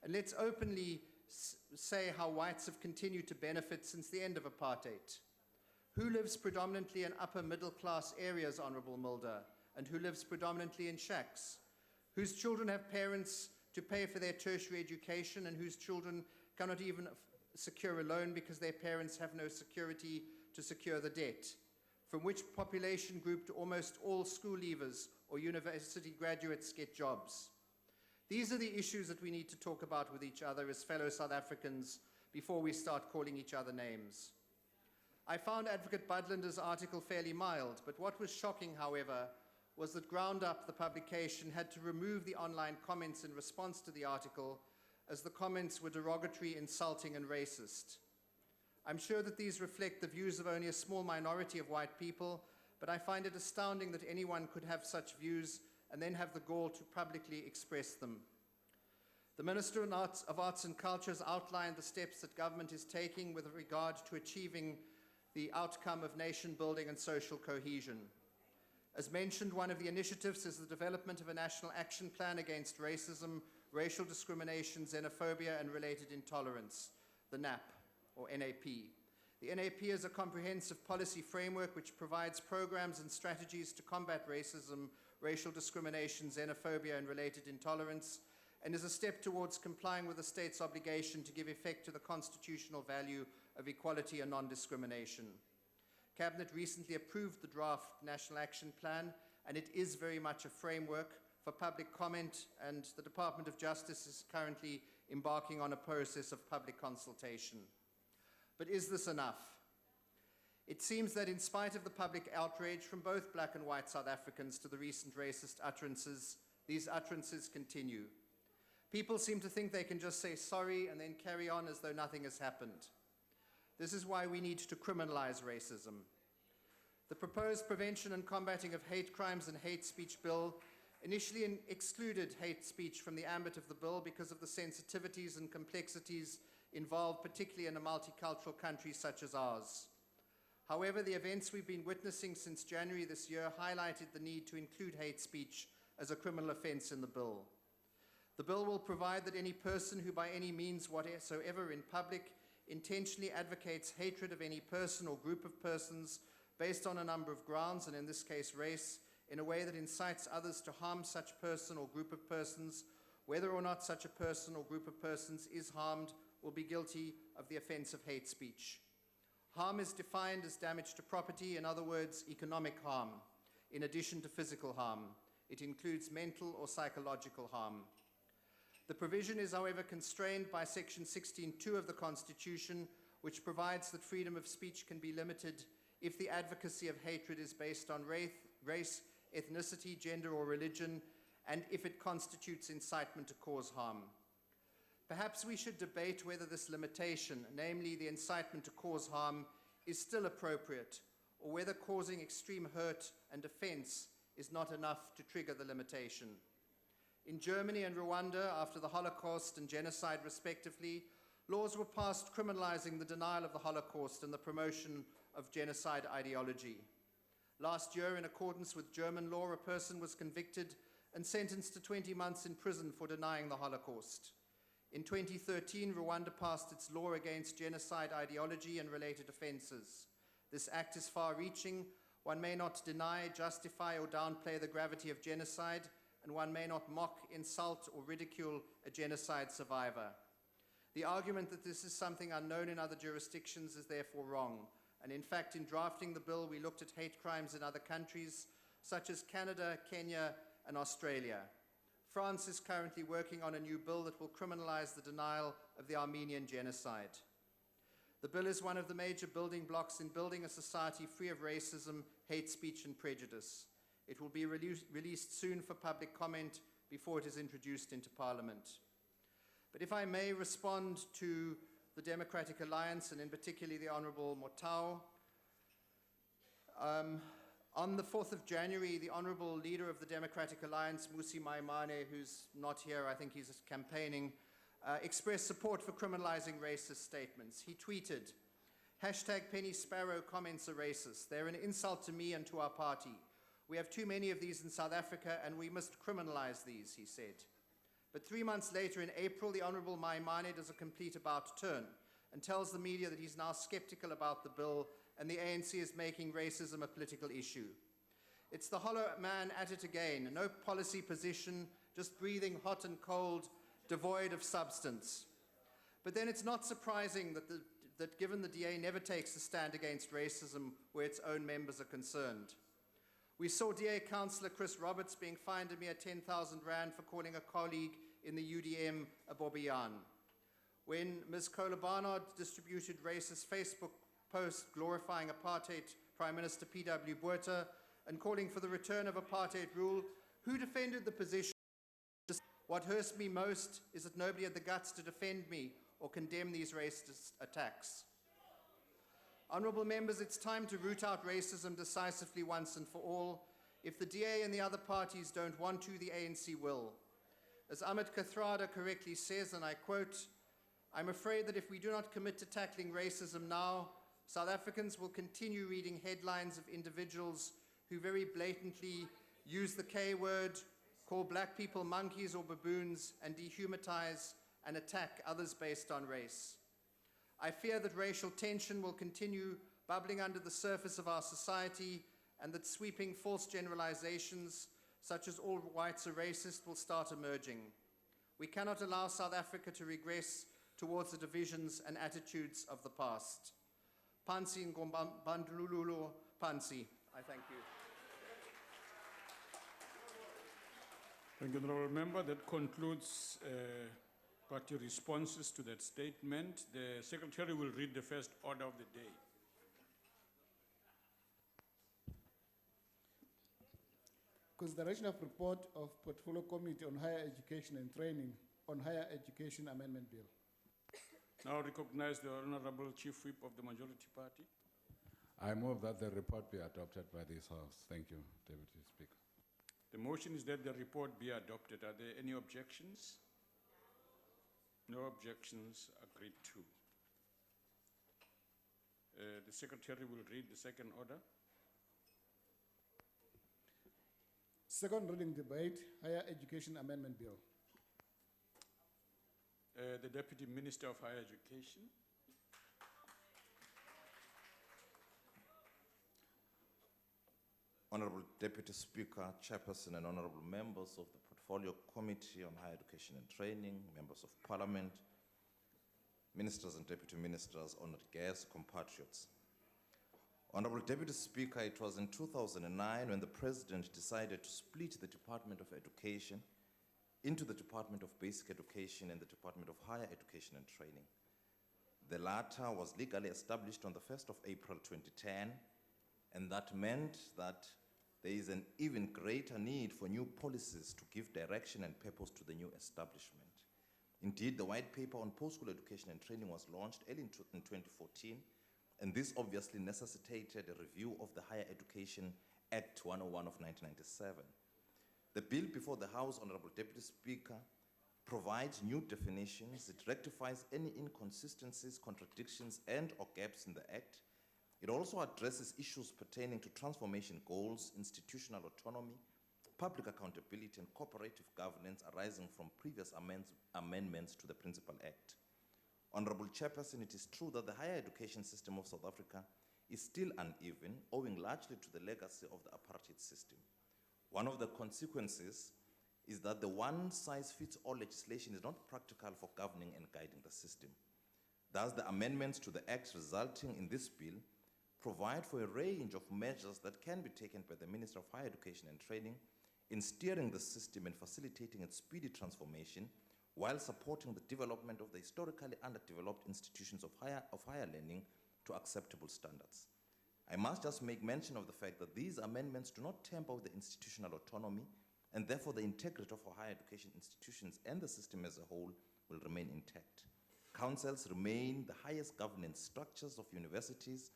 And let's openly say how whites have continued to benefit since the end of apartheid. Who lives predominantly in upper middle class areas, Honourable Mulder, and who lives predominantly in shacks? Whose children have parents to pay for their tertiary education, and whose children cannot even secure a loan because their parents have no security to secure the debt? From which population group do almost all school leavers or university graduates get jobs? These are the issues that we need to talk about with each other as fellow South Africans before we start calling each other names. I found Advocate Budlander's article fairly mild, but what was shocking, however, was that Ground Up, the publication, had to remove the online comments in response to the article, as the comments were derogatory, insulting, and racist. I'm sure that these reflect the views of only a small minority of white people, but I find it astounding that anyone could have such views and then have the gall to publicly express them. The Minister of Arts and Culture has outlined the steps that government is taking with regard to achieving the outcome of nation building and social cohesion. As mentioned, one of the initiatives is the development of a national action plan against racism, racial discrimination, xenophobia, and related intolerance, the NAP, or NAP. The NAP is a comprehensive policy framework which provides programs and strategies to combat racism, racial discrimination, xenophobia, and related intolerance, and is a step towards complying with the state's obligation to give effect to the constitutional value of equality and non-discrimination. Cabinet recently approved the draft National Action Plan, and it is very much a framework for public comment, and the Department of Justice is currently embarking on a process of public consultation. But is this enough? It seems that in spite of the public outrage from both black and white South Africans to the recent racist utterances, these utterances continue. People seem to think they can just say sorry and then carry on as though nothing has happened. This is why we need to criminalize racism. The proposed Prevention and Combating of Hate Crimes and Hate Speech Bill initially excluded hate speech from the ambit of the bill because of the sensitivities and complexities involved, particularly in a multicultural country such as ours. However, the events we've been witnessing since January this year highlighted the need to include hate speech as a criminal offence in the bill. The bill will provide that any person who by any means whatsoever in public intentionally advocates hatred of any person or group of persons based on a number of grounds, and in this case race, in a way that incites others to harm such person or group of persons, whether or not such a person or group of persons is harmed, will be guilty of the offence of hate speech. Harm is defined as damage to property, in other words, economic harm, in addition to physical harm. It includes mental or psychological harm. The provision is, however, constrained by Section 16(2) of the Constitution, which provides that freedom of speech can be limited if the advocacy of hatred is based on race, ethnicity, gender, or religion, and if it constitutes incitement to cause harm. Perhaps we should debate whether this limitation, namely the incitement to cause harm, is still appropriate, or whether causing extreme hurt and offense is not enough to trigger the limitation. In Germany and Rwanda, after the Holocaust and genocide respectively, laws were passed criminalizing the denial of the Holocaust and the promotion of genocide ideology. Last year, in accordance with German law, a person was convicted and sentenced to 20 months in prison for denying the Holocaust. In 2013, Rwanda passed its law against genocide ideology and related offenses. This act is far-reaching. One may not deny, justify, or downplay the gravity of genocide, and one may not mock, insult, or ridicule a genocide survivor. The argument that this is something unknown in other jurisdictions is therefore wrong. And in fact, in drafting the bill, we looked at hate crimes in other countries, such as Canada, Kenya, and Australia. France is currently working on a new bill that will criminalize the denial of the Armenian genocide. The bill is one of the major building blocks in building a society free of racism, hate speech, and prejudice. It will be released soon for public comment before it is introduced into Parliament. But if I may respond to the Democratic Alliance, and in particular the Honourable Motau, on the 4th of January, the Honourable Leader of the Democratic Alliance, Musi Maimane, who's not here, I think he's campaigning, expressed support for criminalizing racist statements. He tweeted, #Penny Sparrow comments are racist. They're an insult to me and to our party. We have too many of these in South Africa and we must criminalize these, he said. But 3 months later, in April, the Honourable Maimane does a complete about-turn and tells the media that he's now skeptical about the bill and the ANC is making racism a political issue. It's the hollow man at it again, no policy position, just breathing hot and cold, devoid of substance. But then it's not surprising that given the DA never takes a stand against racism where its own members are concerned. We saw DA Councillor Chris Roberts being fined a mere 10,000 Rand for calling a colleague in the UDM a Bobbejaan. When Ms Kola Barnard distributed racist Facebook posts glorifying apartheid Prime Minister P.W. Botha and calling for the return of apartheid rule, who defended the position? What hurts me most is that nobody had the guts to defend me or condemn these racist attacks. Honourable members, it's time to root out racism decisively once and for all. If the DA and the other parties don't want to, the ANC will. As Amit Kathrada correctly says, and I quote, I'm afraid that if we do not commit to tackling racism now, South Africans will continue reading headlines of individuals who very blatantly use the K word, call black people monkeys or baboons, and dehumanize and attack others based on race. I fear that racial tension will continue bubbling under the surface of our society and that sweeping false generalizations, such as all whites are racist, will start emerging. We cannot allow South Africa to regress towards the divisions and attitudes of the past. Pansi Ngombandlululo Pansi. I thank you. Thank you, Honourable Member. That concludes party responses to that statement. The Secretary will read the first order of the day. Consideration of report of Portfolio Committee on Higher Education and Training on Higher Education Amendment Bill. Now recognize the Honourable Chief Whip of the Majority Party. I move that the report be adopted by this House. Thank you, Deputy Speaker. The motion is that the report be adopted. Are there any objections? No objections. Agreed to. The Secretary will read the second order. Second reading debate, Higher Education Amendment Bill. The Deputy Minister of Higher Education. Honourable Deputy Speaker, Chairperson, and Honourable Members of the Portfolio Committee on Higher Education and Training, Members of Parliament, Ministers and Deputy Ministers, honoured guests, compatriots. Honourable Deputy Speaker, it was in 2009 when the President decided to split the Department of Education into the Department of Basic Education and the Department of Higher Education and Training. The latter was legally established on the 1st of April 2010, and that meant that there is an even greater need for new policies to give direction and purpose to the new establishment. Indeed, the white paper on post-school education and training was launched early in 2014, and this obviously necessitated a review of the Higher Education Act 101 of 1997. The bill before the House, Honorable Deputy Speaker, provides new definitions. It rectifies any inconsistencies, contradictions, and/or gaps in the Act. It also addresses issues pertaining to transformation goals, institutional autonomy, public accountability, and cooperative governance arising from previous amendments to the Principal Act. Honorable Chairperson, it is true that the higher education system of South Africa is still uneven, owing largely to the legacy of the apartheid system. One of the consequences is that the one-size-fits-all legislation is not practical for governing and guiding the system. Thus, the amendments to the Act resulting in this bill provide for a range of measures that can be taken by the Minister of Higher Education and Training in steering the system and facilitating its speedy transformation while supporting the development of the historically underdeveloped institutions of higher learning to acceptable standards. I must just make mention of the fact that these amendments do not tamper with the institutional autonomy, and therefore the integrity of our higher education institutions and the system as a whole will remain intact. Councils remain the highest governance structures of universities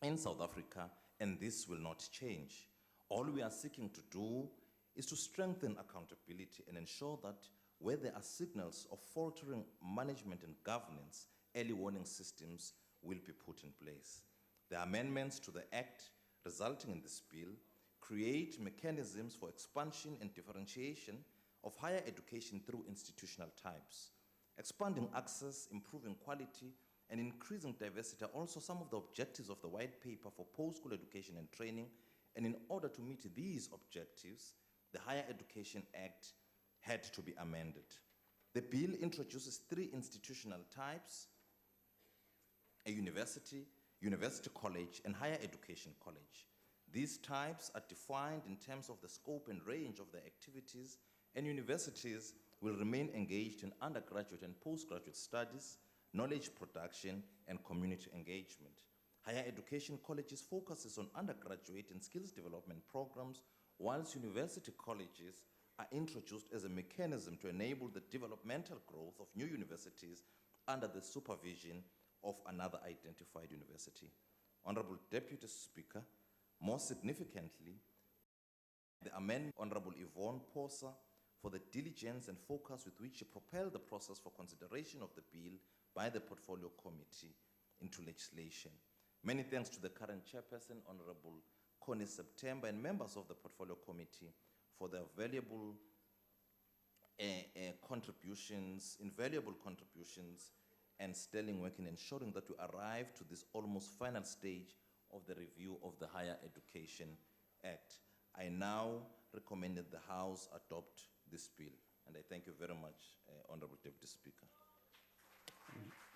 in South Africa, and this will not change. All we are seeking to do is to strengthen accountability and ensure that where there are signals of faltering management and governance, early warning systems will be put in place. The amendments to the Act resulting in this bill create mechanisms for expansion and differentiation of higher education through institutional types. Expanding access, improving quality, and increasing diversity are also some of the objectives of the white paper for post-school education and training, and in order to meet these objectives, the Higher Education Act had to be amended. The bill introduces 3 institutional types: a university, university college, and higher education college. These types are defined in terms of the scope and range of their activities, and universities will remain engaged in undergraduate and postgraduate studies, knowledge production, and community engagement. Higher education colleges focuses on undergraduate and skills development programs, whilst university colleges are introduced as a mechanism to enable the developmental growth of new universities under the supervision of another identified university. Honorable Deputy Speaker, more significantly, the amendment Honorable Yvonne Posa for the diligence and focus with which she propelled the process for consideration of the bill by the Portfolio Committee into legislation. Many thanks to the current chairperson, Honorable Connie September, and members of the Portfolio Committee for their valuable invaluable contributions and sterling work in ensuring that we arrive to this almost final stage of the review of the Higher Education Act. I now recommend that the House adopt this bill, and I thank you very much, Honorable Deputy Speaker.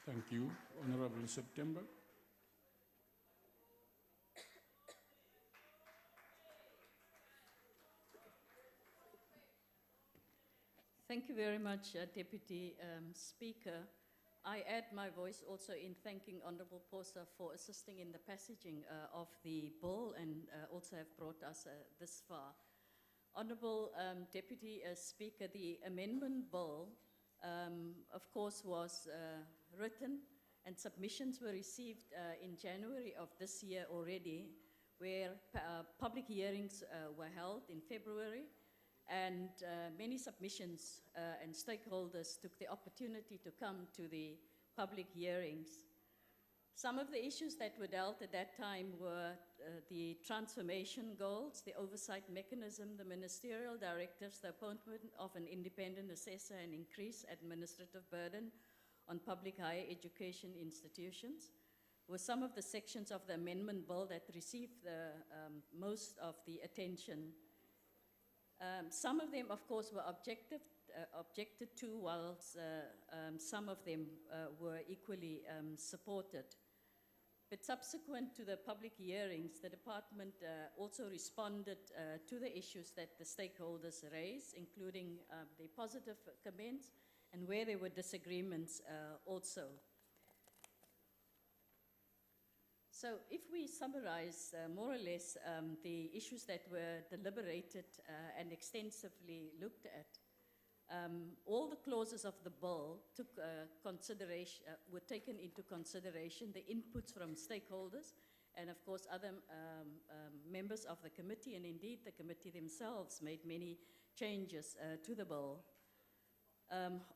Thank you. Honorable September. Thank you very much, Deputy Speaker. I add my voice also in thanking Honorable Posa for assisting in the passaging of the bill and also have brought us this far. Honorable Deputy Speaker, the amendment bill, of course, was written and submissions were received in January of this year already, where public hearings were held in February, and many submissions and stakeholders took the opportunity to come to the public hearings. Some of the issues that were dealt at that time were the transformation goals, the oversight mechanism, the ministerial directives, the appointment of an independent assessor, and increased administrative burden on public higher education institutions, were some of the sections of the amendment bill that received the most of the attention. Some of them, of course, were objected to, whilst some of them were equally supported. But subsequent to the public hearings, the department also responded to the issues that the stakeholders raised, including the positive comments and where there were disagreements also. So if we summarize more or less the issues that were deliberated and extensively looked at, all the clauses of the bill were taken into consideration, the inputs from stakeholders, and of course other members of the committee, and indeed the committee themselves made many changes to the bill.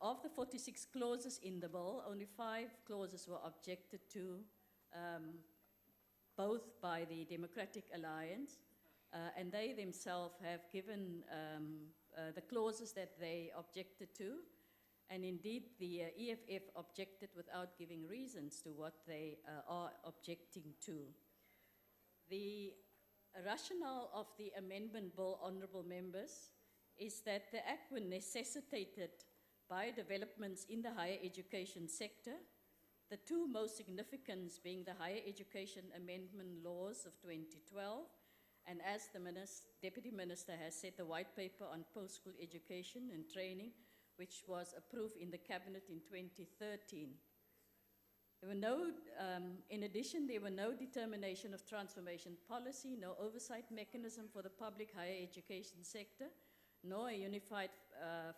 Of the 46 clauses in the bill, only 5 clauses were objected to, both by the Democratic Alliance, and they themselves have given the clauses that they objected to, and indeed the EFF objected without giving reasons to what they are objecting to. The rationale of the amendment bill, honourable members, is that the Act was necessitated by developments in the higher education sector, the 2 most significant being the Higher Education Amendment Laws of 2012, and as the Deputy Minister has said, the White Paper on Post-School Education and Training, which was approved in the Cabinet in 2013. There were no, in addition, there were no determination of transformation policy, no oversight mechanism for the public higher education sector, nor a unified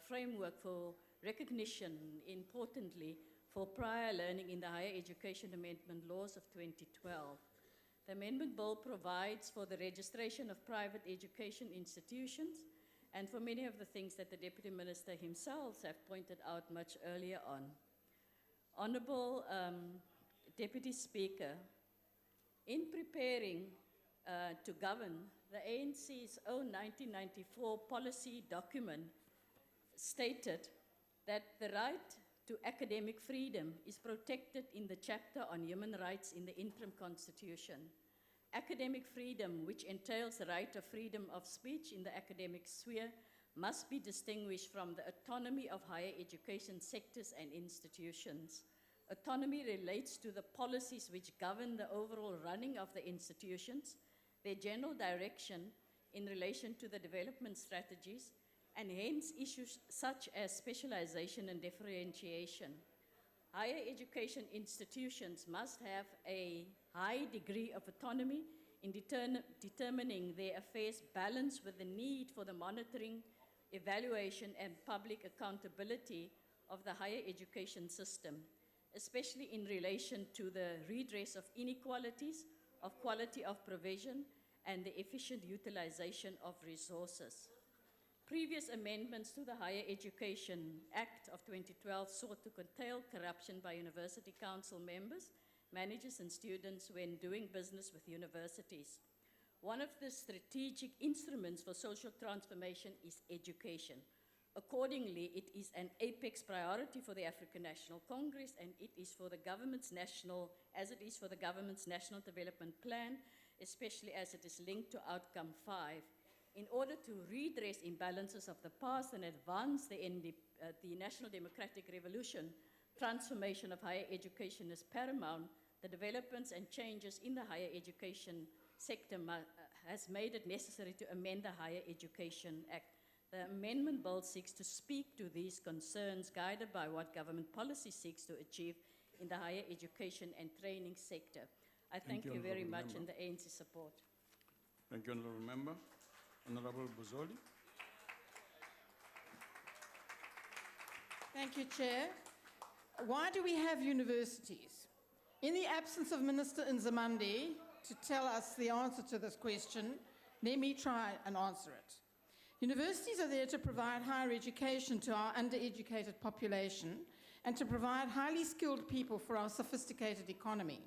framework for recognition, importantly, for prior learning in the Higher Education Amendment Laws of 2012. The amendment bill provides for the registration of private education institutions and for many of the things that the Deputy Minister himself have pointed out much earlier on. Honourable Deputy Speaker, in preparing to govern, the ANC's own 1994 policy document stated that the right to academic freedom is protected in the chapter on human rights in the interim constitution. Academic freedom, which entails the right of freedom of speech in the academic sphere, must be distinguished from the autonomy of higher education sectors and institutions. Autonomy relates to the policies which govern the overall running of the institutions, their general direction in relation to the development strategies, and hence issues such as specialization and differentiation. Higher education institutions must have a high degree of autonomy in determining their affairs balanced with the need for the monitoring, evaluation, and public accountability of the higher education system, especially in relation to the redress of inequalities, of quality of provision, and the efficient utilization of resources. Previous amendments to the Higher Education Act of 2012 sought to curtail corruption by university council members, managers, and students when doing business with universities. One of the strategic instruments for social transformation is education. Accordingly, it is an apex priority for the African National Congress, and it is for the government's national, as it is for the government's National Development Plan, especially as it is linked to Outcome 5. In order to redress imbalances of the past and advance the National Democratic Revolution, transformation of higher education is paramount. The developments and changes in the higher education sector has made it necessary to amend the Higher Education Act. The amendment bill seeks to speak to these concerns, guided by what government policy seeks to achieve in the higher education and training sector. I thank you very much, and the ANC support. Thank you, Honourable Member. Honourable Buzoli. Thank you, Chair. Why do we have universities? In the absence of Minister Nzimande to tell us the answer to this question, let me try and answer it. Universities are there to provide higher education to our undereducated population and to provide highly skilled people for our sophisticated economy.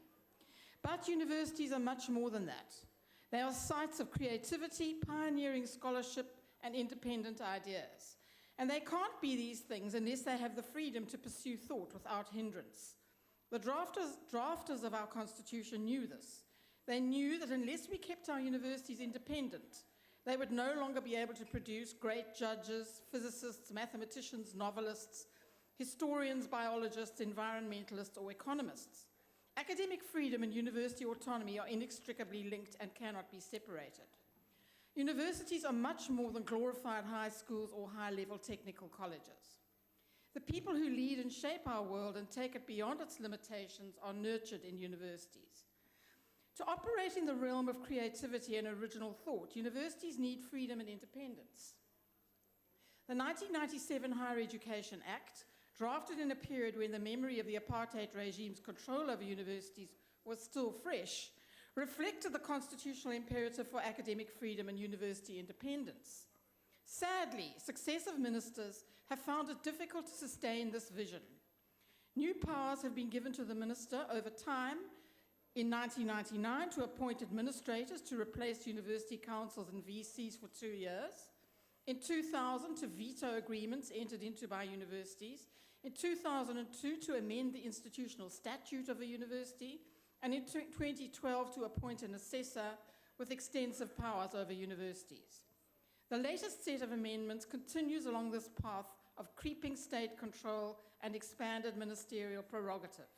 But universities are much more than that. They are sites of creativity, pioneering scholarship, and independent ideas. And they can't be these things unless they have the freedom to pursue thought without hindrance. The drafters of our Constitution knew this. They knew that unless we kept our universities independent, they would no longer be able to produce great judges, physicists, mathematicians, novelists, historians, biologists, environmentalists, or economists. Academic freedom and university autonomy are inextricably linked and cannot be separated. Universities are much more than glorified high schools or high-level technical colleges. The people who lead and shape our world and take it beyond its limitations are nurtured in universities. To operate in the realm of creativity and original thought, universities need freedom and independence. The 1997 Higher Education Act, drafted in a period when the memory of the apartheid regime's control over universities was still fresh, reflected the constitutional imperative for academic freedom and university independence. Sadly, successive ministers have found it difficult to sustain this vision. New powers have been given to the minister over time, in 1999 to appoint administrators to replace university councils and VCs for 2 years, in 2000 to veto agreements entered into by universities, in 2002 to amend the institutional statute of a university, and in 2012 to appoint an assessor with extensive powers over universities. The latest set of amendments continues along this path of creeping state control and expanded ministerial prerogative.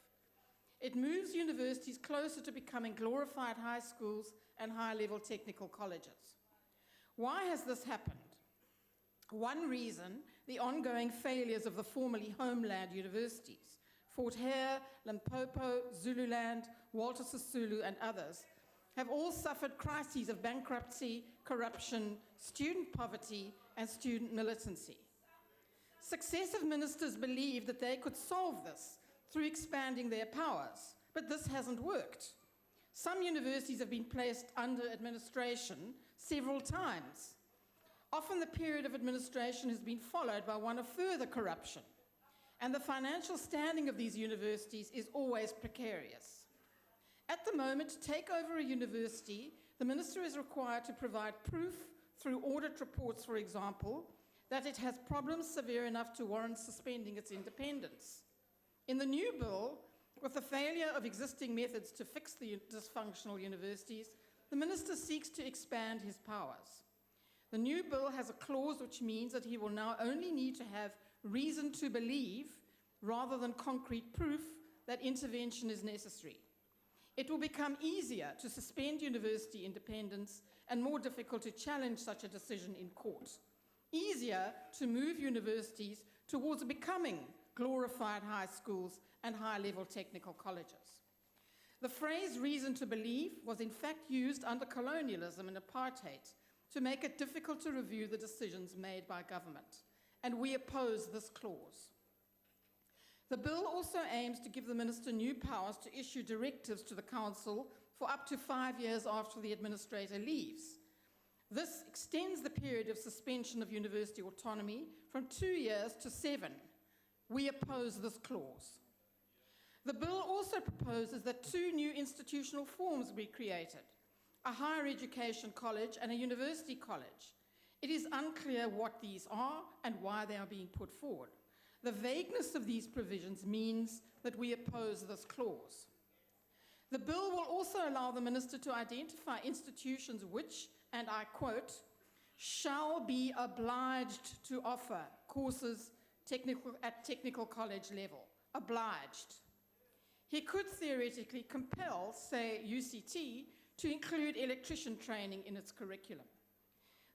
It moves universities closer to becoming glorified high schools and high-level technical colleges. Why has this happened? One reason, the ongoing failures of the formerly homeland universities, Fort Hare, Limpopo, Zululand, Walter Sisulu, and others, have all suffered crises of bankruptcy, corruption, student poverty, and student militancy. Successive ministers believed that they could solve this through expanding their powers, but this hasn't worked. Some universities have been placed under administration several times. Often the period of administration has been followed by one of further corruption, and the financial standing of these universities is always precarious. At the moment, to take over a university, the minister is required to provide proof through audit reports, for example, that it has problems severe enough to warrant suspending its independence. In the new bill, with the failure of existing methods to fix the dysfunctional universities, the minister seeks to expand his powers. The new bill has a clause which means that he will now only need to have reason to believe, rather than concrete proof, that intervention is necessary. It will become easier to suspend university independence and more difficult to challenge such a decision in court. Easier to move universities towards becoming glorified high schools and high-level technical colleges. The phrase reason to believe was in fact used under colonialism and apartheid to make it difficult to review the decisions made by government, and we oppose this clause. The bill also aims to give the minister new powers to issue directives to the council for up to 5 years after the administrator leaves. This extends the period of suspension of university autonomy from 2 years to 7. We oppose this clause. The bill also proposes that 2 new institutional forms be created, a higher education college and a university college. It is unclear what these are and why they are being put forward. The vagueness of these provisions means that we oppose this clause. The bill will also allow the minister to identify institutions which, and I quote, shall be obliged to offer courses at technical college level. Obliged. He could theoretically compel, say, UCT to include electrician training in its curriculum.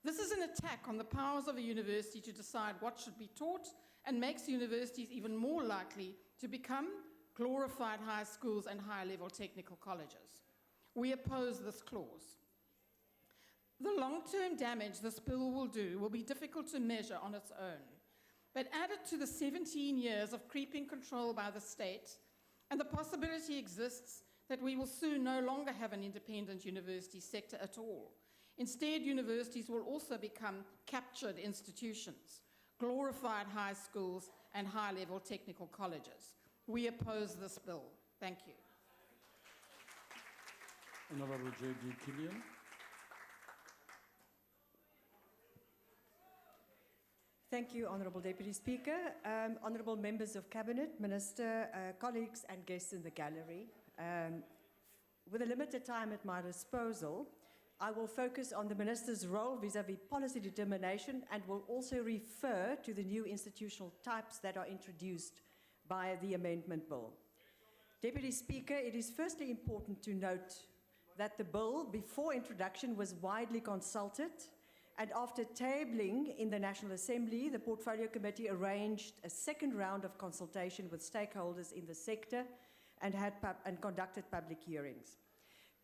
This is an attack on the powers of a university to decide what should be taught and makes universities even more likely to become glorified high schools and high-level technical colleges. We oppose this clause. The long-term damage this bill will do will be difficult to measure on its own, but added to the 17 years of creeping control by the state, and the possibility exists that we will soon no longer have an independent university sector at all. Instead, universities will also become captured institutions, glorified high schools and high-level technical colleges. We oppose this bill. Thank you. Honourable J.D. Killian. Thank you, Honourable Deputy Speaker, Honourable Members of Cabinet, Minister, colleagues and guests in the gallery. With a limited time at my disposal, I will focus on the Minister's role vis-à-vis policy determination and will also refer to the new institutional types that are introduced by the amendment bill. Deputy Speaker, it is firstly important to note that the bill, before introduction, was widely consulted, and after tabling in the National Assembly, the Portfolio Committee arranged a second round of consultation with stakeholders in the sector and conducted public hearings.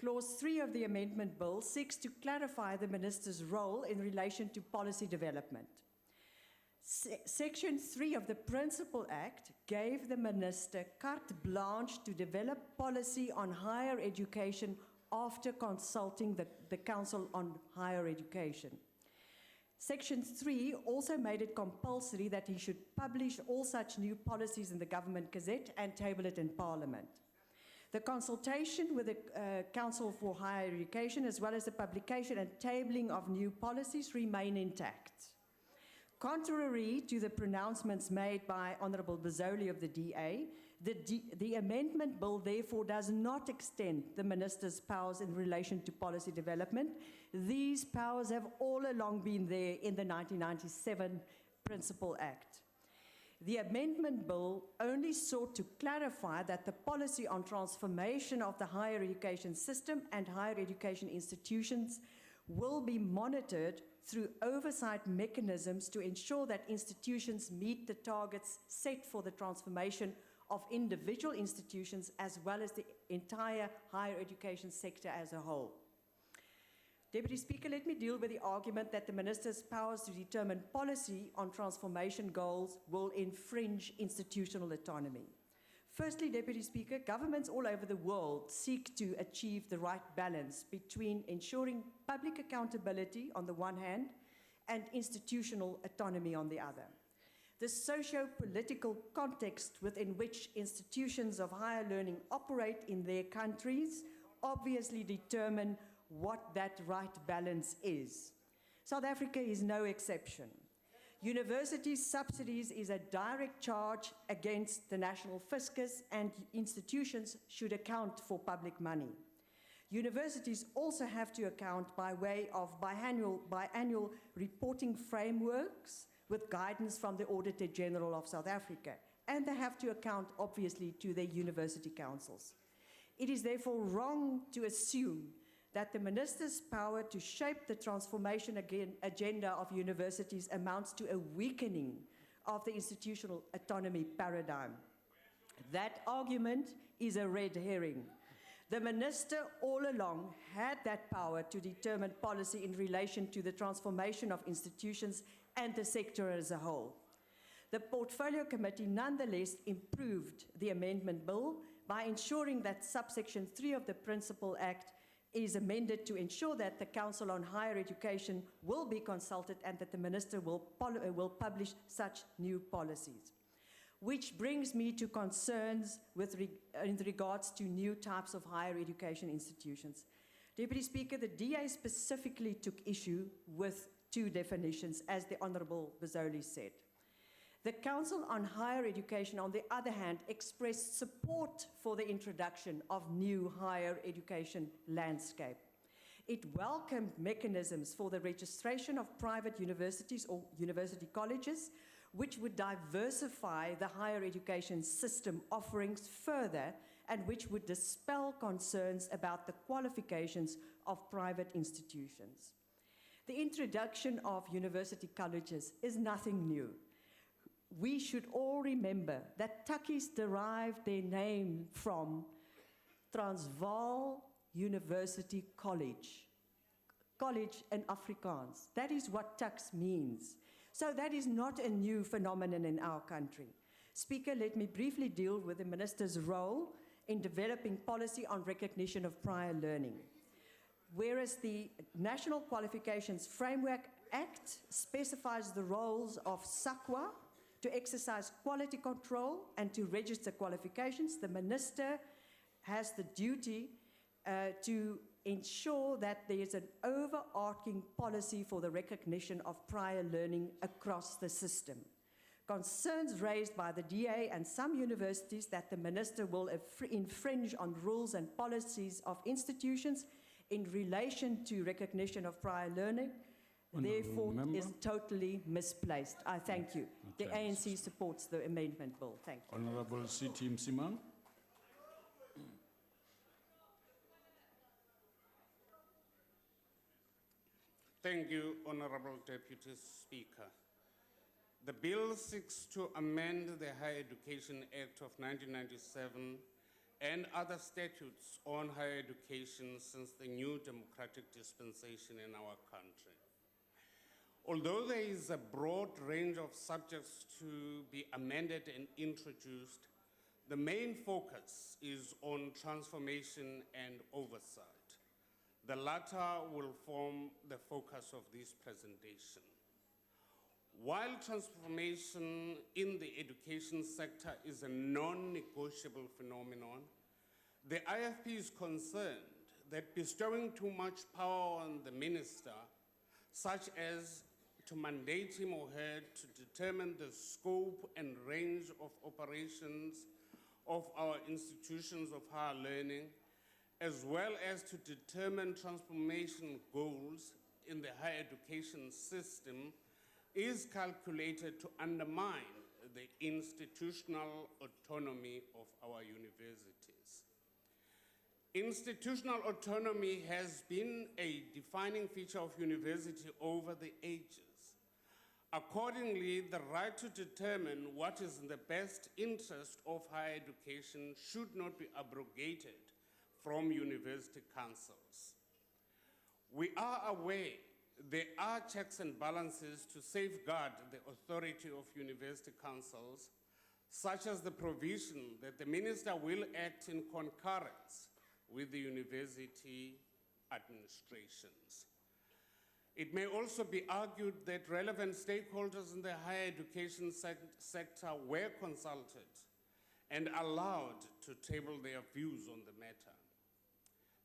Clause 3 of the amendment bill seeks to clarify the minister's role in relation to policy development. Section 3 of the Principal Act gave the minister carte blanche to develop policy on higher education after consulting the Council on Higher Education. Section 3 also made it compulsory that he should publish all such new policies in the Government Gazette and table it in Parliament. The consultation with the Council for Higher Education, as well as the publication and tabling of new policies, remain intact. Contrary to the pronouncements made by Honourable Bozzoli of the DA, the amendment bill therefore does not extend the minister's powers in relation to policy development. These powers have all along been there in the 1997 Principal Act. The amendment bill only sought to clarify that the policy on transformation of the higher education system and higher education institutions will be monitored through oversight mechanisms to ensure that institutions meet the targets set for the transformation of individual institutions as well as the entire higher education sector as a whole. Deputy Speaker, let me deal with the argument that the minister's powers to determine policy on transformation goals will infringe institutional autonomy. Firstly, Deputy Speaker, governments all over the world seek to achieve the right balance between ensuring public accountability on the one hand and institutional autonomy on the other. The socio-political context within which institutions of higher learning operate in their countries obviously determine what that right balance is. South Africa is no exception. University subsidies is a direct charge against the national fiscus, and institutions should account for public money. Universities also have to account by way of biannual reporting frameworks with guidance from the Auditor General of South Africa, and they have to account, obviously, to their university councils. It is therefore wrong to assume that the minister's power to shape the transformation agenda of universities amounts to a weakening of the institutional autonomy paradigm. That argument is a red herring. The minister all along had that power to determine policy in relation to the transformation of institutions and the sector as a whole. The Portfolio Committee nonetheless improved the amendment bill by ensuring that subsection 3 of the Principal Act is amended to ensure that the Council on Higher Education will be consulted and that the minister will publish such new policies. Which brings me to concerns in regards to new types of higher education institutions. Deputy Speaker, the DA specifically took issue with two definitions, as the Honourable Bozzoli said. The Council on Higher Education, on the other hand, expressed support for the introduction of new higher education landscape. It welcomed mechanisms for the registration of private universities or university colleges, which would diversify the higher education system offerings further and which would dispel concerns about the qualifications of private institutions. The introduction of university colleges is nothing new. We should all remember that Tukkies derived their name from Transvaal University College. College in Afrikaans. That is what Tuks means. So that is not a new phenomenon in our country. Speaker, let me briefly deal with the minister's role in developing policy on recognition of prior learning. Whereas the National Qualifications Framework Act specifies the roles of SAQA to exercise quality control and to register qualifications, the minister has the duty to ensure that there is an overarching policy for the recognition of prior learning across the system. Concerns raised by the DA and some universities that the minister will infringe on rules and policies of institutions in relation to recognition of prior learning, therefore, is totally misplaced. I thank you. The ANC supports the amendment bill. Thank you. Honourable C.T. Msimang. Thank you, Honourable Deputy Speaker. The bill seeks to amend the Higher Education Act of 1997 and other statutes on higher education since the new democratic dispensation in our country. Although there is a broad range of subjects to be amended and introduced, the main focus is on transformation and oversight. The latter will form the focus of this presentation. While transformation in the education sector is a non-negotiable phenomenon, the IFP is concerned that bestowing too much power on the minister, such as to mandate him or her to determine the scope and range of operations of our institutions of higher learning, as well as to determine transformation goals in the higher education system, is calculated to undermine the institutional autonomy of our universities. Institutional autonomy has been a defining feature of university over the ages. Accordingly, the right to determine what is in the best interest of higher education should not be abrogated from university councils. We are aware there are checks and balances to safeguard the authority of university councils, such as the provision that the minister will act in concurrence with the university administrations. It may also be argued that relevant stakeholders in the higher education sector were consulted and allowed to table their views on the matter.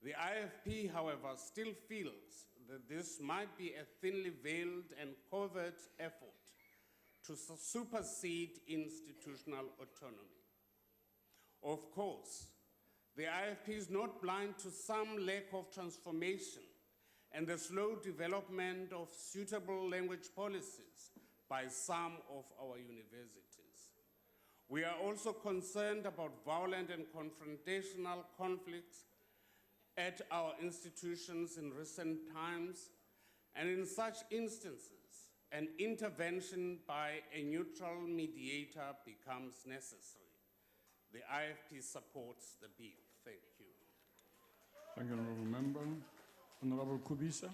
The IFP, however, still feels that this might be a thinly veiled and covert effort to supersede institutional autonomy. Of course, the IFP is not blind to some lack of transformation and the slow development of suitable language policies by some of our universities. We are also concerned about violent and confrontational conflicts at our institutions in recent times, and in such instances, an intervention by a neutral mediator becomes necessary. The IFP supports the bill. Thank you. Thank you, Honourable Member. Honourable Kubisa.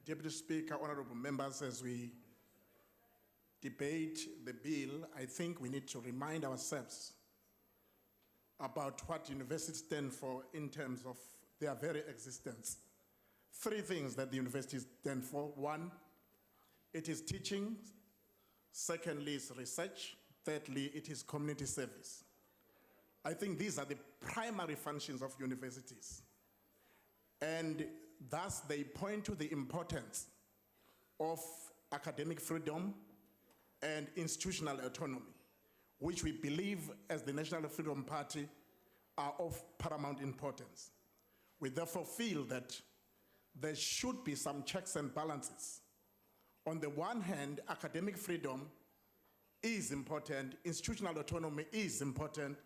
Deputy Speaker, honourable members, as we debate the bill, I think we need to remind ourselves about what universities stand for in terms of their very existence. Three things that the universities stand for. One, it is teaching. Secondly, it's research. Thirdly, it is community service. I think these are the primary functions of universities. And thus, they point to the importance of academic freedom and institutional autonomy, which we believe as the National Freedom Party are of paramount importance. We therefore feel that there should be some checks and balances. On the one hand, academic freedom is important, institutional autonomy is important,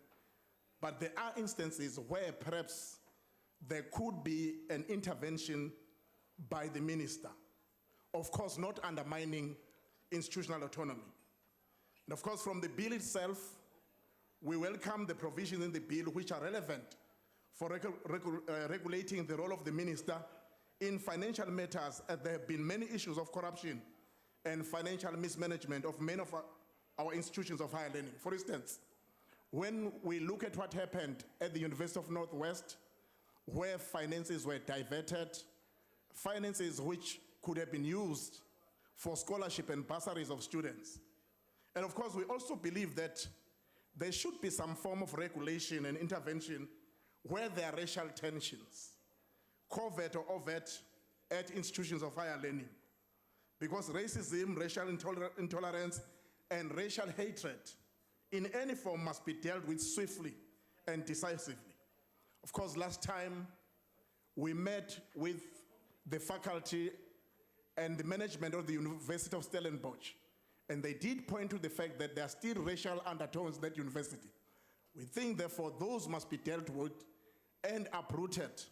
but there are instances where perhaps there could be an intervention by the minister. Of course, not undermining institutional autonomy. And of course, from the bill itself, we welcome the provisions in the bill which are relevant for regulating the role of the minister in financial matters, as there have been many issues of corruption and financial mismanagement of many of our institutions of higher learning. For instance, when we look at what happened at the University of Northwest, where finances were diverted, finances which could have been used for scholarship and bursaries of students. And of course, we also believe that there should be some form of regulation and intervention where there are racial tensions, covert or overt, at institutions of higher learning. Because racism, racial intolerance, and racial hatred in any form must be dealt with swiftly and decisively. Of course, last time we met with the faculty and the management of the University of Stellenbosch, and they did point to the fact that there are still racial undertones at that university. We think, therefore, those must be dealt with and uprooted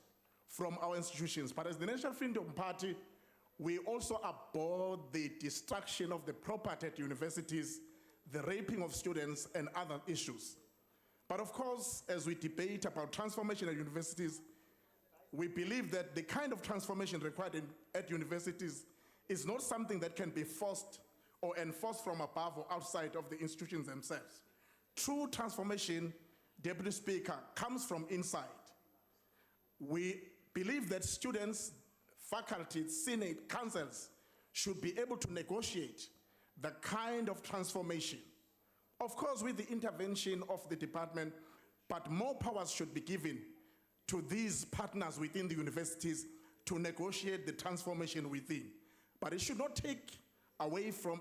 from our institutions. But as the National Freedom Party, we also abhor the destruction of the property at universities the raping of students, and other issues. But of course, as we debate about transformation at universities, we believe that the kind of transformation required at universities is not something that can be forced or enforced from above or outside of the institutions themselves. True transformation, Deputy Speaker, comes from inside. We believe that students, faculties, senate, councils should be able to negotiate the kind of transformation. Of course, with the intervention of the department, but more powers should be given to these partners within the universities to negotiate the transformation within. But it should not take away from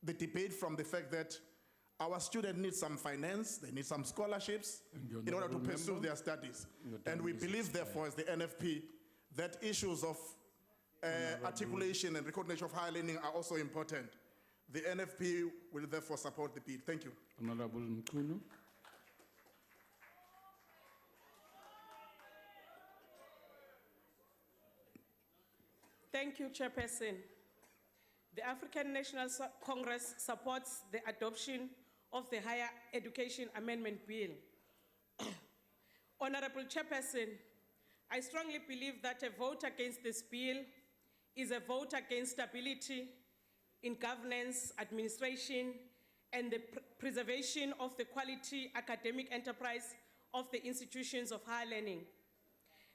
the debate from the fact that our students need some finance, they need some scholarships in order to pursue their studies. And we believe, therefore, as the NFP, that issues of articulation and recognition of higher learning are also important. The NFP will therefore support the bill. Thank you. Honorable Mkunu. Thank you, Chairperson. The African National Congress supports the adoption of the Higher Education Amendment Bill. Honorable Chairperson, I strongly believe that a vote against this bill is a vote against stability in governance, administration, and the preservation of the quality academic enterprise of the institutions of higher learning.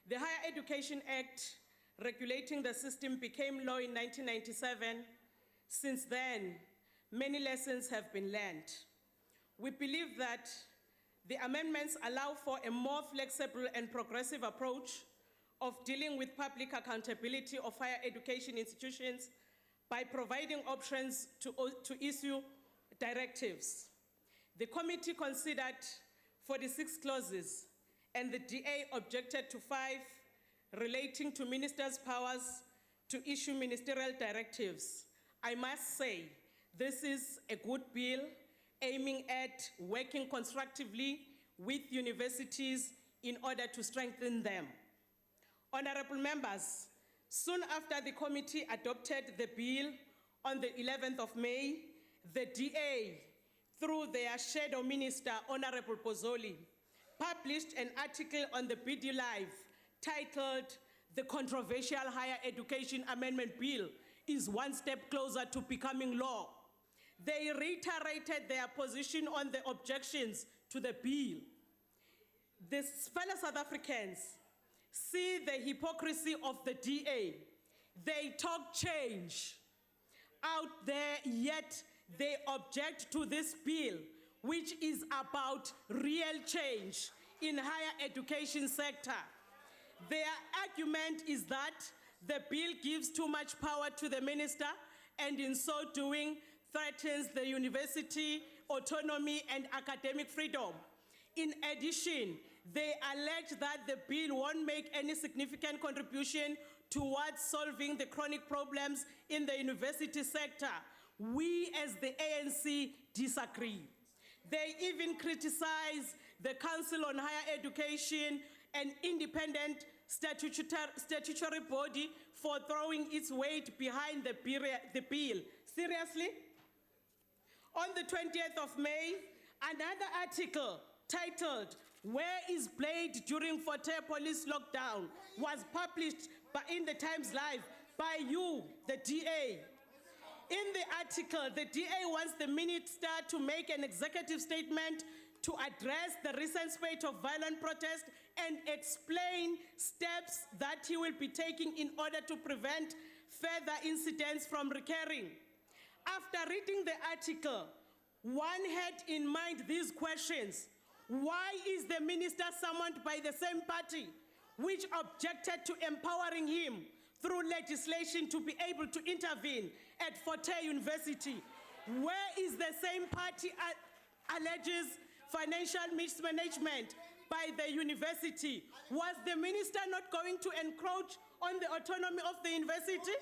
The Higher Education Act regulating the system became law in 1997. Since then, many lessons have been learned. We believe that the amendments allow for a more flexible and progressive approach of dealing with public accountability of higher education institutions by providing options to issue directives. The committee considered 46 clauses, and the DA objected to 5 relating to ministers' powers to issue ministerial directives. I must say, this is a good bill aiming at working constructively with universities in order to strengthen them. Honorable members, soon after the committee adopted the bill on the 11th of May, the DA, through their shadow minister, Honorable Pozzoli, published an article on the BD Live titled, "The Controversial Higher Education Amendment Bill is One Step Closer to Becoming Law." They reiterated their position on the objections to the bill. These fellow South Africans see the hypocrisy of the DA. They talk change out there, yet they object to this bill, which is about real change in higher education sector. Their argument is that the bill gives too much power to the minister and in so doing threatens the university autonomy and academic freedom. In addition, they allege that the bill won't make any significant contribution towards solving the chronic problems in the university sector. We as the ANC disagree. They even criticize the Council on Higher Education, an independent statutory body, for throwing its weight behind the bill. Seriously? On the 20th of May, another article titled, "Where is Blade During Forte Police Lockdown?" was published in the Times Live by you, the DA. In the article, the DA wants the minister to make an executive statement to address the recent spate of violent protest and explain steps that he will be taking in order to prevent further incidents from recurring. After reading the article, one had in mind these questions. Why is the minister summoned by the same party which objected to empowering him through legislation to be able to intervene at Forte University? Where is the same party alleges financial mismanagement by the university? Was the minister not going to encroach on the autonomy of the university?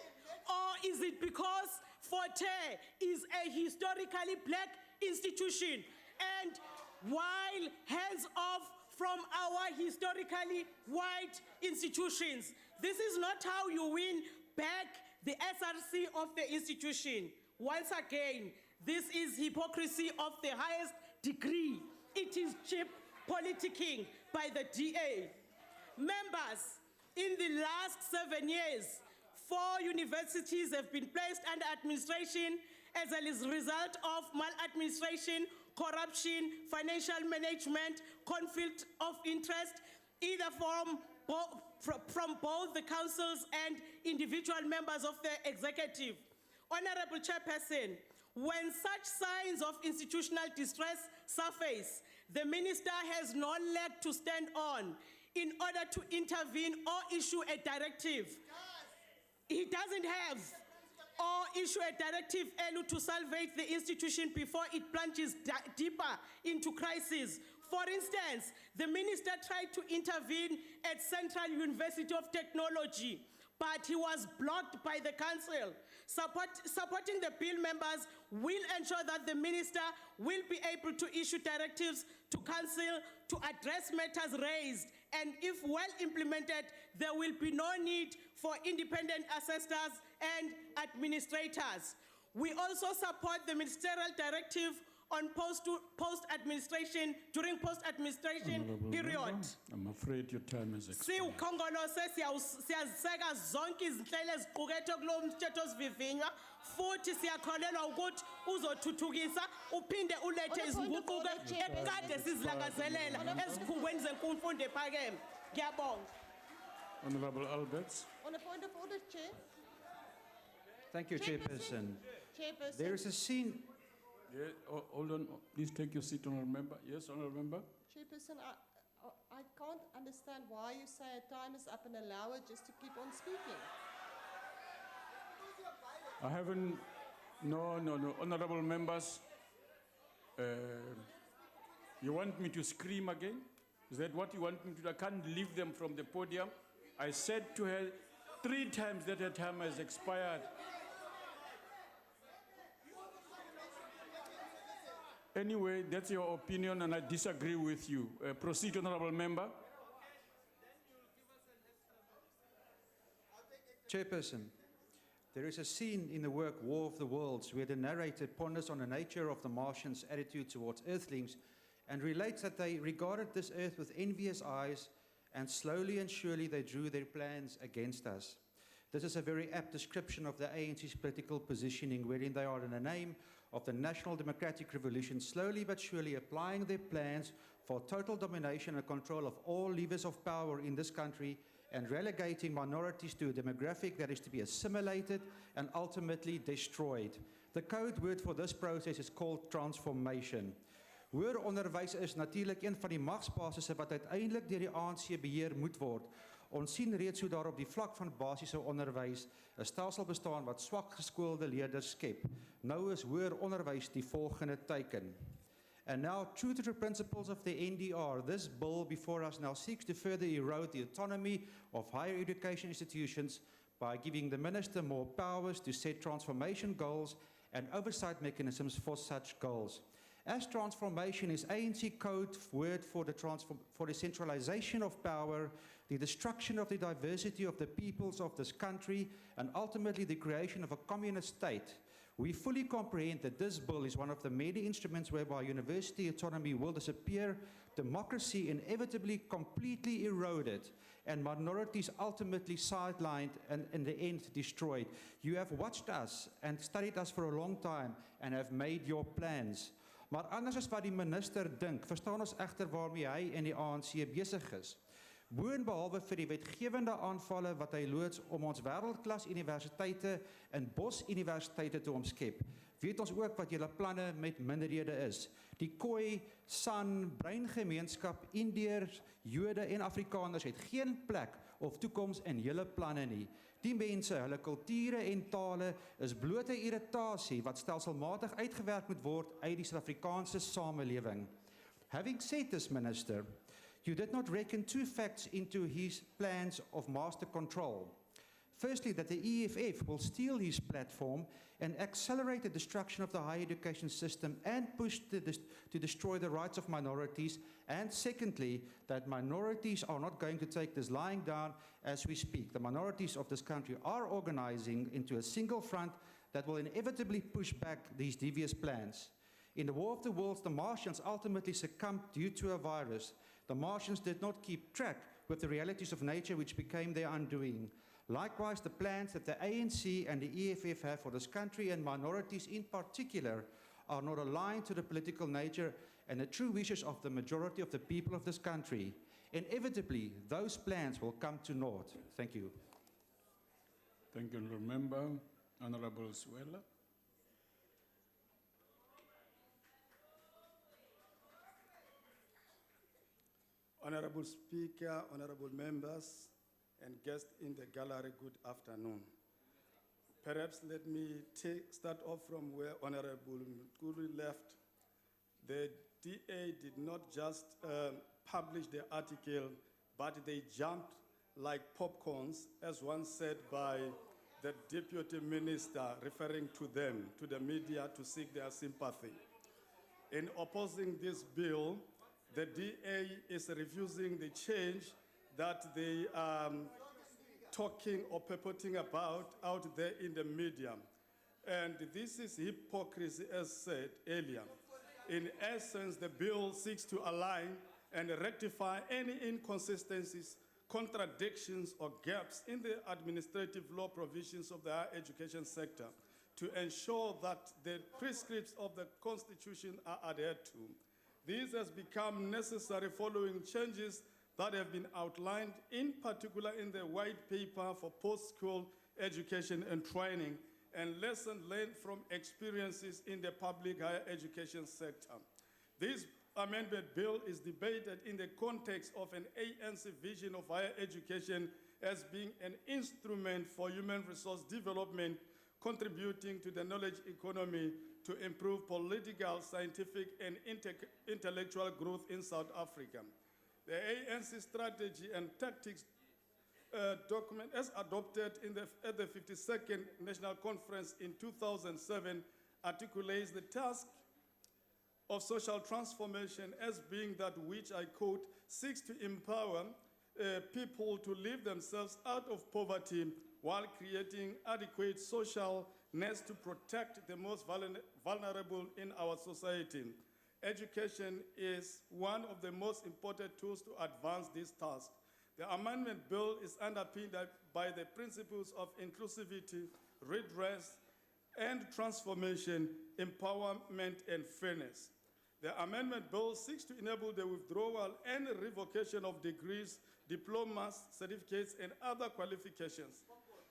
Or is it because Forte is a historically black institution, and while hands off from our historically white institutions? This is not how you win back the SRC of the institution. Once again, This is hypocrisy of the highest degree. It is cheap politicking by the DA. Members, in the last 7 years, 4 universities have been placed under administration as a result of maladministration, corruption, financial management, conflict of interest, either from both the councils and individual members of the executive. Honorable Chairperson, when such signs of institutional distress surface, the minister has no leg to stand on in order to intervene or issue a directive. He doesn't have or issue a directive to salvage the institution before it plunges deeper into crisis. For instance, the minister tried to intervene at Central University of Technology, but he was blocked by the council. Supporting the bill members will ensure that the minister will be able to issue directives to council to address matters raised, and if well implemented, there will be no need for independent assessors and administrators. We also support the ministerial directive on post-administration, during post-administration period. I'm afraid your time is expired. Siwukhongolose siyaziseka zonke izinhlelo eziqukethwe kulo mthethosivivinywa futhi siyakholelwa ukuthi uzothuthukisa uphinde ulethe izinguquko ekade sizilangazelela ezikhungweni zemfundo ephakeme. Ngiyabonga. Honorable Alberts. On a point of order, Chair. Thank you, Chairperson. Chairperson. There is a scene. Yeah, hold on. Please take your seat, honorable member. Yes, honorable member. Chairperson, I can't understand why you say time is up and allow it just to keep on speaking. I haven't. No. Honorable members, you want me to scream again? Is that what you want me to do? I can't leave them from the podium. I said to her 3 times that her time has expired. Anyway, that's your opinion and I disagree with you. Proceed, honorable member. Chairperson, there is a scene in the work War of the Worlds where the narrator ponders on the nature of the Martians' attitude towards Earthlings and relates that they regarded this Earth with envious eyes and slowly and surely they drew their plans against us. This is a very apt description of the ANC's political positioning, wherein they are in the name of the National Democratic Revolution slowly but surely applying their plans for total domination and control of all levers of power in this country and relegating minorities to a demographic that is to be assimilated and ultimately destroyed. The code word for this process is called transformation. Hoër onderwys is natuurlijk een van die magsbasisse wat uiteindelik deur die ANC beheer moet word. Ons sien reeds hoe daar op die vlak van basiese onderwys 'n stelsel bestaan wat swak geskoolde leerders skep. Nou is hoër onderwys die volgende teiken. And now, true to the principles of the NDR, this bill before us now seeks to further erode the autonomy of higher education institutions by giving the minister more powers to set transformation goals and oversight mechanisms for such goals. As transformation is ANC code word for the centralization of power, the destruction of the diversity of the peoples of this country, and ultimately the creation of a communist state, we fully comprehend that this bill is one of the many instruments whereby university autonomy will disappear, democracy inevitably completely eroded, and minorities ultimately sidelined and in the end destroyed. You have watched us and studied us for a long time and have made your plans. Maar anders as wat die minister dink, verstaan ons egter waarmee hy en die ANC besig is. Boonbehalwe vir die wetgewende aanvalle wat hy loods om ons wêreldklas universiteite en bosuniversiteite te omskep, weet ons ook wat julle planne met minderhede is. Die Khoi, San, breingemeenskap, Indiërs, Jode en Afrikaners het geen plek of toekoms in julle planne nie. Die mense, hulle kulture en tale is blote irritasie wat stelselmatig uitgewerk moet word uit die Suid-Afrikaanse samelewing. Having said this, Minister, you did not reckon 2 facts into his plans of master control. Firstly, that the EFF will steal his platform and accelerate the destruction of the higher education system and push to destroy the rights of minorities. And secondly, that minorities are not going to take this lying down as we speak. The minorities of this country are organizing into a single front that will inevitably push back these devious plans. In the War of the Worlds, the Martians ultimately succumbed due to a virus. The Martians did not keep track with the realities of nature, which became their undoing. Likewise, the plans that the ANC and the EFF have for this country and minorities in particular are not aligned to the political nature and the true wishes of the majority of the people of this country. Inevitably, those plans will come to naught. Thank you. Thank you, Honourable Member. Honourable Swela. Honorable Speaker, honorable members, and guests in the gallery, good afternoon. Perhaps let me start off from where Honorable Mkulu left. The DA did not just publish the article, but they jumped like popcorns, as once said by the Deputy Minister, referring to them, to the media, to seek their sympathy. In opposing this bill, the DA is refusing the change that they are talking or purporting about out there in the media. And this is hypocrisy, as said earlier. In essence, the bill seeks to align and rectify any inconsistencies, contradictions, or gaps in the administrative law provisions of the higher education sector to ensure that the prescripts of the Constitution are adhered to. This has become necessary following changes that have been outlined, in particular in the white paper for post-school education and training, and lessons learned from experiences in the public higher education sector. This amendment bill is debated in the context of an ANC vision of higher education as being an instrument for human resource development, contributing to the knowledge economy to improve political, scientific, and intellectual growth in South Africa. The ANC strategy and tactics document, as adopted at the 52nd National Conference in 2007, articulates the task of social transformation as being that which, I quote, seeks to empower people to live themselves out of poverty while creating adequate social nets to protect the most vulnerable in our society. Education is one of the most important tools to advance this task. The amendment bill is underpinned by the principles of inclusivity, redress, and transformation, empowerment, and fairness. The amendment bill seeks to enable the withdrawal and revocation of degrees, diplomas, certificates, and other qualifications.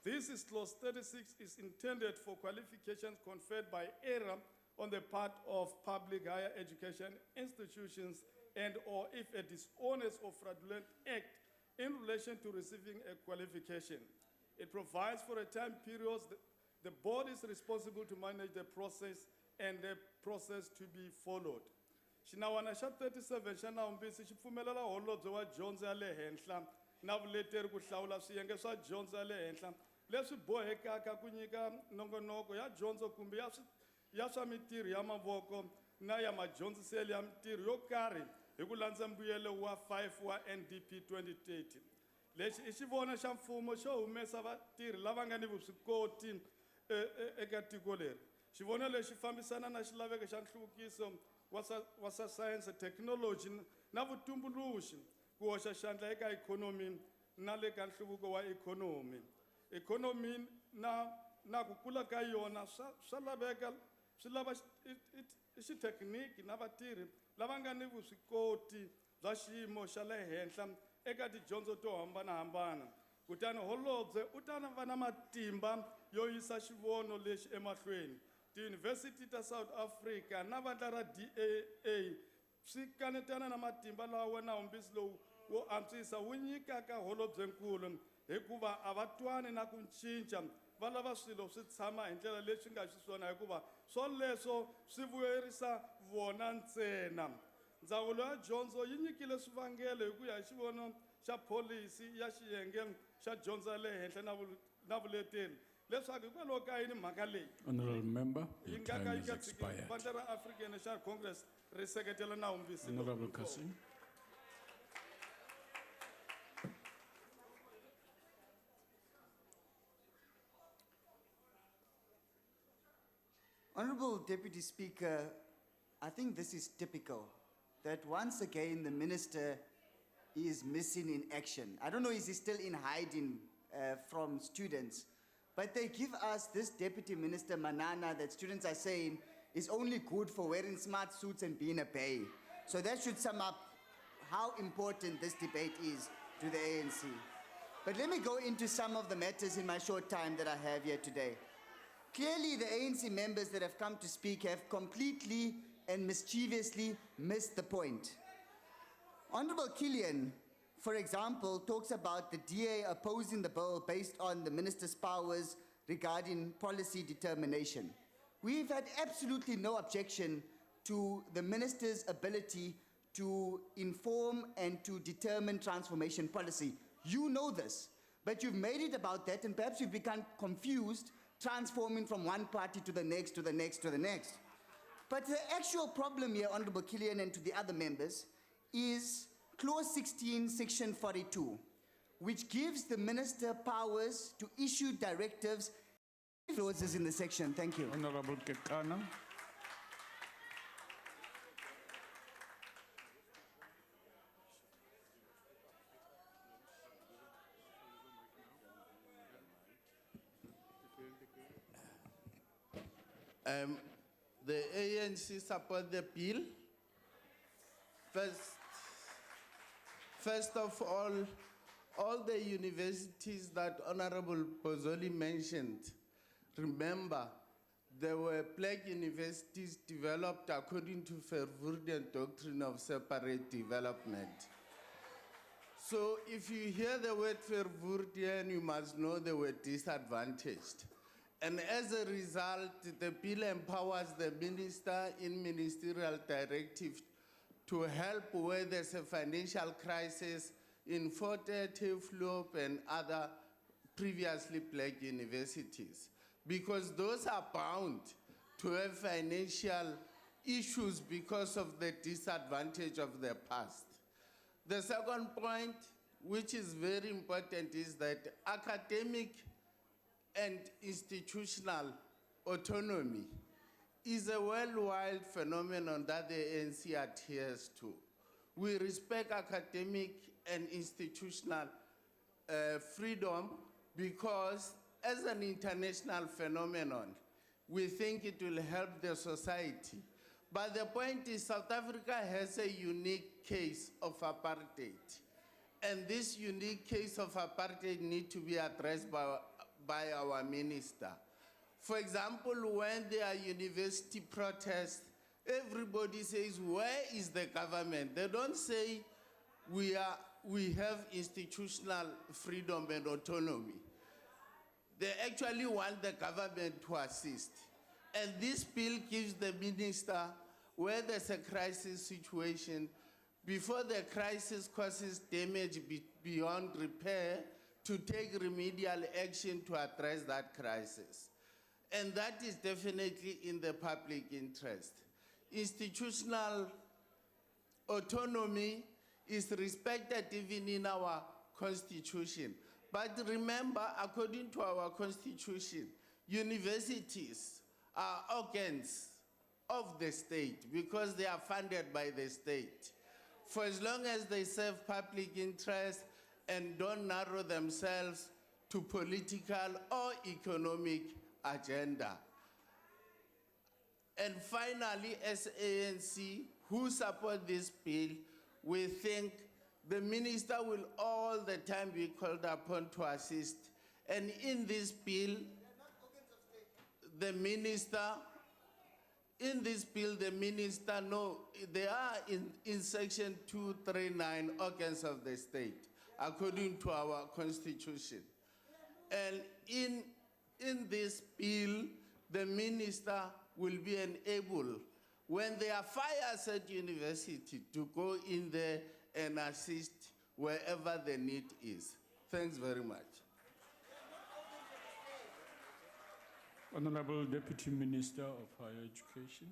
This is clause 36 is intended for qualifications conferred by error on the part of public higher education institutions and or if a dishonest or fraudulent act in relation to receiving a qualification. It provides for a time period the board is responsible to manage the process and the process to be followed. Xinawana xa 37 xa nawumbisi xi pfumelela holobye wa dyondzo ya le henhla na vuleteri ku hlawula swiyenge swa dyondzo ya le henhla leswi bohekaka ku nyika nongonoko ya dyondzo kumbe ya swa mitirho ya mavoko na ya madyondziselo ya mitirho yo karhi hi ku landza mbuyelo wa 5 wa NDP 2030. Lexi i xivono xa mfumo xo humesa vatirhi lava nga ni vuswikoti eka tiko leri. Xivono lexi fambisana na xilaveko xa nhluvukiso wa swa science, technology na vutumbuluxi ku hoxa xandla eka ikhonomi na le ka nhluvuko wa ikhonomi. Ikhonomi na ku kula ka yona swa laveka swi lava xithekiniki na vatirhi lava nga ni vuswikoti bya xiyimo xa le henhla eka tidyondzo to hambanahambana. Kutani holobye u ta va na matimba yo yisa xivono lexi emahlweni. Tiyunivhesiti ta South Africa na vandla ra DAA swi kanetana na matimba lawa nawumbisi lowu wo antswisa wu nyikaka holobyenkulu hikuva a va twani na ku cinca va lava swilo swi tshama hi ndlela leswi nga xiswona hikuva swoleswo swi vuyerisa vona ntsena. Ndzawulo ya dyondzo yi nyikile swivangelo hi ku ya hi xivono xa pholisi ya xiyenge xa dyondzo ya le henhla na vuleteri leswaku hikwalaho ka yini mhaka leyi Honourable Member, yi your nga time ka yi is nga tshiki expired. vandla ra African National Congress ri seketela nawumbisi lowu. Honourable Kassim. Honorable Deputy Speaker, I think this is typical, that once again the minister is missing in action. I don't know, is he still in hiding from students? But they give us this Deputy Minister Manana that students are saying is only good for wearing smart suits and being a bay. So that should sum up how important this debate is to the ANC. But let me go into some of the matters in my short time that I have here today. Clearly, the ANC members that have come to speak have completely and mischievously missed the point. Honorable Killian, for example, talks about the DA opposing the bill based on the minister's powers regarding policy determination. We've had absolutely no objection to the minister's ability to inform and to determine transformation policy. You know this, but you've made it about that, and perhaps you've become confused, transforming from one party to the next, to the next, to the next. But the actual problem here, Honorable Killian, and to the other members, is Clause 16, Section 42, which gives the minister powers to issue directives. Clauses in the section. Thank you. Honorable Kekana. The ANC support the bill. First of all the universities that Honorable Pozzoli mentioned, remember, there were black universities developed according to Verwoerdian doctrine of separate development. So if you hear the word Verwoerdian, you must know they were disadvantaged. And as a result, the bill empowers the minister in ministerial directive to help where there's a financial crisis in Fort Hare, Tevloop, and other previously black universities, because those are bound to have financial issues because of the disadvantage of their past. The second point, which is very important, is that academic and institutional autonomy is a worldwide phenomenon that the ANC adheres to. We respect academic and institutional freedom because as an international phenomenon, we think it will help the society. But the point is South Africa has a unique case of apartheid. And this unique case of apartheid needs to be addressed by our minister. For example, when there are university protests, everybody says, where is the government? They don't say we have institutional freedom and autonomy. They actually want the government to assist. And this bill gives the minister, where there's a crisis situation, before the crisis causes damage beyond repair, to take remedial action to address that crisis. And that is definitely in the public interest. Institutional autonomy is respected even in our constitution. But remember, according to our constitution, universities are organs of the state because they are funded by the state. For as long as they serve public interest and don't narrow themselves to political or economic agenda. And finally, as ANC, who support this bill, we think the minister will all the time be called upon to assist. And in this bill, the minister, no, they are in section 239, organs of the state, according to our constitution. And in this bill, the minister will be enabled, when there are fires at university, to go in there and assist wherever the need is. Thanks very much. Honorable Deputy Minister of Higher Education.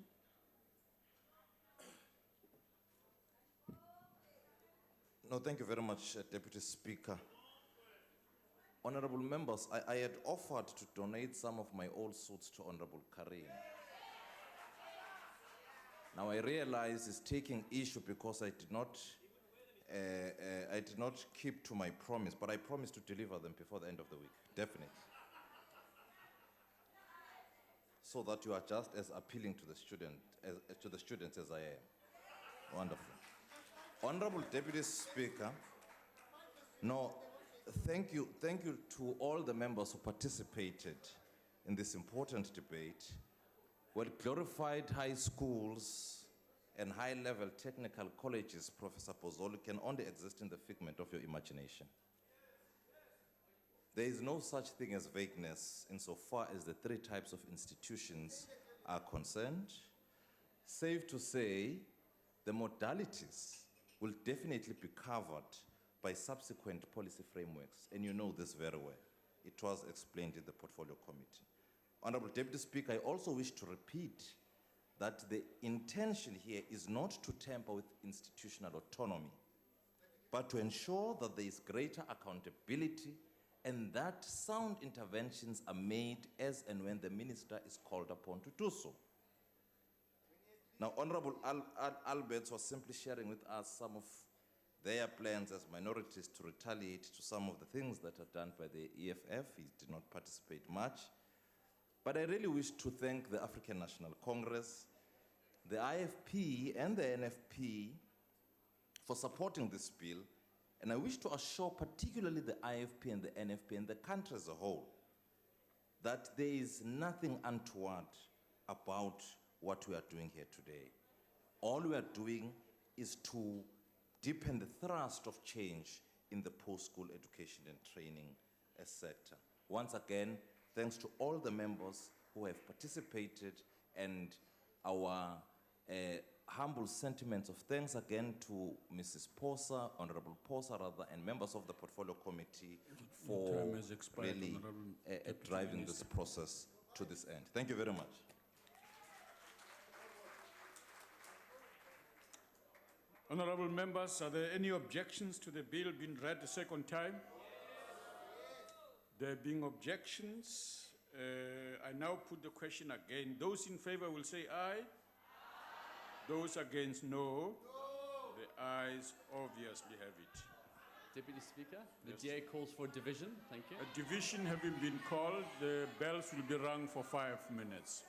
No, thank you very much, Deputy Speaker. Honorable members, I had offered to donate some of my old suits to Honorable Karim. Now I realize it's taking issue because I did not keep to my promise, but I promised to deliver them before the end of the week, definitely. So that you are just as appealing to the students as I am. Wonderful. Honorable Deputy Speaker, no, thank you to all the members who participated in this important debate. Well, glorified high schools and high-level technical colleges, Professor Pozzoli, can only exist in the figment of your imagination. There is no such thing as vagueness insofar as the three types of institutions are concerned. Safe to say, the modalities will definitely be covered by subsequent policy frameworks, and you know this very well. It was explained in the Portfolio Committee. Honorable Deputy Speaker, I also wish to repeat that the intention here is not to tamper with institutional autonomy, but to ensure that there is greater accountability and that sound interventions are made as and when the minister is called upon to do so. Now, Honorable Alberts was simply sharing with us some of their plans as minorities to retaliate to some of the things that are done by the EFF. He did not participate much. But I really wish to thank the African National Congress, the IFP and the NFP for supporting this bill. And I wish to assure particularly the IFP and the NFP and the country as a whole that there is nothing untoward about what we are doing here today. All we are doing is to deepen the thrust of change in the post-school education and training sector. Once again, thanks to all the members who have participated, and our humble sentiments of thanks again to Mrs. Posa, Honorable Posa rather, and members of the Portfolio Committee for really driving this process to this end. Thank you very much. Honorable members, are there any objections to the bill being read a second time? There being objections, I now put the question again. Those in favor will say aye. Those against, no. The ayes obviously have it. Deputy Speaker, the DA calls for division. Thank you. A division having been called, the bells will be rung for 5 minutes.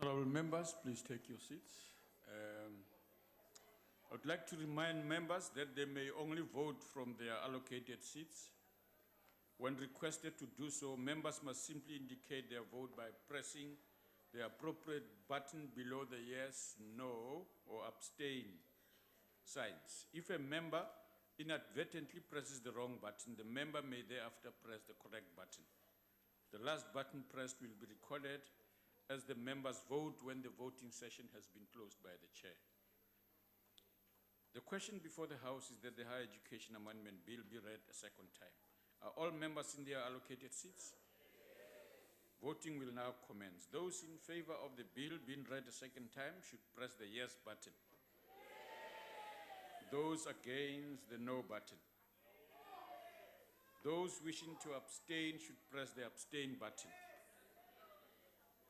Honorable members, please take your seats. I would like to remind members that they may only vote from their allocated seats. When requested to do so, members must simply indicate their vote by pressing the appropriate button below the yes, no, or abstain signs. If a member inadvertently presses the wrong button, the member may thereafter press the correct button. The last button pressed will be recorded as the member's vote when the voting session has been closed by the chair. The question before the House is that the Higher Education Amendment Bill be read a second time. Are all members in their allocated seats? Voting will now commence. Those in favor of the bill being read a second time should press the yes button. Those against, the no button. Those wishing to abstain should press the abstain button.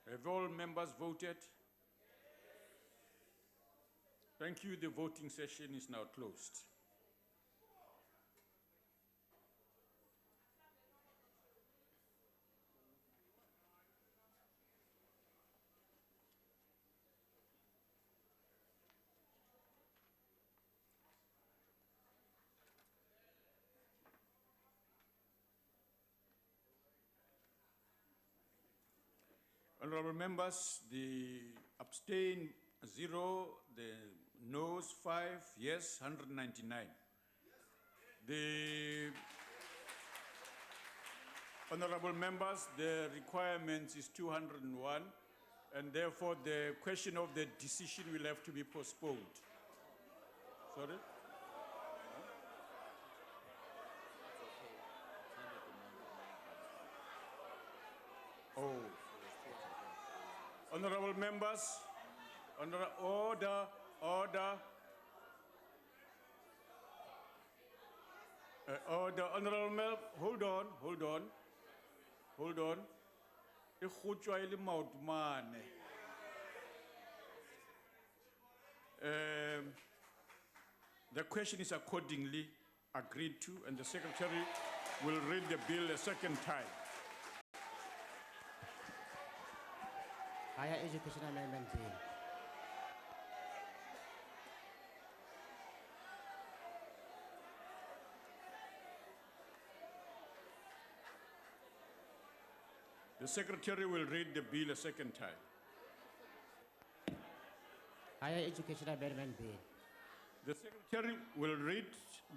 Have all members voted? Thank you. The voting session is now closed. Honorable members, the abstain 0, the noes 5, yes 199. The honorable members, the requirement is 201, and therefore the question of the decision will have to be postponed. Sorry? Oh. Honorable members, order. Order, honorable member, hold on. Ikhutshwa ile maoto mane. The question is accordingly agreed to, and the Secretary will read the bill a second time. Higher Education Amendment Bill. The Secretary will read the bill a second time. Higher Education Amendment Bill. The Secretary will read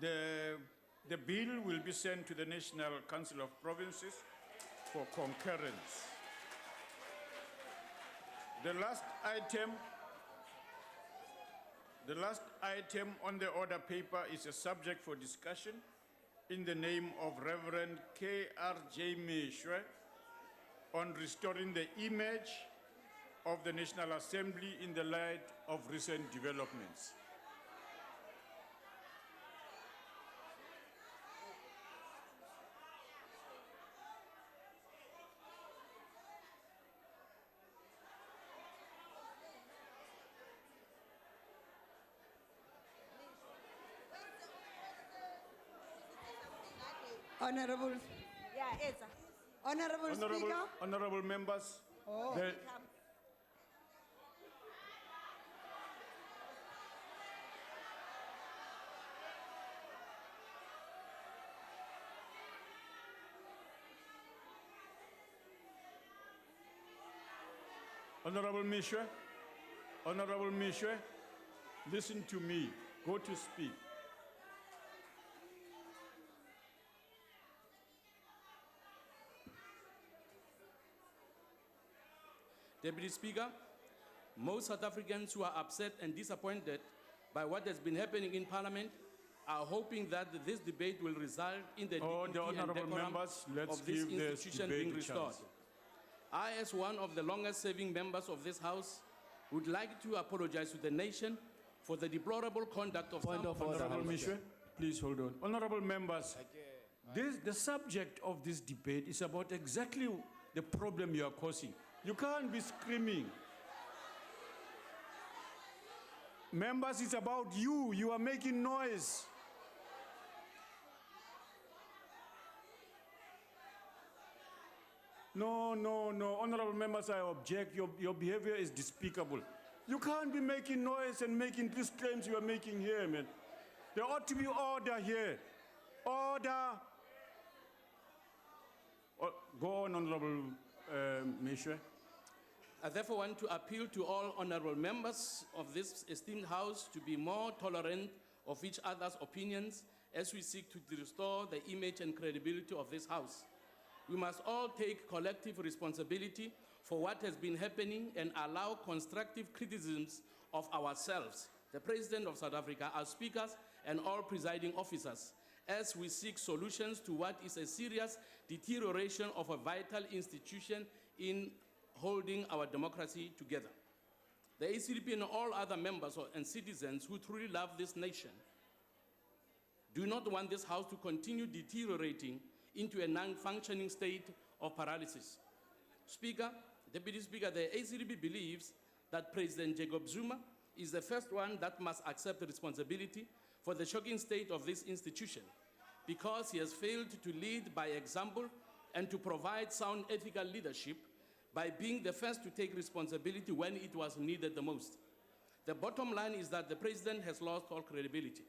the bill will be sent to the National Council of Provinces for concurrence. The last item on the order paper is a subject for discussion in the name of Reverend K.R.J. Meshoe on restoring the image of the National Assembly in the light of recent developments. Honorable. Yeah, Eza. Honorable Speaker. Honorable members. Oh, Honorable Meshoe, listen to me. Go to speak. Deputy Speaker, most South Africans who are upset and disappointed by what has been happening in Parliament are hoping that this debate will result in the dignity and decorum of this institution being restored. I, as one of the longest-serving members of this House, would like to apologize to the nation for the deplorable conduct of some of Honorable Meshoe, please hold on. Honorable members, the subject of this debate is about exactly the problem you are causing. You can't be screaming. Members, it's about you. You are making noise. No, no, no. Honorable members, I object. Your behavior is despicable. You can't be making noise and making these claims you are making here, man. There ought to be order here. Order. Go on, Honorable Meshoe. I therefore want to appeal to all honorable members of this esteemed House to be more tolerant of each other's opinions as we seek to restore the image and credibility of this House. We must all take collective responsibility for what has been happening and allow constructive criticisms of ourselves, the President of South Africa, our speakers, and all presiding officers, as we seek solutions to what is a serious deterioration of a vital institution in holding our democracy together. The ACDP and all other members and citizens who truly love this nation do not want this House to continue deteriorating into a non-functioning state of paralysis. Speaker, Deputy Speaker, the ACDP believes that President Jacob Zuma is the first one that must accept responsibility for the shocking state of this institution, because he has failed to lead by example and to provide sound ethical leadership by being the first to take responsibility when it was needed the most. The bottom line is that the President has lost all credibility.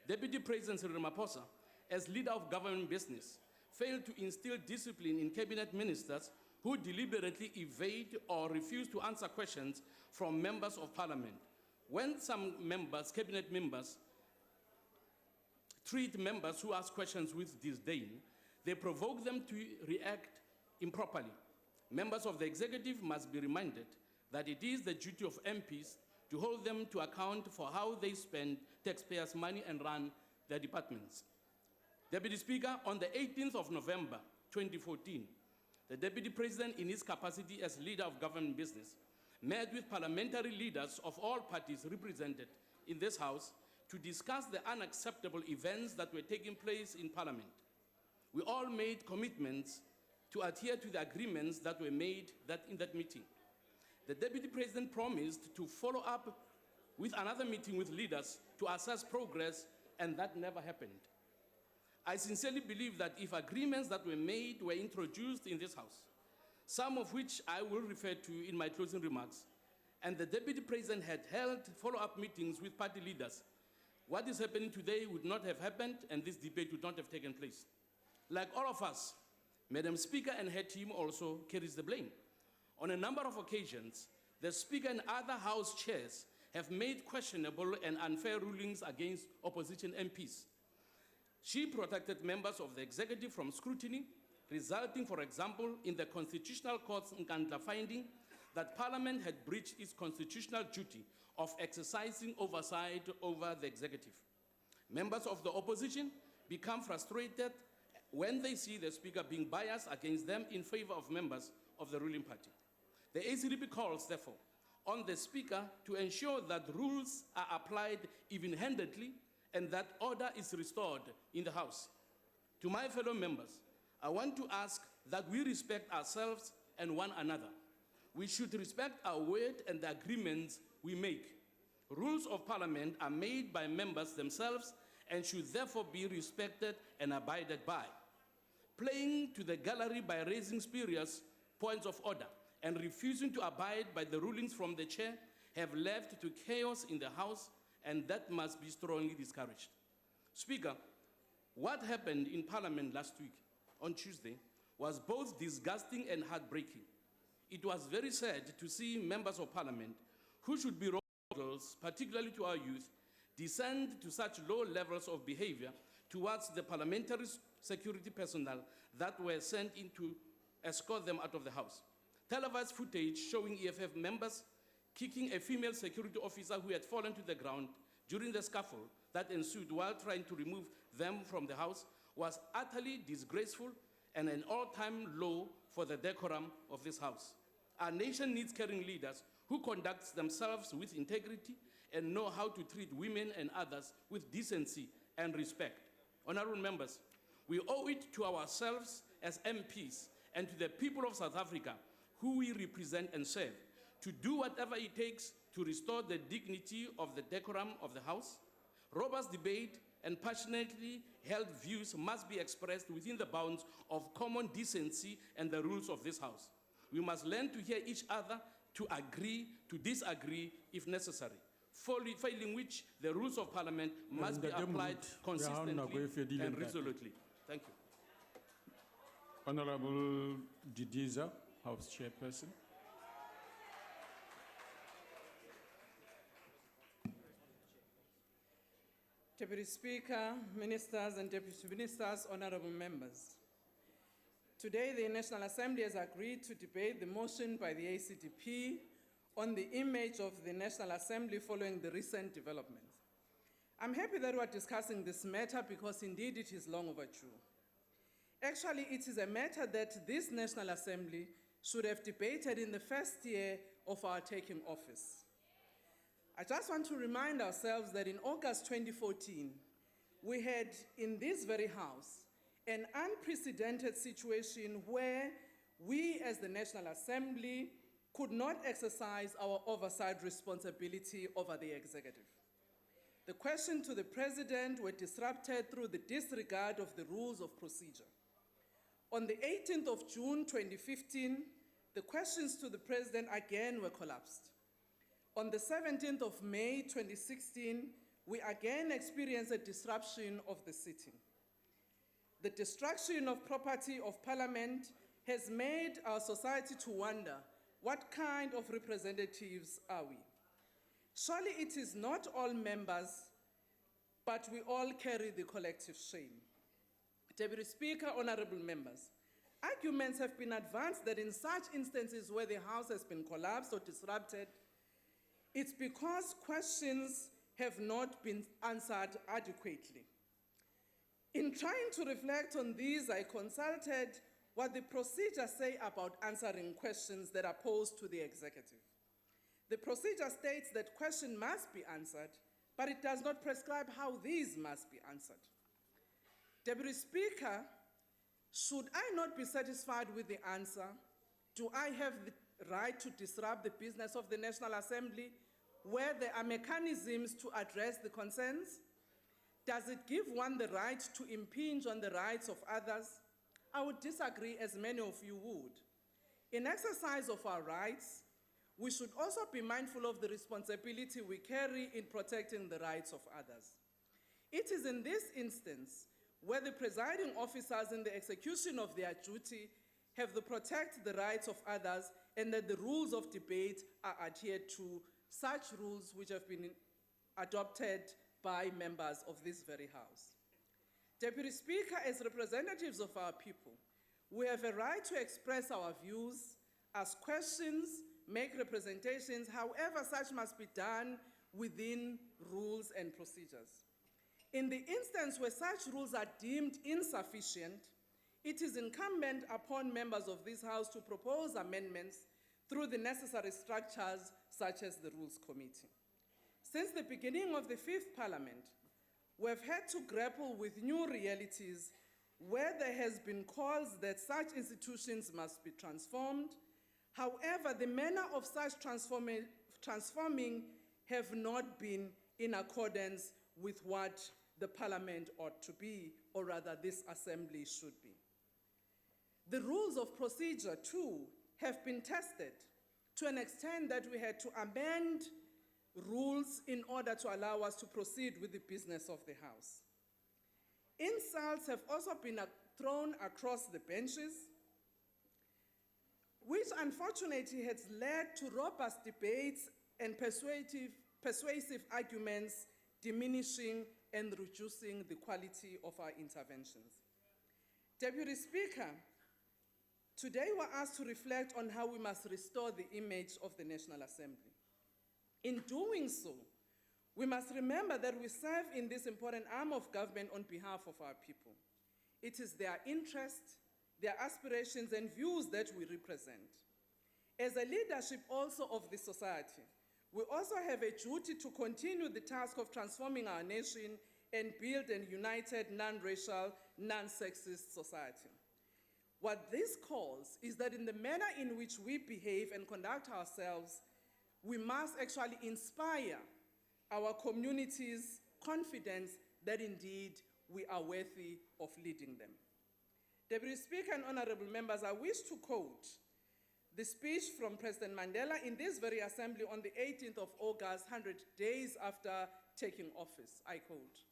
Deputy President Cyril Ramaphosa, as leader of government business, failed to instill discipline in cabinet ministers who deliberately evade or refuse to answer questions from members of parliament. When some members, cabinet members, treat members who ask questions with disdain, they provoke them to react improperly. Members of the executive must be reminded that it is the duty of MPs to hold them to account for how they spend taxpayers' money and run their departments. Deputy Speaker, on the 18th of November 2014, the Deputy President, in his capacity as leader of government business, met with parliamentary leaders of all parties represented in this House to discuss the unacceptable events that were taking place in Parliament. We all made commitments to adhere to the agreements that were made in that meeting. The Deputy President promised to follow up with another meeting with leaders to assess progress, and that never happened. I sincerely believe that if agreements that were made were introduced in this House, some of which I will refer to in my closing remarks, and the Deputy President had held follow-up meetings with party leaders, what is happening today would not have happened, and this debate would not have taken place. Like all of us, Madam Speaker and her team also carries the blame. On a number of occasions, the Speaker and other House chairs have made questionable and unfair rulings against opposition MPs. She protected members of the executive from scrutiny, resulting, for example, in the Constitutional Court's Nkandla finding that Parliament had breached its constitutional duty of exercising oversight over the executive. Members of the opposition become frustrated when they see the Speaker being biased against them in favor of members of the ruling party. The ACDP calls, therefore, on the Speaker to ensure that rules are applied even-handedly and that order is restored in the House. To my fellow members, I want to ask that we respect ourselves and one another. We should respect our word and the agreements we make. Rules of Parliament are made by members themselves and should therefore be respected and abided by. Playing to the gallery by raising spurious points of order and refusing to abide by the rulings from the chair have led to chaos in the House, and that must be strongly discouraged. Speaker, what happened in Parliament last week, on Tuesday, was both disgusting and heartbreaking. It was very sad to see members of Parliament, who should be role models, particularly to our youth, descend to such low levels of behavior towards the parliamentary security personnel that were sent in to escort them out of the House. Televised footage showing EFF members kicking a female security officer who had fallen to the ground during the scuffle that ensued while trying to remove them from the House was utterly disgraceful and an all-time low for the decorum of this House. Our nation needs caring leaders who conduct themselves with integrity and know how to treat women and others with decency and respect. Honorable members, we owe it to ourselves as MPs and to the people of South Africa, who we represent and serve, to do whatever it takes to restore the dignity of the decorum of the House. Robust debate and passionately held views must be expressed within the bounds of common decency and the rules of this House. We must learn to hear each other, to agree, to disagree if necessary, failing which the rules of Parliament must be applied consistently and resolutely. Thank you. Honorable Didiza, House Chairperson. Deputy Speaker, Ministers and Deputy Ministers, honorable members. Today, the National Assembly has agreed to debate the motion by the ACDP on the image of the National Assembly following the recent developments. I'm happy that we're discussing this matter because indeed it is long overdue. Actually, it is a matter that this National Assembly should have debated in the first year of our taking office. I just want to remind ourselves that in August 2014, we had in this very House an unprecedented situation where we as the National Assembly could not exercise our oversight responsibility over the executive. The questions to the President were disrupted through the disregard of the rules of procedure. On the 18th of June 2015, the questions to the President again were collapsed. On the 17th of May 2016, we again experienced a disruption of the sitting. The destruction of property of Parliament has made our society to wonder, what kind of representatives are we? Surely it is not all members, but we all carry the collective shame. Deputy Speaker, honorable members, arguments have been advanced that in such instances where the House has been collapsed or disrupted, it's because questions have not been answered adequately. In trying to reflect on these, I consulted what the procedures say about answering questions that are posed to the executive. The procedure states that questions must be answered, but it does not prescribe how these must be answered. Deputy Speaker, should I not be satisfied with the answer, do I have the right to disrupt the business of the National Assembly where there are mechanisms to address the concerns? Does it give one the right to impinge on the rights of others? I would disagree, as many of you would. In exercise of our rights, we should also be mindful of the responsibility we carry in protecting the rights of others. It is in this instance where the presiding officers in the execution of their duty have to protect the rights of others and that the rules of debate are adhered to, such rules which have been adopted by members of this very House. Deputy Speaker, as representatives of our people, we have a right to express our views, ask questions, make representations, however such must be done within rules and procedures. In the instance where such rules are deemed insufficient, it is incumbent upon members of this House to propose amendments through the necessary structures such as the Rules Committee. Since the beginning of the Fifth Parliament, we have had to grapple with new realities where there has been calls that such institutions must be transformed. However, the manner of such transforming have not been in accordance with what the Parliament ought to be, or rather this Assembly should be. The rules of procedure, too, have been tested to an extent that we had to amend rules in order to allow us to proceed with the business of the House. Insults have also been thrown across the benches, which unfortunately has led to robust debates and persuasive arguments diminishing and reducing the quality of our interventions. Deputy Speaker, today we're asked to reflect on how we must restore the image of the National Assembly. In doing so, we must remember that we serve in this important arm of government on behalf of our people. It is their interests, their aspirations and views that we represent. As a leadership also of the society, we also have a duty to continue the task of transforming our nation and build a united, non-racial, non-sexist society. What this calls is that in the manner in which we behave and conduct ourselves, we must actually inspire our communities' confidence that indeed we are worthy of leading them. Deputy Speaker and honorable members, I wish to quote the speech from President Mandela in this very assembly on the 18th of August, 100 days after taking office. I quote,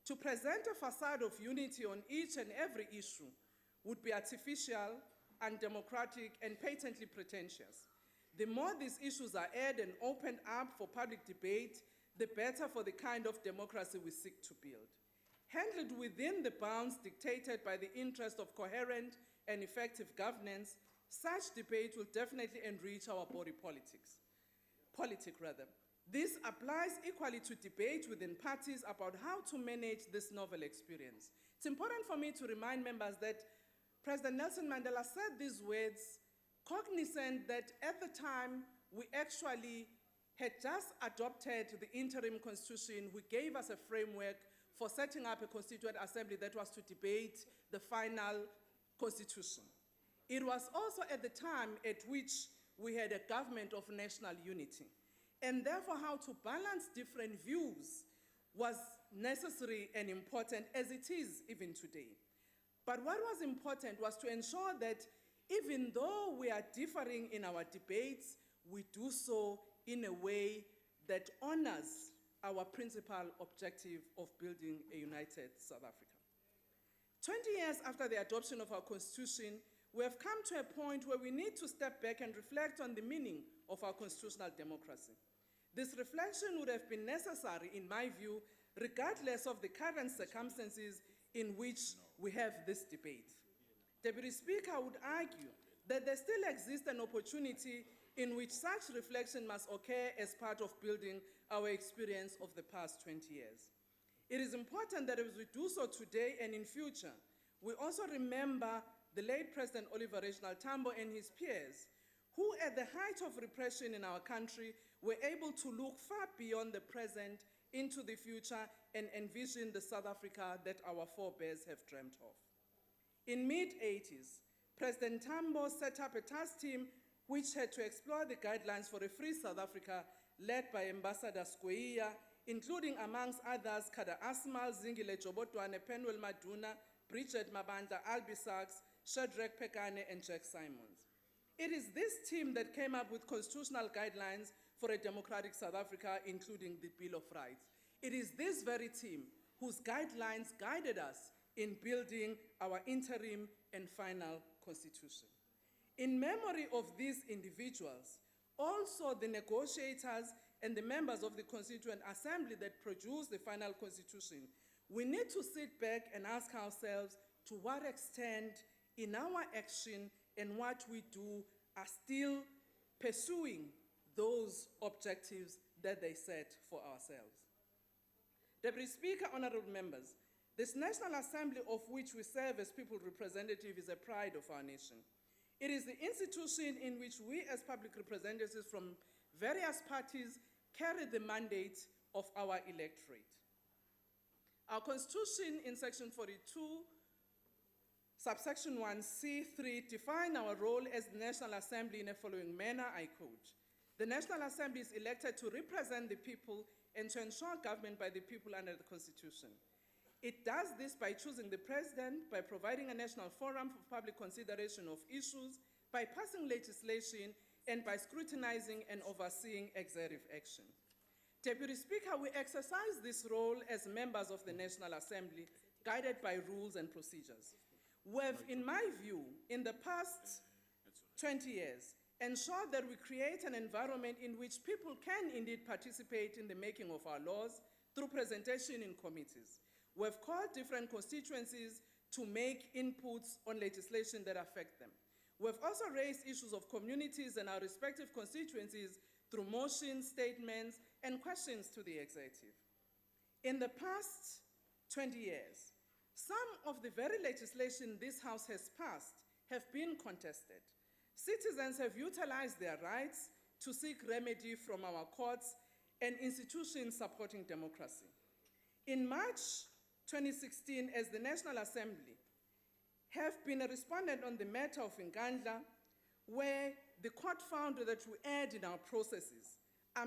"To present a facade of unity on each and every issue would be artificial, undemocratic, and patently pretentious. The more these issues are aired and opened up for public debate, the better for the kind of democracy we seek to build. Handled within the bounds dictated by the interest of coherent and effective governance, such debate will definitely enrich our body politic. This applies equally to debate within parties about how to manage this novel experience. It's important for me to remind members that President Nelson Mandela said these words cognizant that at the time we actually had just adopted the interim constitution, which gave us a framework for setting up a constituent assembly that was to debate the final constitution. It was also at the time at which we had a government of national unity, and therefore how to balance different views was necessary and important, as it is even today. But what was important was to ensure that even though we are differing in our debates, we do so in a way that honors our principal objective of building a united South Africa. 20 years after the adoption of our constitution, we have come to a point where we need to step back and reflect on the meaning of our constitutional democracy. This reflection would have been necessary, in my view, regardless of the current circumstances in which we have this debate. Deputy Speaker, I would argue that there still exists an opportunity in which such reflection must occur as part of building our experience of the past 20 years. It is important that as we do so today and in future, we also remember the late President Oliver Reginald Tambo and his peers, who at the height of repression in our country were able to look far beyond the present into the future and envision the South Africa that our forebears have dreamt of. In mid-80s, President Tambo set up a task team which had to explore the guidelines for a free South Africa led by Ambassador Skweyiya, including amongst others Kada Asmal, Zingile Jobotwane, Penwell Maduna, Bridget Mabanda, Albie Sachs, Shadrach Pekane, and Jack Simons. It is this team that came up with constitutional guidelines for a democratic South Africa, including the Bill of Rights. It is this very team whose guidelines guided us in building our interim and final constitution. In memory of these individuals, also the negotiators and the members of the Constituent Assembly that produced the final constitution, we need to sit back and ask ourselves to what extent in our action and what we do are still pursuing those objectives that they set for ourselves. Deputy Speaker, honorable members, this National Assembly of which we serve as people representative is a pride of our nation. It is the institution in which we as public representatives from various parties carry the mandate of our electorate. Our constitution in section 42, subsection 1C3 define our role as the National Assembly in the following manner, I quote, "The National Assembly is elected to represent the people and to ensure government by the people under the Constitution. It does this by choosing the president, by providing a national forum for public consideration of issues, by passing legislation, and by scrutinizing and overseeing executive action." Deputy Speaker, we exercise this role as members of the National Assembly, guided by rules and procedures. We have, in my view, in the past 20 years, ensured that we create an environment in which people can indeed participate in the making of our laws through presentation in committees. We have called different constituencies to make inputs on legislation that affect them. We have also raised issues of communities and our respective constituencies through motions, statements, and questions to the executive. In the past 20 years, some of the very legislation this House has passed have been contested. Citizens have utilized their rights to seek remedy from our courts and institutions supporting democracy. In March 2016, as the National Assembly, have been a respondent on the matter of Ngandla, where the court found that we erred in our processes. I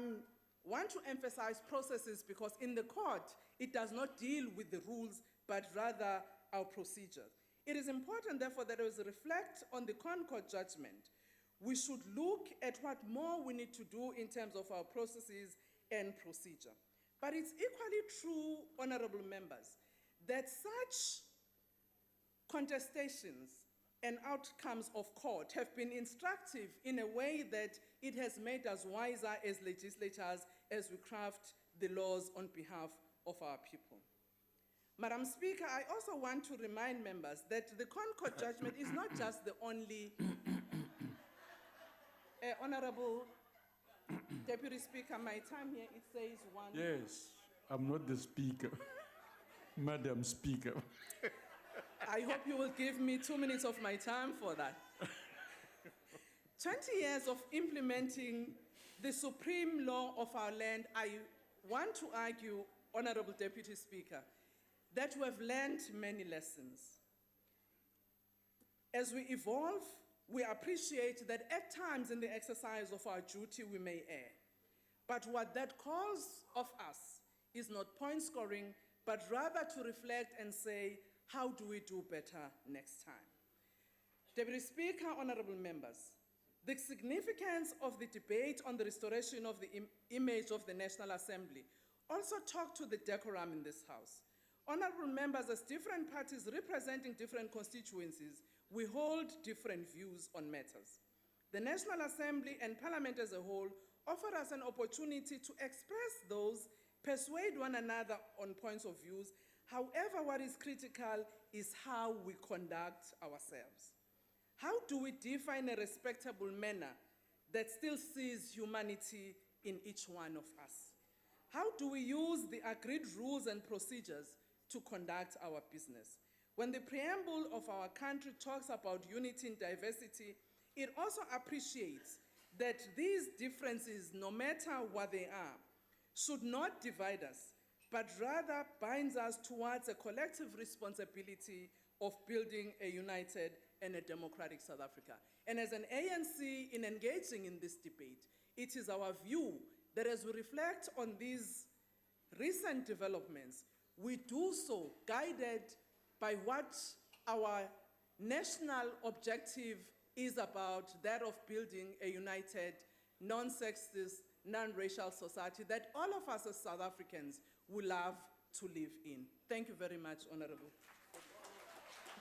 want to emphasize processes because in the court, it does not deal with the rules, but rather our procedures. It is important, therefore, that as we reflect on the Concord judgment, we should look at what more we need to do in terms of our processes and procedure. But it's equally true, honorable members, that such contestations and outcomes of court have been instructive in a way that it has made us wiser as legislators as we craft the laws on behalf of our people. Madam Speaker, I also want to remind members that the Concord judgment is not just the only Honorable Deputy Speaker, my time here, it says one. Yes, I'm not the speaker. Madam Speaker. I hope you will give me 2 minutes of my time for that. 20 years of implementing the supreme law of our land, I want to argue, Honorable Deputy Speaker, that we have learned many lessons. As we evolve, we appreciate that at times in the exercise of our duty we may err. But what that calls of us is not point scoring, but rather to reflect and say, how do we do better next time? Deputy Speaker, honorable members, the significance of the debate on the restoration of the image of the National Assembly also talk to the decorum in this House. Honorable members, as different parties representing different constituencies, we hold different views on matters. The National Assembly and Parliament as a whole offer us an opportunity to express those, persuade one another on points of views. However, what is critical is how we conduct ourselves. How do we define a respectable manner that still sees humanity in each one of us? How do we use the agreed rules and procedures to conduct our business? When the preamble of our country talks about unity in diversity, it also appreciates that these differences, no matter what they are, should not divide us, but rather binds us towards a collective responsibility of building a united and a democratic South Africa. And as an ANC in engaging in this debate, it is our view that as we reflect on these recent developments, we do so guided by what our national objective is about, that of building a united, non-sexist, non-racial society that all of us as South Africans would love to live in. Thank you very much, Honorable.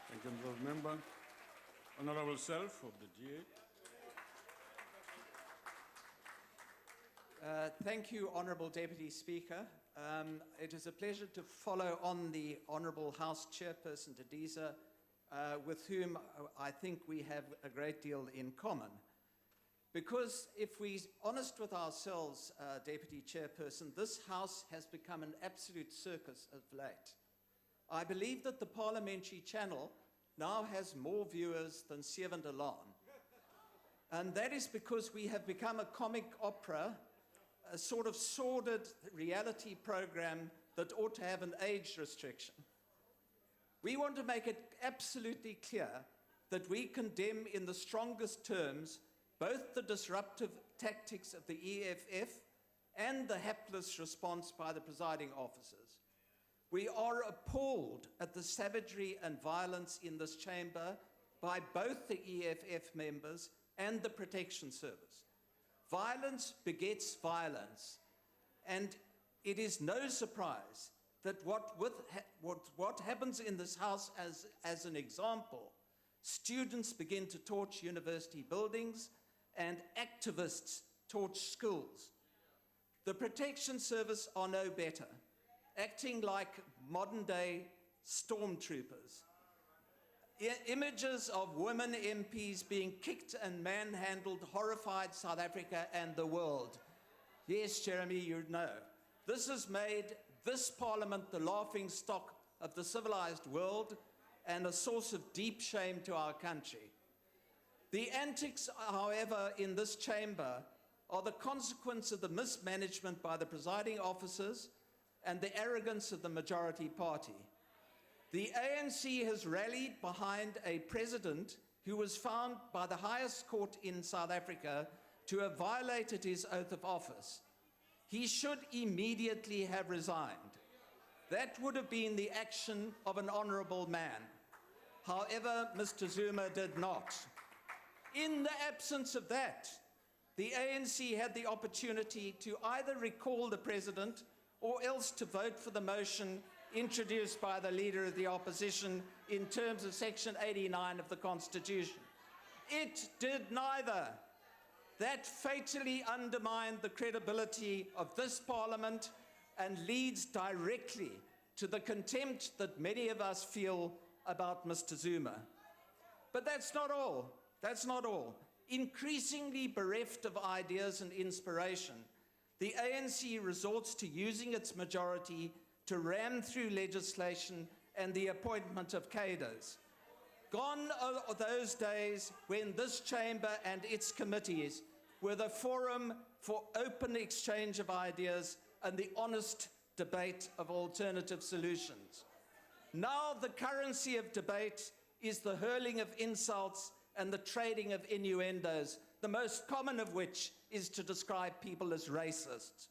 Thank you, Honorable Member. Honorable Self of the GA. Thank you, Honourable Deputy Speaker. It is a pleasure to follow on the Honourable House Chairperson, Tadiza, with whom I think we have a great deal in common. Because if we're honest with ourselves, Deputy Chairperson, this House has become an absolute circus of late. I believe that the parliamentary channel now has more viewers than Seven de Laan. And that is because we have become a comic opera, a sort of sordid reality program that ought to have an age restriction. We want to make it absolutely clear that we condemn in the strongest terms both the disruptive tactics of the EFF and the hapless response by the presiding officers. We are appalled at the savagery and violence in this chamber by both the EFF members and the Protection Service. Violence begets violence, and it is no surprise that what happens in this House as an example, students begin to torch university buildings and activists torch schools. The Protection Service are no better, acting like modern-day stormtroopers. Images of women MPs being kicked and manhandled horrified South Africa and the world. Yes, Jeremy, you know. This has made this Parliament the laughing stock of the civilized world and a source of deep shame to our country. The antics, however, in this chamber are the consequence of the mismanagement by the presiding officers and the arrogance of the majority party. The ANC has rallied behind a president who was found by the highest court in South Africa to have violated his oath of office. He should immediately have resigned. That would have been the action of an honourable man. However, Mr. Zuma did not. In the absence of that, the ANC had the opportunity to either recall the president or else to vote for the motion introduced by the Leader of the Opposition in terms of Section 89 of the Constitution. It did neither. That fatally undermined the credibility of this Parliament and leads directly to the contempt that many of us feel about Mr. Zuma. But that's not all. That's not all. Increasingly bereft of ideas and inspiration, the ANC resorts to using its majority to ram through legislation and the appointment of cadres. Gone are those days when this chamber and its committees were the forum for open exchange of ideas and the honest debate of alternative solutions. Now the currency of debate is the hurling of insults and the trading of innuendos, the most common of which is to describe people as racists.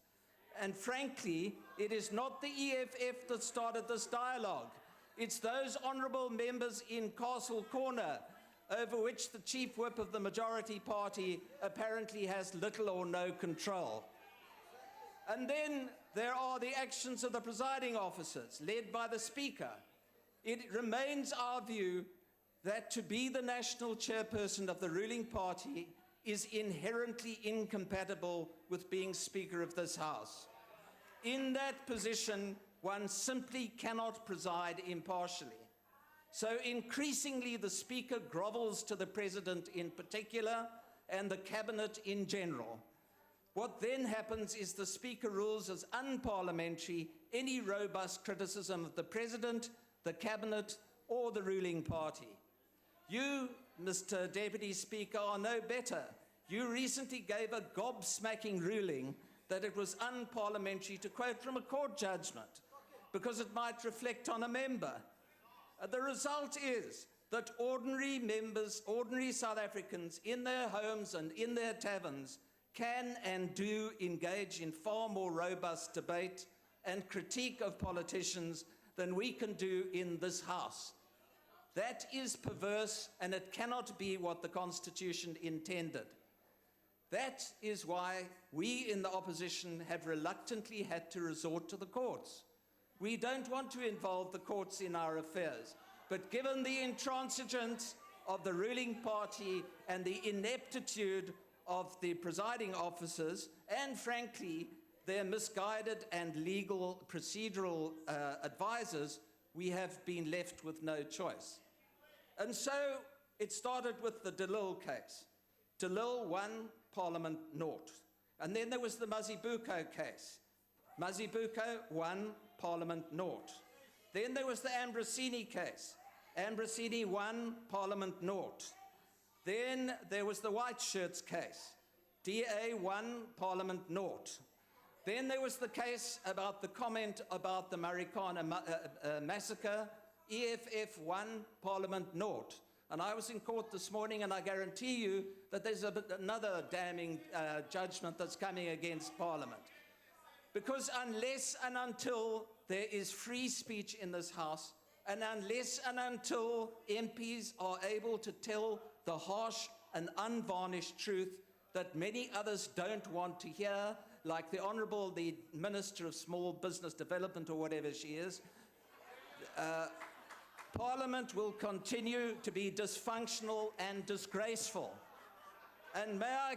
And frankly, it is not the EFF that started this dialogue. It's those honourable members in Castle Corner, over which the chief whip of the majority party apparently has little or no control. And then there are the actions of the presiding officers, led by the Speaker. It remains our view that to be the national chairperson of the ruling party is inherently incompatible with being Speaker of this House. In that position, one simply cannot preside impartially. So increasingly, the Speaker grovels to the President in particular and the Cabinet in general. What then happens is the Speaker rules as unparliamentary any robust criticism of the President, the Cabinet, or the ruling party. You, Mr. Deputy Speaker, are no better. You recently gave a gobsmacking ruling that it was unparliamentary to quote from a court judgment because it might reflect on a member. The result is that ordinary members, ordinary South Africans in their homes and in their taverns can and do engage in far more robust debate and critique of politicians than we can do in this House. That is perverse, and it cannot be what the Constitution intended. That is why we in the opposition have reluctantly had to resort to the courts. We don't want to involve the courts in our affairs, but given the intransigence of the ruling party and the ineptitude of the presiding officers, and frankly, their misguided and legal procedural advisors, we have been left with no choice. And so it started with the De Lille case. De Lille won, Parliament naught. And then there was the Mazibuko case. Mazibuko won, Parliament naught. Then there was the Ambrosini case. Ambrosini won, Parliament naught. Then there was the White Shirts case. DA won, Parliament naught. Then there was the case about the comment about the Marikana massacre. EFF won, Parliament naught. And I was in court this morning, and I guarantee you that there's another damning judgment that's coming against Parliament. Because unless and until there is free speech in this House, and unless and until MPs are able to tell the harsh and unvarnished truth that many others don't want to hear, like the Honourable, the Minister of Small Business Development, or whatever she is, Parliament will continue to be dysfunctional and disgraceful. And may I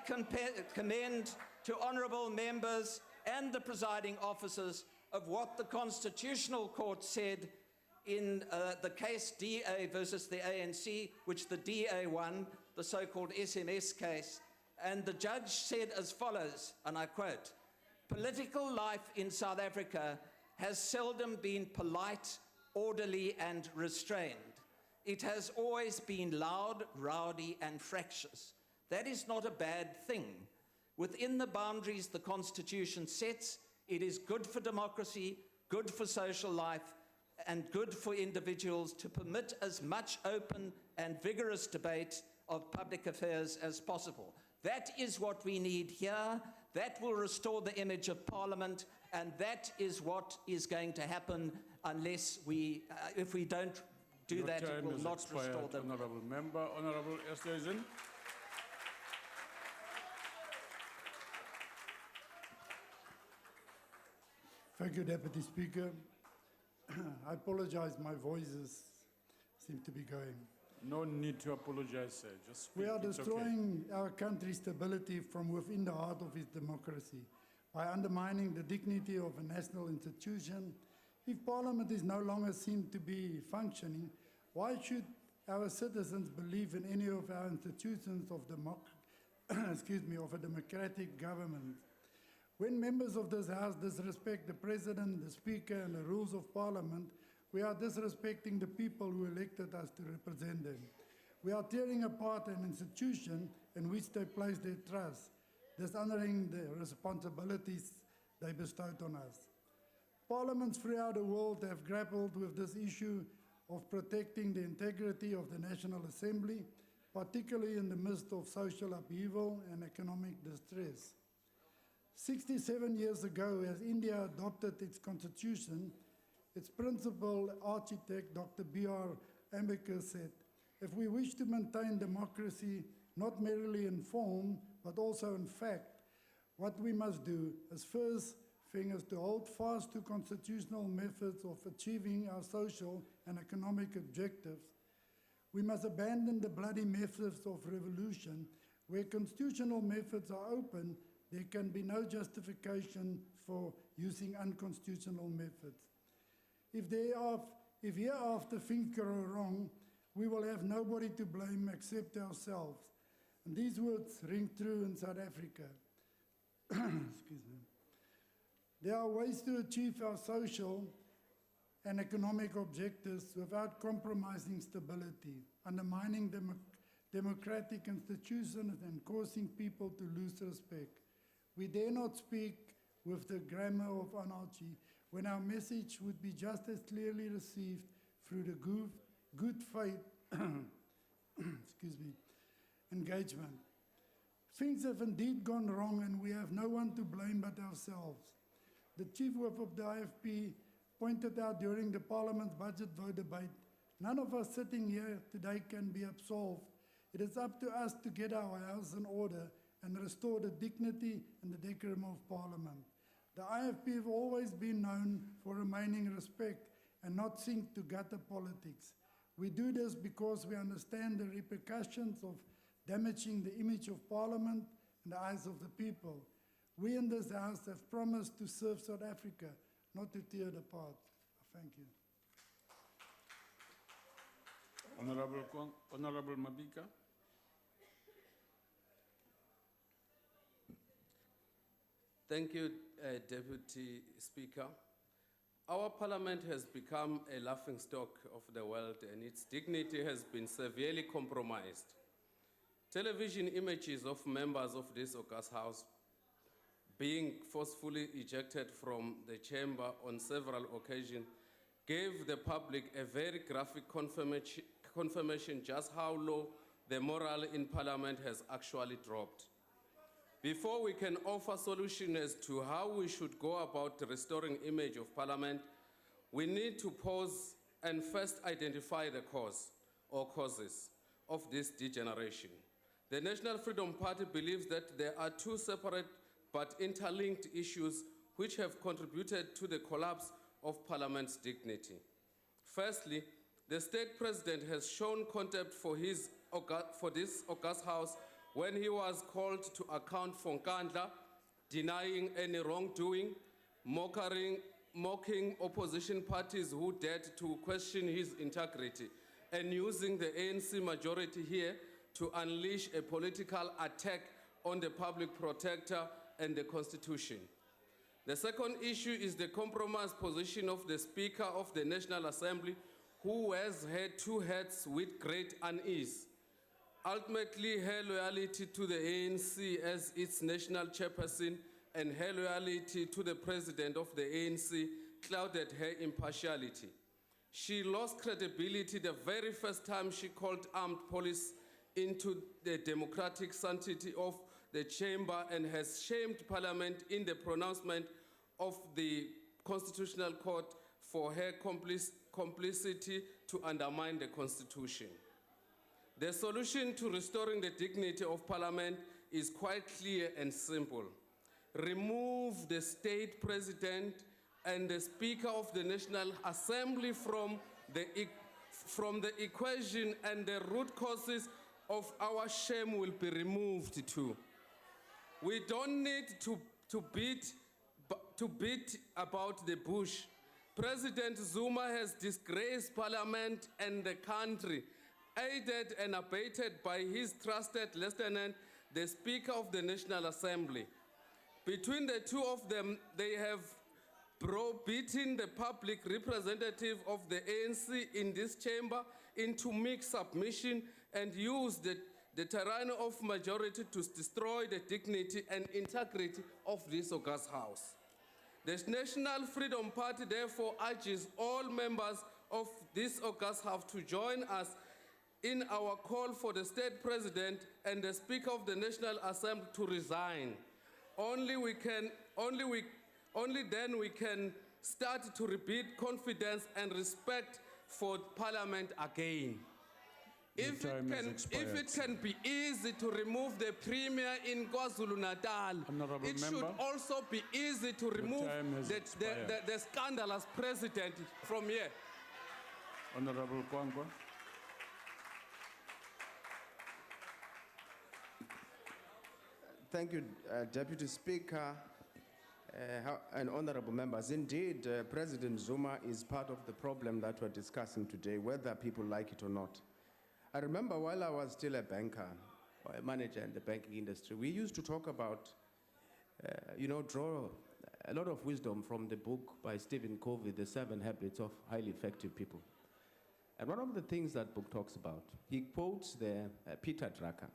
commend to honourable members and the presiding officers of what the Constitutional Court said in the case DA versus the ANC, which the DA won, the so-called SMS case. And the judge said as follows, and I quote, "Political life in South Africa has seldom been polite, orderly and restrained. It has always been loud, rowdy and fractious. That is not a bad thing. Within the boundaries the Constitution sets, it is good for democracy, good for social life, and good for individuals to permit as much open and vigorous debate of public affairs as possible." That is what we need here. That will restore the image of Parliament, and that is what is going to happen unless if we don't do Your that, it time will has not expired, restore them. Honourable Member. Honourable Esterhuizen. Thank you, Deputy Speaker. I apologize, my voices seem to be going. No need to apologize, sir. Just speak. We are It's okay. destroying our country's stability from within the heart of its democracy by undermining the dignity of a national institution. If Parliament is no longer seen to be functioning, why should our citizens believe in any of our institutions of of a democratic government? When members of this House disrespect the President, the Speaker, and the rules of Parliament, we are disrespecting the people who elected us to represent them. We are tearing apart an institution in which they place their trust, dishonouring the responsibilities they bestowed on us. Parliaments throughout the world have grappled with this issue of protecting the integrity of the National Assembly, particularly in the midst of social upheaval and economic distress. 67 years ago, as India adopted its constitution, its principal architect, Dr. B.R. Ambedkar, said, "If we wish to maintain democracy not merely in form, but also in fact, what we must do is first thing is to hold fast to constitutional methods of achieving our social and economic objectives. We must abandon the bloody methods of revolution. Where constitutional methods are open, there can be no justification for using unconstitutional methods. If hereafter things go wrong, we will have nobody to blame except ourselves." And these words ring true in South Africa. Excuse me. There are ways to achieve our social and economic objectives without compromising stability, undermining democratic institutions, and causing people to lose respect. We dare not speak with the grammar of anarchy when our message would be just as clearly received through the good faith engagement. Things have indeed gone wrong, and we have no one to blame but ourselves. The Chief Whip of the IFP pointed out during the Parliament's budget vote debate, none of us sitting here today can be absolved. It is up to us to get our house in order and restore the dignity and the decorum of Parliament. The IFP have always been known for remaining respect and not sink to gutter politics. We do this because we understand the repercussions of damaging the image of Parliament in the eyes of the people. We in this House have promised to serve South Africa, not to tear it apart. Thank you. Honourable Mabika. Thank you, Deputy Speaker. Our Parliament has become a laughingstock of the world, and its dignity has been severely compromised. Television images of members of this august House being forcefully ejected from the chamber on several occasions gave the public a very graphic confirmation just how low the morale in Parliament has actually dropped. Before we can offer solutions as to how we should go about restoring image of Parliament, we need to pause and first identify the cause or causes of this degeneration. The National Freedom Party believes that there are two separate but interlinked issues which have contributed to the collapse of Parliament's dignity. Firstly, the state president has shown contempt for this august House when he was called to account for Nkandla, denying any wrongdoing, mocking opposition parties who dared to question his integrity, and using the ANC majority here to unleash a political attack on the public protector and the Constitution. The second issue is the compromised position of the Speaker of the National Assembly, who has had two hats with great unease. Ultimately, her loyalty to the ANC as its national chairperson and her loyalty to the president of the ANC clouded her impartiality. She lost credibility the very first time she called armed police into the democratic sanctity of the chamber and has shamed Parliament in the pronouncement of the Constitutional Court for her complicity to undermine the Constitution. The solution to restoring the dignity of Parliament is quite clear and simple. Remove the state president and the Speaker of the National Assembly from the equation, and the root causes of our shame will be removed too. We don't need to beat about the bush. President Zuma has disgraced Parliament and the country, aided and abetted by his trusted lieutenant, the Speaker of the National Assembly. Between the two of them, they have beaten the public representative of the ANC in this chamber into meek submission and used the tyranny of majority to destroy the dignity and integrity of this august house. The National Freedom Party therefore urges all members of this august house to join us in our call for the state president and the Speaker of the National Assembly to resign. Only then we can start to rebuild confidence and respect for Parliament again. If it can be easy to remove the Premier in KwaZulu-Natal, it should also be easy to remove the scandalous president from here. Honorable Kwangwa. Thank you, Deputy Speaker and honorable members. Indeed, President Zuma is part of the problem that we're discussing today, whether people like it or not. I remember while I was still a banker, or a manager in the banking industry, we used to talk about, draw a lot of wisdom from the book by Stephen Covey, The 7 Habits of Highly Effective People. And one of the things that book talks about, he quotes there Peter Drucker.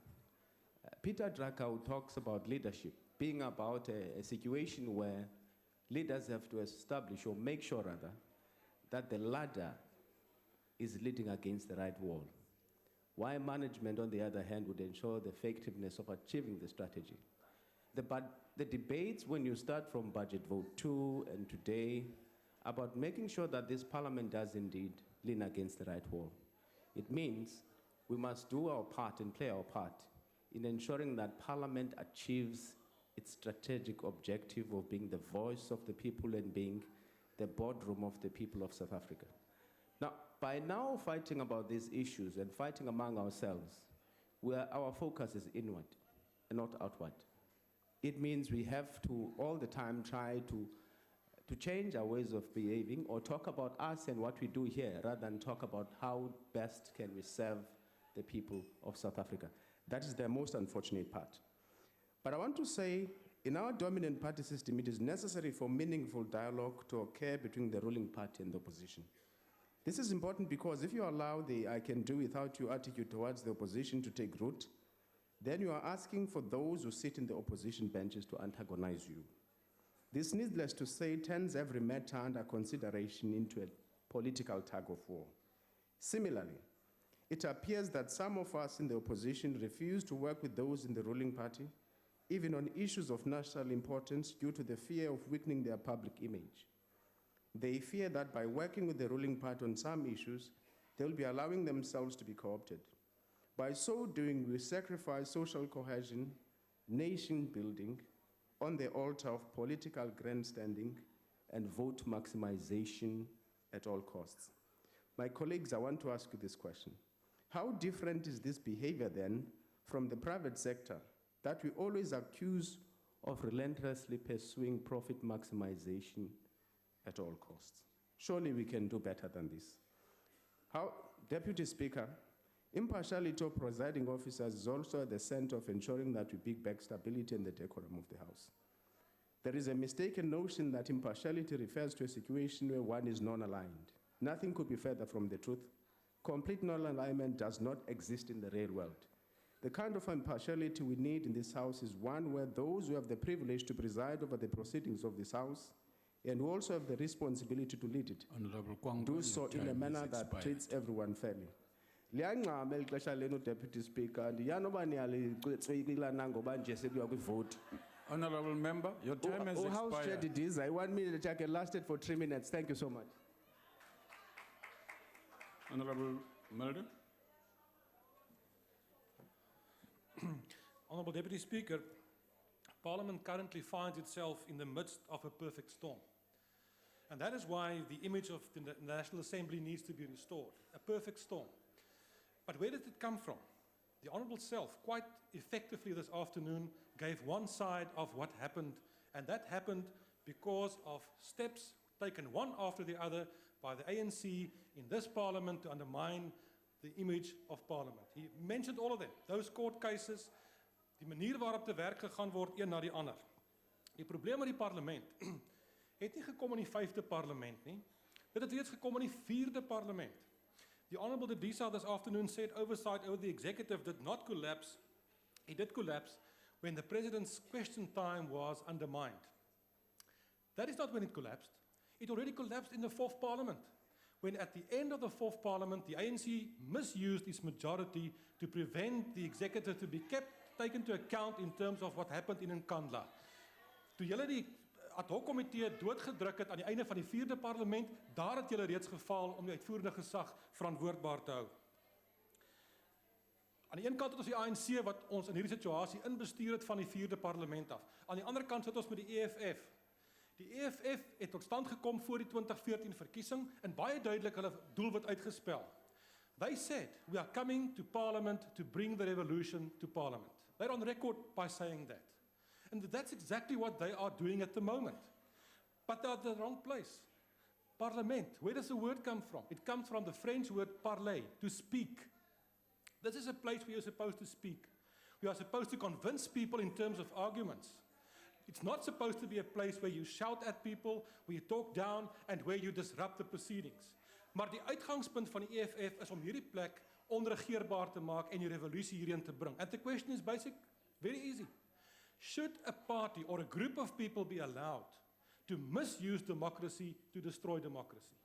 Peter Drucker, who talks about leadership being about a situation where leaders have to establish or make sure rather that the ladder is leading against the right wall. While management, on the other hand, would ensure the effectiveness of achieving the strategy. The debates when you start from budget vote 2 and today about making sure that this parliament does indeed lean against the right wall. It means we must do our part and play our part in ensuring that Parliament achieves its strategic objective of being the voice of the people and being the boardroom of the people of South Africa. Now, by now fighting about these issues and fighting among ourselves, our focus is inward and not outward. It means we have to all the time try to change our ways of behaving or talk about us and what we do here rather than talk about how best can we serve the people of South Africa. That is the most unfortunate part. But I want to say, in our dominant party system, it is necessary for meaningful dialogue to occur between the ruling party and the opposition. This is important because if you allow the I can do without you attitude towards the opposition to take root, then you are asking for those who sit in the opposition benches to antagonize you. This, needless to say, turns every matter under consideration into a political tug of war. Similarly, it appears that some of us in the opposition refuse to work with those in the ruling party, even on issues of national importance, due to the fear of weakening their public image. They fear that by working with the ruling party on some issues, they'll be allowing themselves to be co-opted. By so doing, we sacrifice social cohesion, nation building, on the altar of political grandstanding and vote maximization at all costs. My colleagues, I want to ask you this question. How different is this behavior then from the private sector that we always accuse of relentlessly pursuing profit maximization at all costs? Surely we can do better than this. Deputy Speaker, impartiality of presiding officers is also at the center of ensuring that we bring back stability and the decorum of the House. There is a mistaken notion that impartiality refers to a situation where one is non-aligned. Nothing could be further from the truth. Complete non-alignment does not exist in the real world. The kind of impartiality we need in this House is one where those who have the privilege to preside over the proceedings of this House and who also have the responsibility to lead it, do so in a manner that treats everyone fairly. Liyangxama eli xesha lenu, Deputy Speaker, ndiyanoba niyalicikila nangoba nje sekuya kwivote. Honorable member, your time has expired. House Chair Didiza, 1 minute, I can last it for 3 minutes. Thank you so much. Honorable Mulder. Honourable Deputy Speaker, Parliament currently finds itself in the midst of a perfect storm. And that is why the image of the National Assembly needs to be restored. A perfect storm. But where did it come from? The Honourable Self, quite effectively this afternoon, gave one side of what happened, and that happened because of steps taken one after the other by the ANC in this Parliament to undermine the image of Parliament. He mentioned all of them, those court cases, die manier waarop te werk gegaan word, een na die ander. Die probleem met die parlement het nie gekom in die 5de parlement nie, dit het reeds gekom in die 4de parlement. The Honourable Dedisa this afternoon said oversight over the executive did not collapse. It did collapse when the President's question time was undermined. That is not when it collapsed. It already collapsed in the 4th Parliament, when at the end of the 4th Parliament, the ANC misused its majority to prevent the executive to be taken into account in terms of what happened in Nkandla. Toe julle die ad hoc komitee doodgedruk het aan die einde van die 4de parlement, daar het julle reeds gefaal om die uitvoerende gesag verantwoordbaar te hou. Aan die een kant het ons die ANC wat ons in hierdie situasie inbestuur het van die 4de parlement af. Aan die ander kant sit ons met die EFF. Die EFF het tot stand gekom voor die 2014 verkiesing en baie duidelik hulle doelwit uitgespel. They said, we are coming to Parliament to bring the revolution to Parliament. They're on record by saying that. And that's exactly what they are doing at the moment. But they're at the wrong place. Parlement, where does the word come from? It comes from the French word parler, to speak. This is a place where you're supposed to speak. We are supposed to convince people in terms of arguments. It's not supposed to be a place where you shout at people, where you talk down, and where you disrupt the proceedings. Maar die uitgangspunt van die EFF is om hierdie plek onregeerbaar te maak en die revolusie hierin te bring. And the question is basic, very easy. Should a party or a group of people be allowed to misuse democracy to destroy democracy?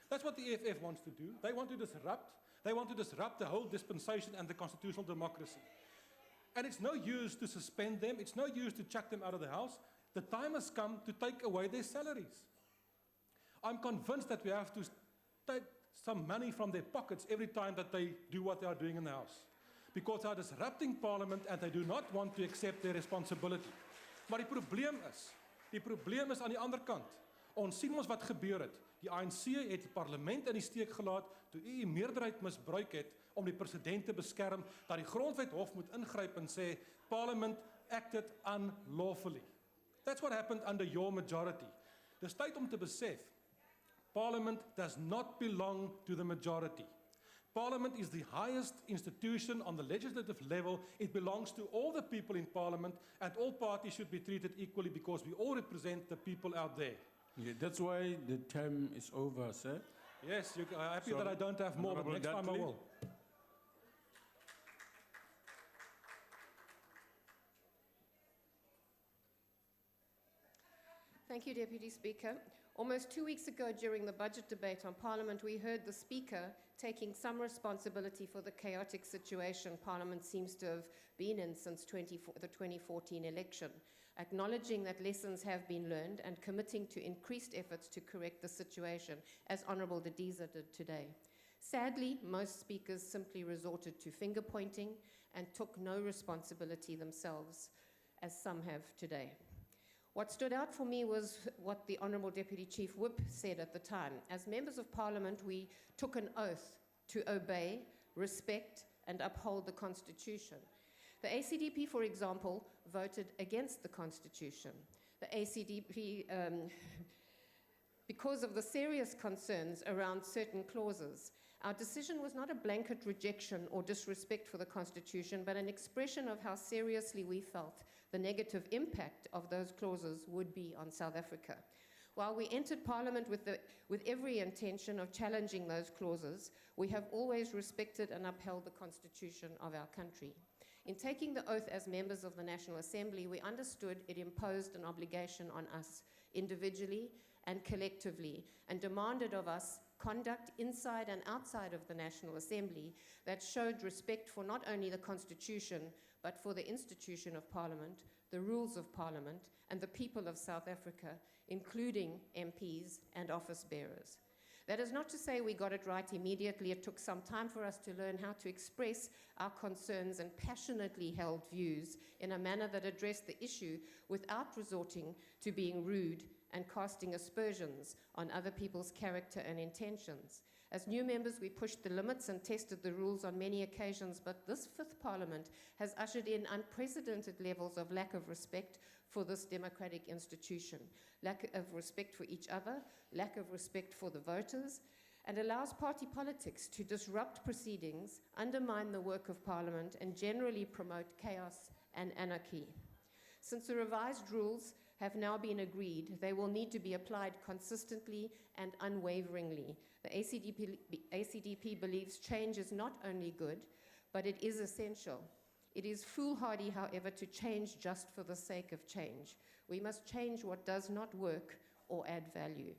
That's what the EFF wants to do. They want to disrupt. They want to disrupt the whole dispensation and the constitutional democracy. And it's no use to suspend them. It's no use to chuck them out of the house. The time has come to take away their salaries. I'm convinced that we have to take some money from their pockets every time that they do what they are doing in the house. Because they are disrupting Parliament and they do not want to accept their responsibility. Maar die probleem is aan die ander kant. Ons sien ons wat gebeur het. Die ANC het die parlement in die steek gelaat toe die meerderheid misbruik het om die president te beskerm, dat die grondwethof moet ingryp en sê, Parliament acted unlawfully. That's what happened under your majority. Dis tyd om te besef, Parliament does not belong to the majority. Parliament is the highest institution on the legislative level. It belongs to all the people in Parliament, and all parties should be treated equally because we all represent the people out there. Yeah, that's why the term is over, sir. Yes, you're happy that I don't have more, but next time I will. Thank you, Deputy Speaker. Almost 2 weeks ago, during the budget debate on Parliament, we heard the Speaker taking some responsibility for the chaotic situation Parliament seems to have been in since the 2014 election, acknowledging that lessons have been learned and committing to increased efforts to correct the situation, as Honourable Dedisa did today. Sadly, most speakers simply resorted to finger-pointing and took no responsibility themselves, as some have today. What stood out for me was what the Honourable Deputy Chief Whip said at the time. As members of Parliament, we took an oath to obey, respect, and uphold the Constitution. The ACDP, for example, voted against the Constitution. The ACDP, because of the serious concerns around certain clauses, our decision was not a blanket rejection or disrespect for the Constitution, but an expression of how seriously we felt the negative impact of those clauses would be on South Africa. While we entered Parliament with every intention of challenging those clauses, we have always respected and upheld the Constitution of our country. In taking the oath as members of the National Assembly, we understood it imposed an obligation on us individually and collectively, and demanded of us conduct inside and outside of the National Assembly that showed respect for not only the Constitution, but for the institution of Parliament, the rules of Parliament, and the people of South Africa, including MPs and office bearers. That is not to say we got it right immediately. It took some time for us to learn how to express our concerns and passionately held views in a manner that addressed the issue without resorting to being rude and casting aspersions on other people's character and intentions. As new members, we pushed the limits and tested the rules on many occasions, but this fifth parliament has ushered in unprecedented levels of lack of respect for this democratic institution, lack of respect for each other, lack of respect for the voters, and allows party politics to disrupt proceedings, undermine the work of parliament, and generally promote chaos and anarchy. Since the revised rules have now been agreed, they will need to be applied consistently and unwaveringly. The ACDP believes change is not only good, but it is essential. It is foolhardy, however, to change just for the sake of change. We must change what does not work or add value.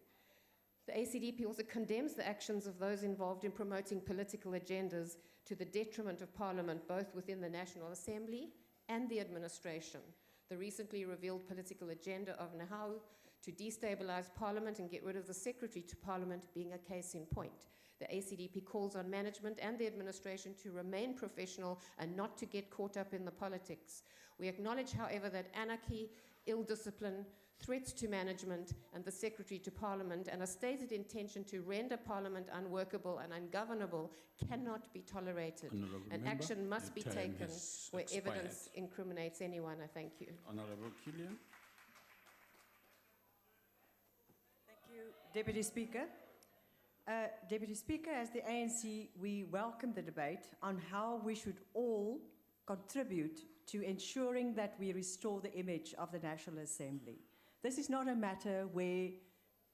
The ACDP also condemns the actions of those involved in promoting political agendas to the detriment of Parliament, both within the National Assembly and the administration. The recently revealed political agenda of Meshoe to destabilize Parliament and get rid of the Secretary to Parliament being a case in point. The ACDP calls on management and the administration to remain professional and not to get caught up in the politics. We acknowledge, however, that anarchy, ill discipline, threats to management and the Secretary to Parliament, and a stated intention to render Parliament unworkable and ungovernable cannot be tolerated. And action must be taken where evidence incriminates anyone. I thank you. Honorable Killian. Thank you, Deputy Speaker. Deputy Speaker, as the ANC, we welcome the debate on how we should all contribute to ensuring that we restore the image of the National Assembly. This is not a matter where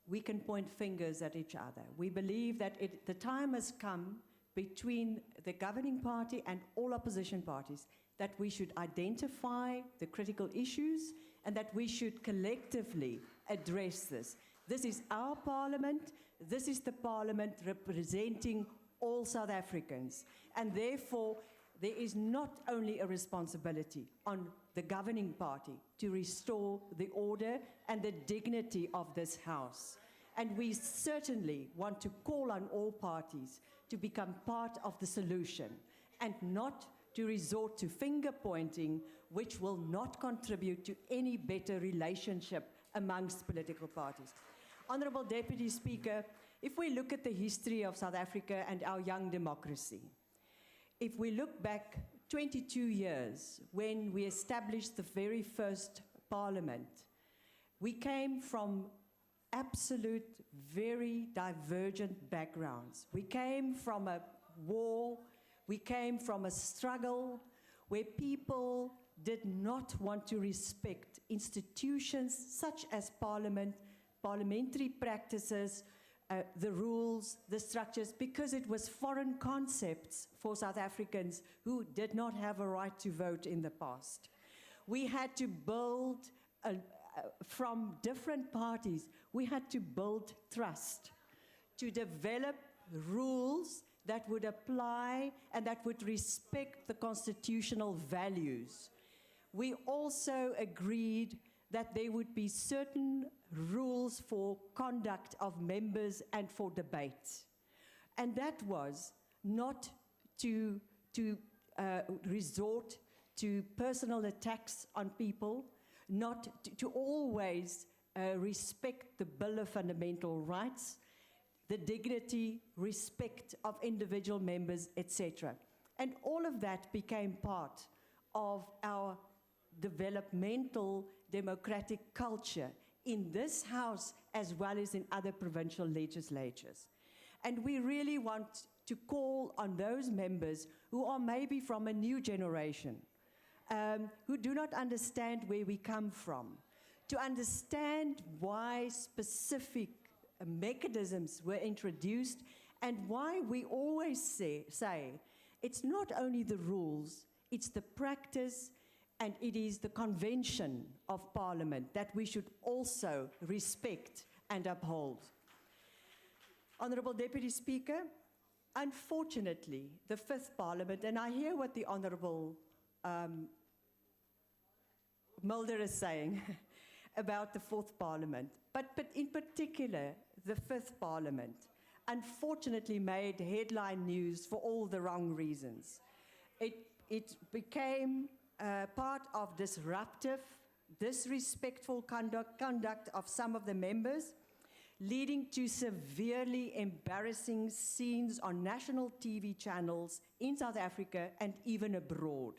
we can point fingers at each other. We believe that the time has come between the governing party and all opposition parties that we should identify the critical issues and that we should collectively address this. This is our parliament. This is the parliament representing all South Africans. And therefore, there is not only a responsibility on the governing party to restore the order and the dignity of this House. And we certainly want to call on all parties to become part of the solution and not to resort to finger pointing, which will not contribute to any better relationship amongst political parties. Honourable Deputy Speaker, if we look at the history of South Africa and our young democracy, if we look back 22 years when we established the very first parliament, we came from absolute, very divergent backgrounds. We came from a war, we came from a struggle where people did not want to respect institutions such as parliament, parliamentary practices, the rules, the structures, because it was foreign concepts for South Africans who did not have a right to vote in the past. We had to build, from different parties, we had to build trust, to develop rules that would apply and that would respect the constitutional values. We also agreed that there would be certain rules for conduct of members and for debates. And that was not to resort to personal attacks on people, not to always respect the Bill of Fundamental Rights, the dignity, respect of individual members, etc. And all of that became part of our developmental democratic culture in this House as well as in other provincial legislatures. And we really want to call on those members who are maybe from a new generation, who do not understand where we come from, to understand why specific mechanisms were introduced and why we always say it's not only the rules, it's the practice and it is the convention of Parliament that we should also respect and uphold. Honourable Deputy Speaker, unfortunately, the fifth Parliament, and I hear what the Honourable Mulder is saying about the fourth Parliament, but in particular, the fifth Parliament, unfortunately made headline news for all the wrong reasons. It became part of disruptive, disrespectful conduct of some of the members, leading to severely embarrassing scenes on national TV channels in South Africa and even abroad.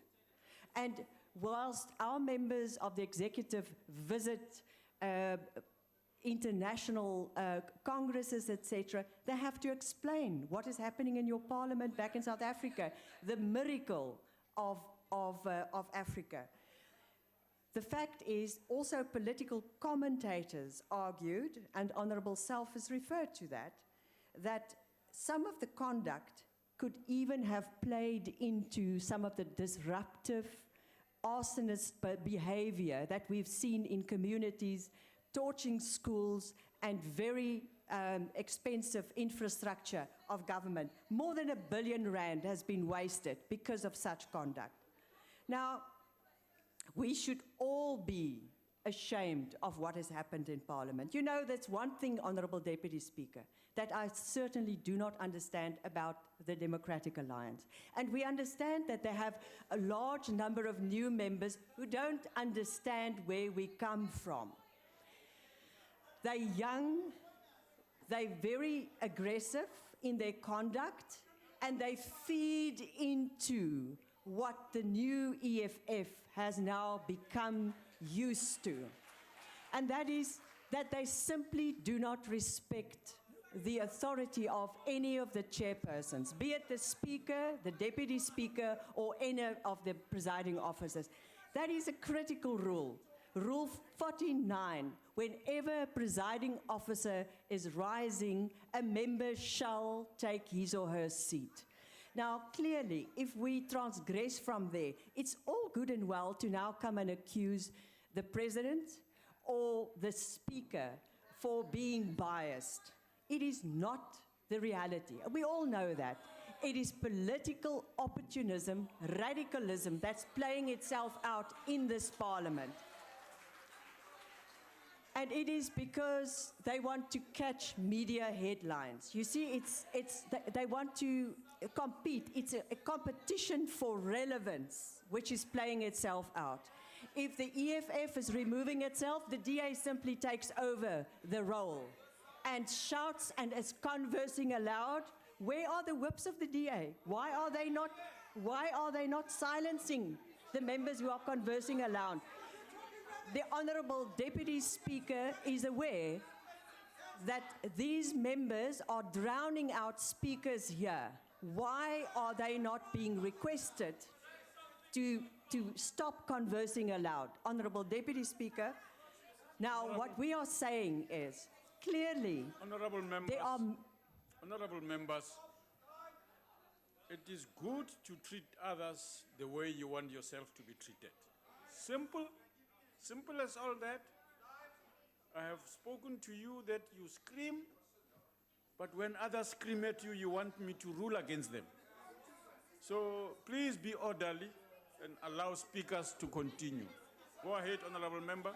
And whilst our members of the executive visit international congresses, etc., they have to explain what is happening in your parliament back in South Africa, the miracle of Africa. The fact is, also political commentators argued, and Honourable Self has referred to that some of the conduct could even have played into some of the disruptive, arsonist behavior that we've seen in communities, torching schools, and very expensive infrastructure of government. More than R1 billion has been wasted because of such conduct. Now, we should all be ashamed of what has happened in Parliament. You know, that's one thing, Honourable Deputy Speaker, that I certainly do not understand about the Democratic Alliance. And we understand that they have a large number of new members who don't understand where we come from. They're young, they're very aggressive in their conduct, and they feed into what the new EFF has now become used to. And that is that they simply do not respect the authority of any of the chairpersons, be it the Speaker, the Deputy Speaker, or any of the presiding officers. That is a critical rule. Rule 49, whenever a presiding officer is rising, a member shall take his or her seat. Now, clearly, if we transgress from there, it's all good and well to now come and accuse the President or the Speaker for being biased. It is not the reality. We all know that. It is political opportunism, radicalism that's playing itself out in this Parliament. And it is because they want to catch media headlines. You see, they want to compete. It's a competition for relevance, which is playing itself out. If the EFF is removing itself, the DA simply takes over the role and shouts and is conversing aloud. Where are the whips of the DA? Why are they not silencing the members who are conversing aloud? The Honourable Deputy Speaker is aware that these members are drowning out speakers here. Why are they not being requested to stop conversing aloud? Honourable Deputy Speaker, now what we are saying is, clearly, Honourable members, it is good to treat others the way you want yourself to be treated. Simple as all that. I have spoken to you that you scream, but when others scream at you, you want me to rule against them. So please be orderly and allow speakers to continue. Go ahead, Honourable Member.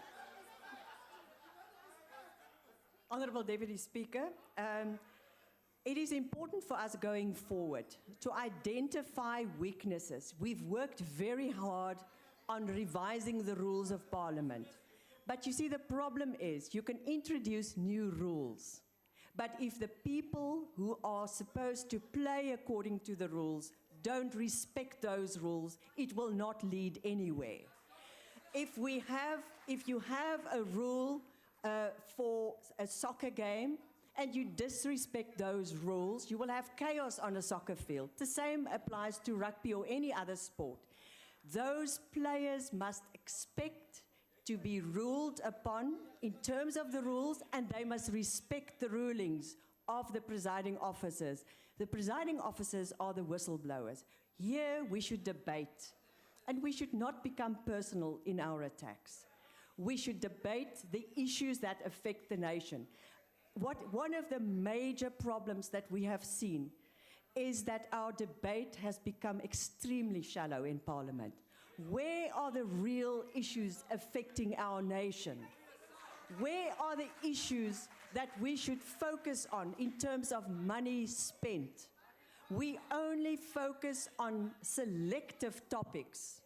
Honourable Deputy Speaker, it is important for us going forward to identify weaknesses. We've worked very hard on revising the rules of Parliament. But you see, the problem is you can introduce new rules, but if the people who are supposed to play according to the rules don't respect those rules, it will not lead anywhere. If you have a rule for a soccer game and you disrespect those rules, you will have chaos on a soccer field. The same applies to rugby or any other sport. Those players must expect to be ruled upon in terms of the rules, and they must respect the rulings of the presiding officers. The presiding officers are the whistleblowers. Here we should debate, and we should not become personal in our attacks. We should debate the issues that affect the nation. One of the major problems that we have seen is that our debate has become extremely shallow in Parliament. Where are the real issues affecting our nation? Where are the issues that we should focus on in terms of money spent. We only focus on selective topics.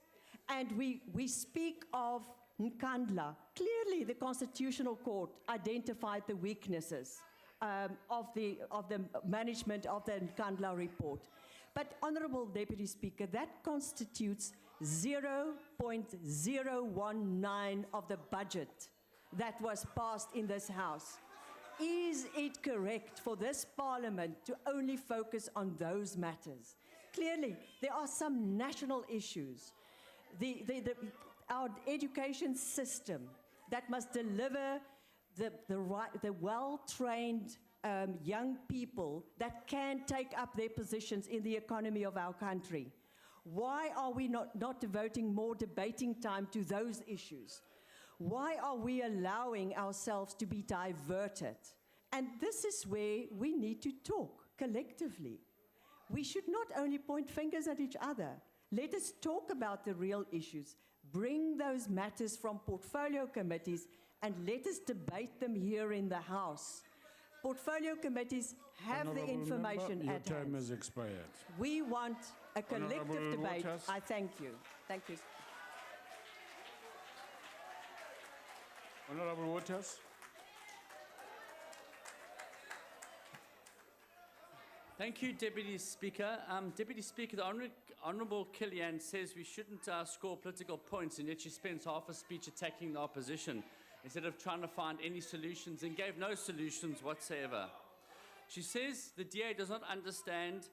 And we speak of Nkandla. Clearly, the Constitutional Court identified the weaknesses of the management of the Nkandla report. But, Honourable Deputy Speaker, that constitutes 0.019 of the budget that was passed in this House. Is it correct for this Parliament to only focus on those matters? Clearly, there are some national issues. Our education system that must deliver the well-trained young people that can take up their positions in the economy of our country. Why are we not devoting more debating time to those issues? Why are we allowing ourselves to be diverted? And this is where we need to talk collectively. We should not only point fingers at each other. Let us talk about the real issues. Bring those matters from portfolio committees and let us debate them here in the House. Portfolio committees have the information Your at time hand. has expired. We want a collective Honourable debate. Waters. I thank you. Thank you. Honourable Waters. Thank you, Deputy Speaker. Deputy Speaker, the Honourable Killian says we shouldn't score political points, and yet she spends half a speech attacking the opposition instead of trying to find any solutions, and gave no solutions whatsoever. She says the DA does not understand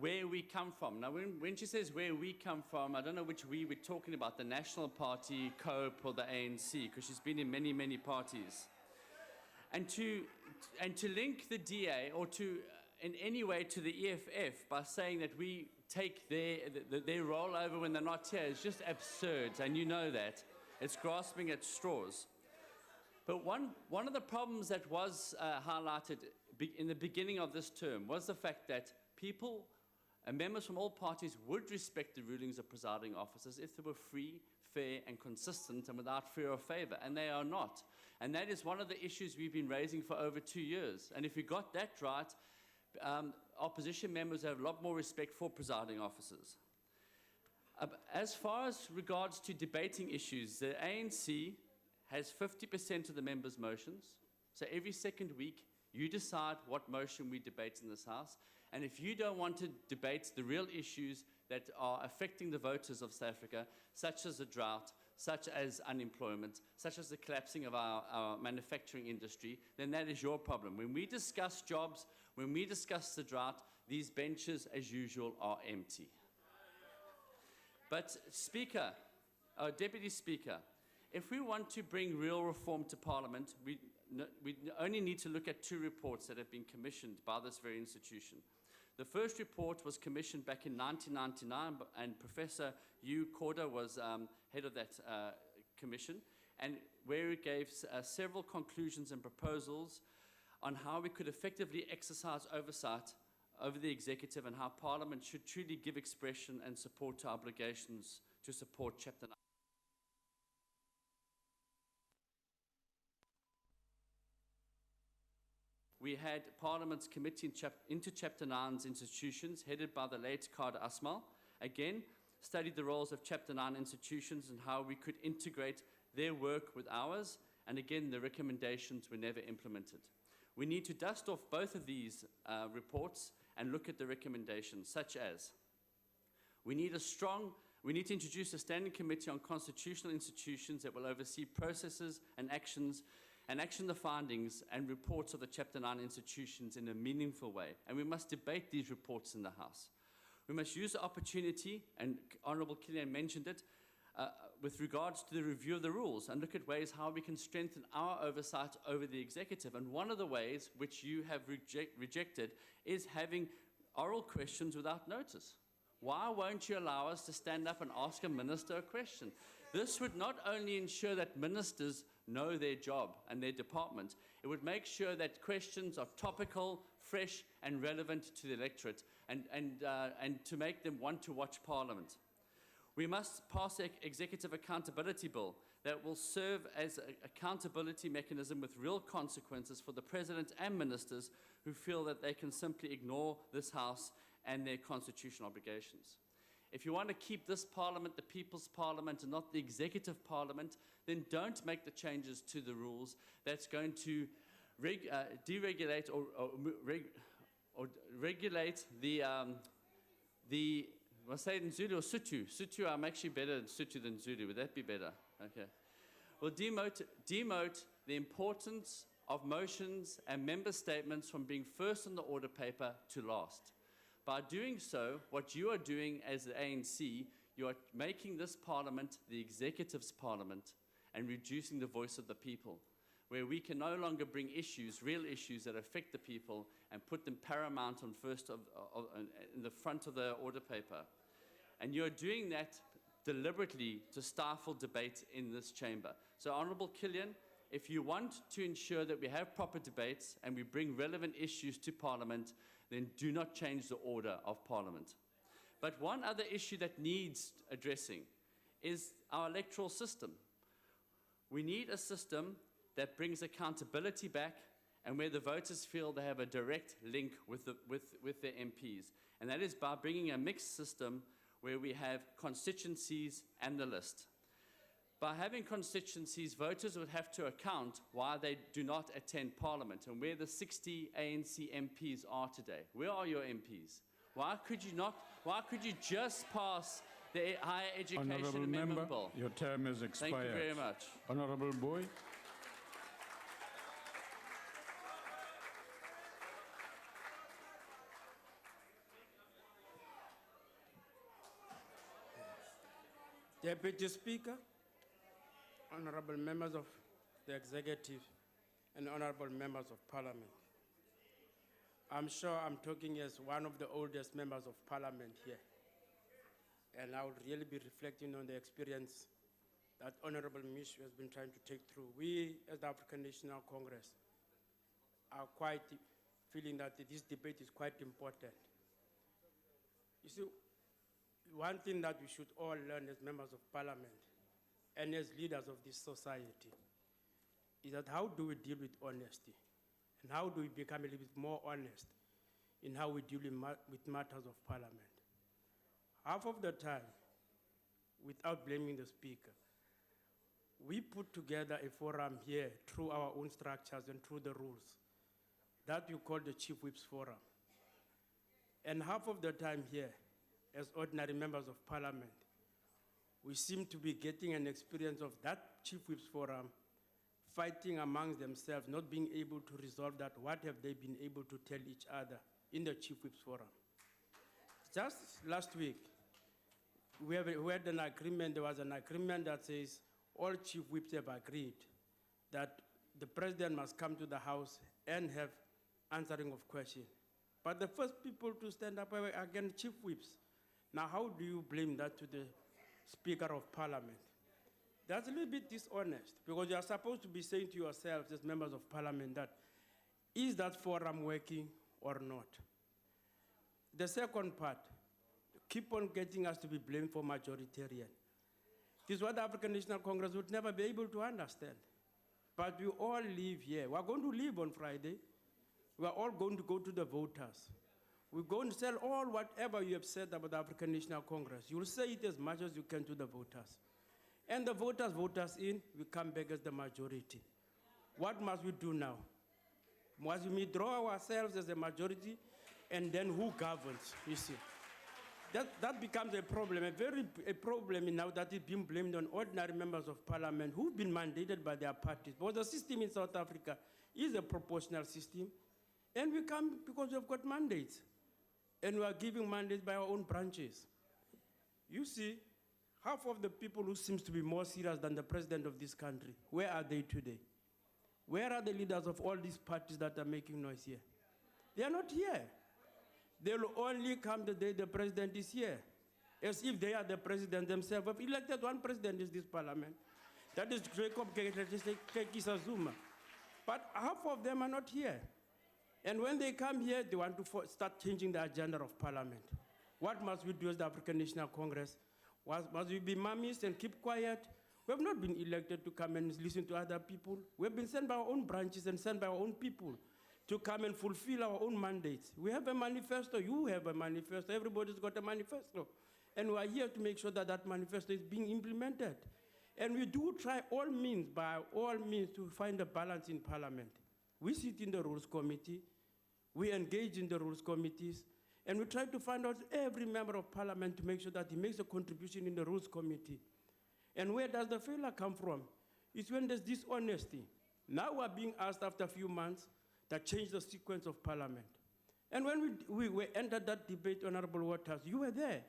where we come from. Now, when she says where we come from, I don't know which we we're talking about, the National Party, COPE, or the ANC, because she's been in many, many parties. And to link the DA or to in any way to the EFF by saying that we take their role over when they're not here is just absurd, and you know that. It's grasping at straws. But one of the problems that was highlighted in the beginning of this term was the fact that people and members from all parties would respect the rulings of presiding officers if they were free, fair, and consistent and without fear or favour, and they are not. And that is one of the issues we've been raising for over 2 years. And if we got that right, opposition members have a lot more respect for presiding officers. As far as regards to debating issues, the ANC has 50% of the members' motions. So every second week, you decide what motion we debate in this House. And if you don't want to debate the real issues that are affecting the voters of South Africa, such as the drought, such as unemployment, such as the collapsing of our manufacturing industry, then that is your problem. When we discuss jobs, when we discuss the drought, these benches, as usual, are empty. But Deputy Speaker, if we want to bring real reform to Parliament, we only need to look at 2 reports that have been commissioned by this very institution. The first report was commissioned back in 1999, and Professor Hugh Corder was head of that commission, and where it gave several conclusions and proposals on how we could effectively exercise oversight over the executive and how Parliament should truly give expression and support to obligations to support Chapter 9. We had Parliament's committee into Chapter 9's institutions, headed by the late Kader Asmal. Again, studied the roles of Chapter 9 institutions and how we could integrate their work with ours, and again, the recommendations were never implemented. We need to dust off both of these reports and look at the recommendations, such as we need to introduce a standing committee on constitutional institutions that will oversee processes and action the findings and reports of the Chapter 9 institutions in a meaningful way. And we must debate these reports in the House. We must use the opportunity, and Honourable Killian mentioned it, with regards to the review of the rules and look at ways how we can strengthen our oversight over the executive. And one of the ways which you have rejected is having oral questions without notice. Why won't you allow us to stand up and ask a minister a question? This would not only ensure that ministers know their job and their department, it would make sure that questions are topical, fresh, and relevant to the electorate, and to make them want to watch Parliament. We must pass an executive accountability bill that will serve as an accountability mechanism with real consequences for the President and ministers who feel that they can simply ignore this House and their constitutional obligations. If you want to keep this Parliament the People's Parliament and not the Executive Parliament, then don't make the changes to the rules that's going to deregulate or regulate the I'll say it in Zulu or Sutu. Sutu, I'm actually better at Sutu than Zulu. Would that be better? Okay. Well, demote the importance of motions and member statements from being first on the order paper to last. By doing so, what you are doing as the ANC, you are making this Parliament the Executive's Parliament and reducing the voice of the people, where we can no longer bring issues, real issues that affect the people, and put them paramount on in the front of the order paper. And you're doing that deliberately to stifle debate in this chamber. So, Honourable Killian, if you want to ensure that we have proper debates and we bring relevant issues to Parliament, then do not change the order of Parliament. But one other issue that needs addressing is our electoral system. We need a system that brings accountability back and where the voters feel they have a direct link with their MPs. And that is by bringing a mixed system where we have constituencies and the list. By having constituencies, voters would have to account why they do not attend Parliament and where the 60 ANC MPs are today. Where are your MPs? Why could you just pass the Higher Education Honourable Amendment Member, Bill? your term is expired. Thank you very much. Honourable Boy. Deputy Speaker, honorable members of the executive, and honorable members of parliament. I'm sure I'm talking as one of the oldest members of parliament here. And I would really be reflecting on the experience that Honorable Meshoe has been trying to take through. We, as the African National Congress, are quite feeling that this debate is quite important. You see, one thing that we should all learn as members of parliament and as leaders of this society is that how do we deal with honesty? And how do we become a little bit more honest in how we deal with matters of parliament? Half of the time, without blaming the speaker, we put together a forum here through our own structures and through the rules that we call the Chief Whips Forum. And half of the time here, as ordinary members of parliament, we seem to be getting an experience of that Chief Whips Forum fighting amongst themselves, not being able to resolve that. What have they been able to tell each other in the Chief Whips Forum? Just last week, we had an agreement. There was an agreement that says all Chief Whips have agreed that the President must come to the House and have answering of questions. But the first people to stand up were again Chief Whips. Now, how do you blame that to the Speaker of Parliament? That's a little bit dishonest, because you are supposed to be saying to yourselves as members of Parliament that, is that forum working or not? The second part, keep on getting us to be blamed for majoritarian. This is what the African National Congress would never be able to understand. But we all live here. We are going to leave on Friday. We are all going to go to the voters. We're going to tell all whatever you have said about the African National Congress. You will say it as much as you can to the voters. And the voters vote us in, we come back as the majority. What must we do now? Must we withdraw ourselves as a majority, and then who governs, you see? That becomes a problem, a problem now that is being blamed on ordinary members of parliament who've been mandated by their parties. But the system in South Africa is a proportional system, and we come because we've got mandates. And we are giving mandates by our own branches. You see, half of the people who seems to be more serious than the president of this country, where are they today? Where are the leaders of all these parties that are making noise here? They are not here. They will only come the day the president is here, as if they are the president themselves. We've elected one president in this parliament. That is Jacob Zuma. But half of them are not here. And when they come here, they want to start changing the agenda of parliament. What must we do as the African National Congress? Must we be mummies and keep quiet? We have not been elected to come and listen to other people. We have been sent by our own branches and sent by our own people to come and fulfill our own mandates. We have a manifesto, you have a manifesto, everybody's got a manifesto. And we are here to make sure that that manifesto is being implemented. And we do try all means, by all means, to find a balance in Parliament. We sit in the Rules Committee, we engage in the Rules Committees, and we try to find out every member of Parliament to make sure that he makes a contribution in the Rules Committee. And where does the failure come from? It's when there's dishonesty. Now we're being asked after a few months that change the sequence of Parliament. And when we entered that debate, Honorable Waters, you were there.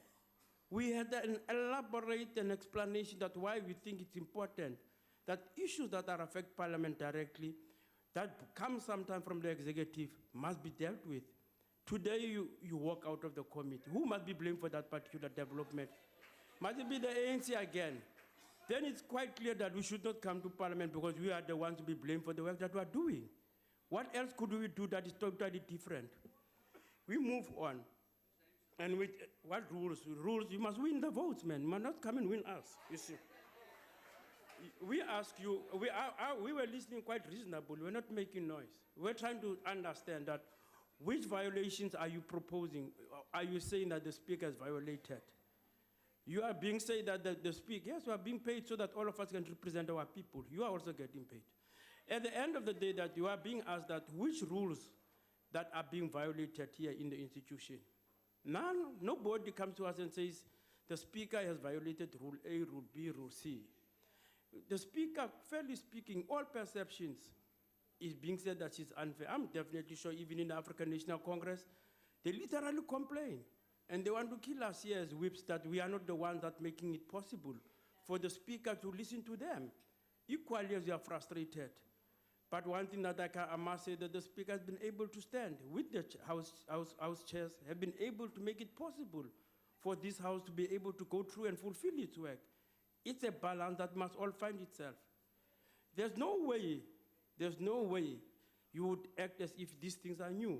We had an elaborate an explanation that why we think it's important that issues that are affect Parliament directly, that come sometime from the executive, must be dealt with. Today you walk out of the committee. Who must be blamed for that particular development? Must it be the ANC again? Then it's quite clear that we should not come to Parliament because we are the ones to be blamed for the work that we are doing. What else could we do that is totally different? We move on. And with what rules? Rules, you must win the votes, man. You must not come and win us, you see. We ask you, we were listening quite reasonable. We're not making noise. We're trying to understand that which violations are you proposing? Are you saying that the Speaker has violated? You are being said that the Speaker, yes, we are being paid so that all of us can represent our people. You are also getting paid. At the end of the day, that you are being asked that which rules that are being violated here in the institution. None, nobody comes to us and says the Speaker has violated Rule A, Rule B, Rule C. The Speaker, fairly speaking, all perceptions is being said that she's unfair. I'm definitely sure even in the African National Congress, they literally complain. And they want to kill us here as whips that we are not the ones that making it possible for the Speaker to listen to them. Equally as they are frustrated. But one thing that I must say that the Speaker has been able to stand with the House chairs, have been able to make it possible for this House to be able to go through and fulfill its work. It's a balance that must all find itself. There's no way you would act as if these things are new.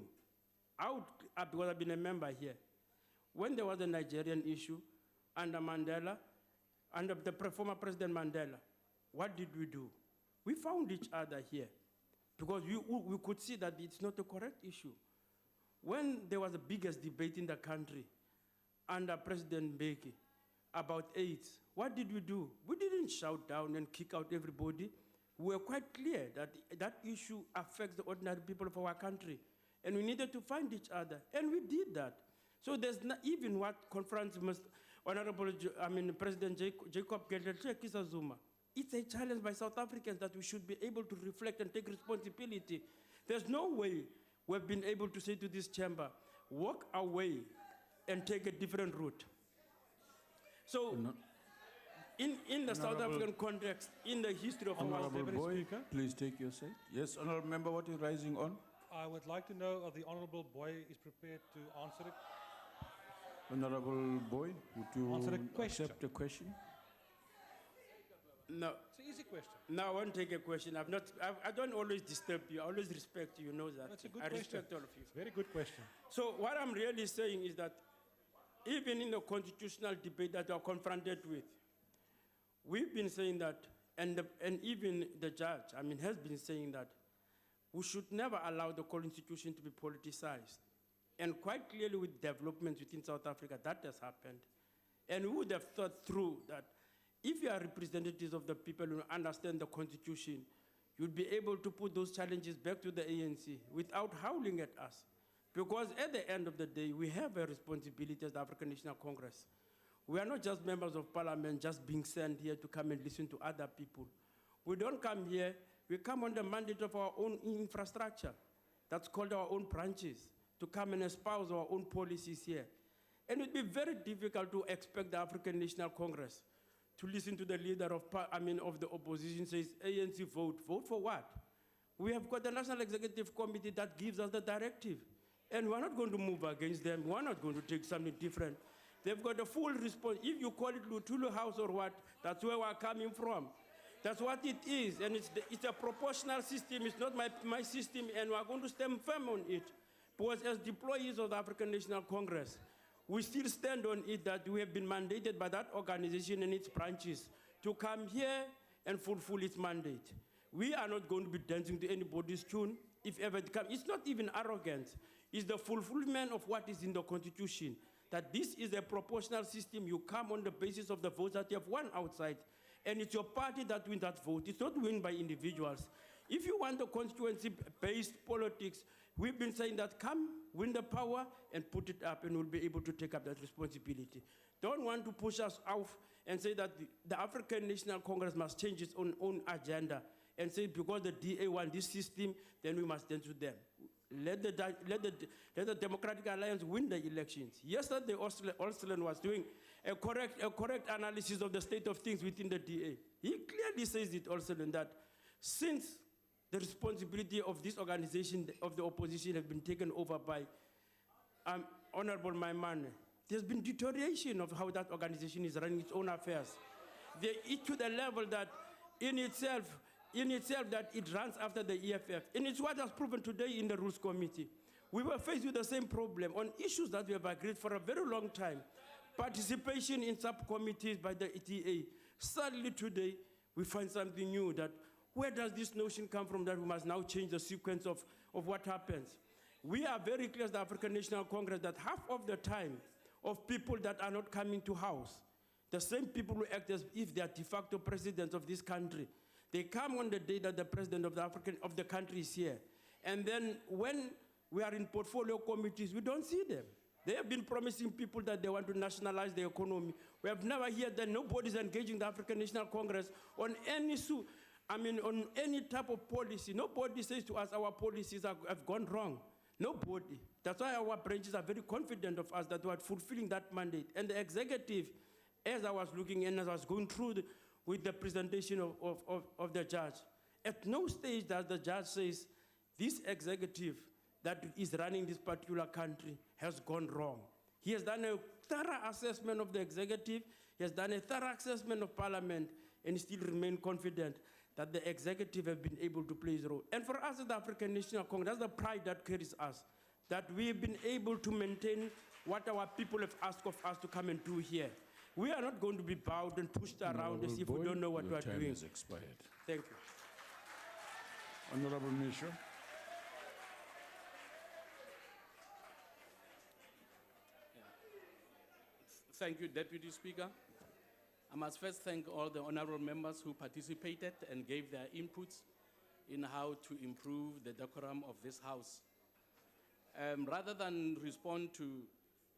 Because I've been a member here, when there was a Nigerian issue under Mandela, under the former President Mandela, what did we do? We found each other here because we could see that it's not a correct issue. When there was the biggest debate in the country under President Mbeki about AIDS, what did we do? We didn't shout down and kick out everybody. We were quite clear that that issue affects the ordinary people of our country, and we needed to find each other, and we did that. So there's not even what confronts President Jacob Gedleyihlekisa Zuma. It's a challenge by South Africans that we should be able to reflect and take responsibility. There's no way we've been able to say to this chamber, walk away and take a different route. So, in the South African context, in the history of our Honorable Boy, please take your seat. Yes, Honorable Member, what are you rising on? I would like to know if the Honourable Boy is prepared to answer it. Honorable Boy, would you Answer the question. accept the question? No. It's an easy question. No, I won't take a question. I don't always disturb you. I always respect you. You know that. That's a good I question. respect all of you. It's a very good question. So what I'm really saying is that even in the constitutional debate that we are confronted with, we've been saying that, and even the judge, has been saying that we should never allow the core institution to be politicized. And quite clearly with developments within South Africa, that has happened. And we would have thought through that if you are representatives of the people who understand the Constitution, you'd be able to put those challenges back to the ANC without howling at us. Because at the end of the day, we have a responsibility as the African National Congress. We are not just members of Parliament just being sent here to come and listen to other people. We don't come here, we come on the mandate of our own infrastructure. That's called our own branches, to come and espouse our own policies here. And it would be very difficult to expect the African National Congress to listen to the leader of the opposition says, ANC vote. Vote for what? We have got the National Executive Committee that gives us the directive. And we're not going to move against them. We're not going to take something different. They've got a full response. If you call it Lutulu House or what, that's where we're coming from. That's what it is. And it's a proportional system. It's not my system, and we're going to stand firm on it. Because as deployees of the African National Congress, we still stand on it that we have been mandated by that organization and its branches to come here and fulfill its mandate. We are not going to be dancing to anybody's tune. If ever it comes, it's not even arrogance. It's the fulfillment of what is in the Constitution. That this is a proportional system. You come on the basis of the votes that you have won outside. And it's your party that wins that vote. It's not won by individuals. If you want the constituency-based politics, we've been saying that come, win the power, and put it up, and we'll be able to take up that responsibility. Don't want to push us off and say that the African National Congress must change its own agenda and say because the DA want this system, then we must dance with them. Let the Democratic Alliance win the elections. Yesterday, Olsland was doing a correct analysis of the state of things within the DA. He clearly says it, Olsland, that since the responsibility of this organization of the opposition has been taken over by Honorable Maimane, there's been deterioration of how that organization is running its own affairs. It's to the level that in itself that it runs after the EFF. And it's what was proven today in the Rules Committee. We were faced with the same problem on issues that we have agreed for a very long time. Participation in subcommittees by the ETA. Suddenly today, we find something new that where does this notion come from that we must now change the sequence of what happens? We are very clear as the African National Congress that half of the time of people that are not coming to house, the same people who act as if they are de facto presidents of this country, they come on the day that the president of the country is here. And then when we are in portfolio committees, we don't see them. They have been promising people that they want to nationalize the economy. We have never heard that nobody's engaging the African National Congress on any on any type of policy. Nobody says to us our policies have gone wrong. Nobody. That's why our branches are very confident of us that we are fulfilling that mandate. And the executive, as I was looking and as I was going through with the presentation of the judge, at no stage does the judge says this executive that is running this particular country has gone wrong. He has done a thorough assessment of the executive, he has done a thorough assessment of parliament, and he still remains confident that the executive have been able to play his role. And for us as the African National Congress, that's the pride that carries us, that we've been able to maintain what our people have asked of us to come and do here. We are not going to be bowed and pushed around as if we don't know what we are doing. Your time has expired. Thank you. Honorable Meshoe. Thank you, Deputy Speaker. I must first thank all the honorable members who participated and gave their inputs in how to improve the decorum of this House. Rather than respond to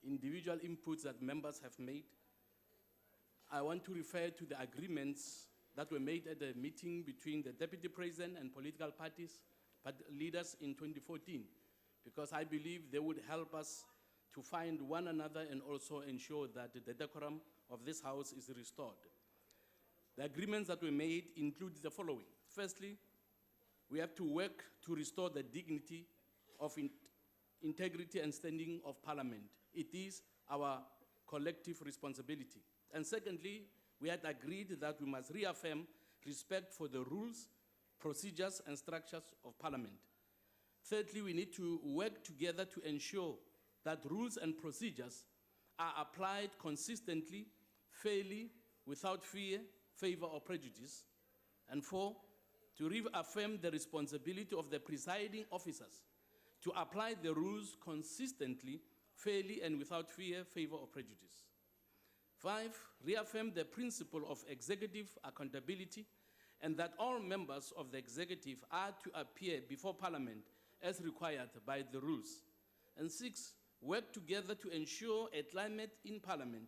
individual inputs that members have made, I want to refer to the agreements that were made at the meeting between the Deputy President and political parties, leaders in 2014, because I believe they would help us to find one another and also ensure that the decorum of this House is restored. The agreements that were made include the following. Firstly, we have to work to restore the dignity of integrity and standing of Parliament. It is our collective responsibility. And secondly, we had agreed that we must reaffirm respect for the rules, procedures, and structures of Parliament. Thirdly, we need to work together to ensure that rules and procedures are applied consistently, fairly, without fear, favor, or prejudice. And four, to reaffirm the responsibility of the presiding officers to apply the rules consistently, fairly, and without fear, favor, or prejudice. 5, reaffirm the principle of executive accountability and that all members of the executive are to appear before Parliament as required by the rules. And 6, work together to ensure a climate in Parliament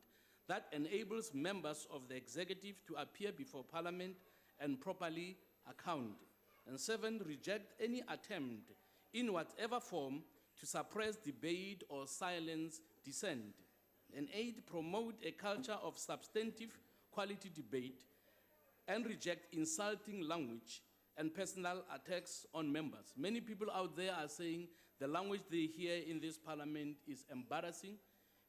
that enables members of the executive to appear before Parliament and properly account. And 7, reject any attempt in whatever form to suppress debate or silence dissent. And 8, promote a culture of substantive quality debate and reject insulting language and personal attacks on members. Many people out there are saying the language they hear in this Parliament is embarrassing,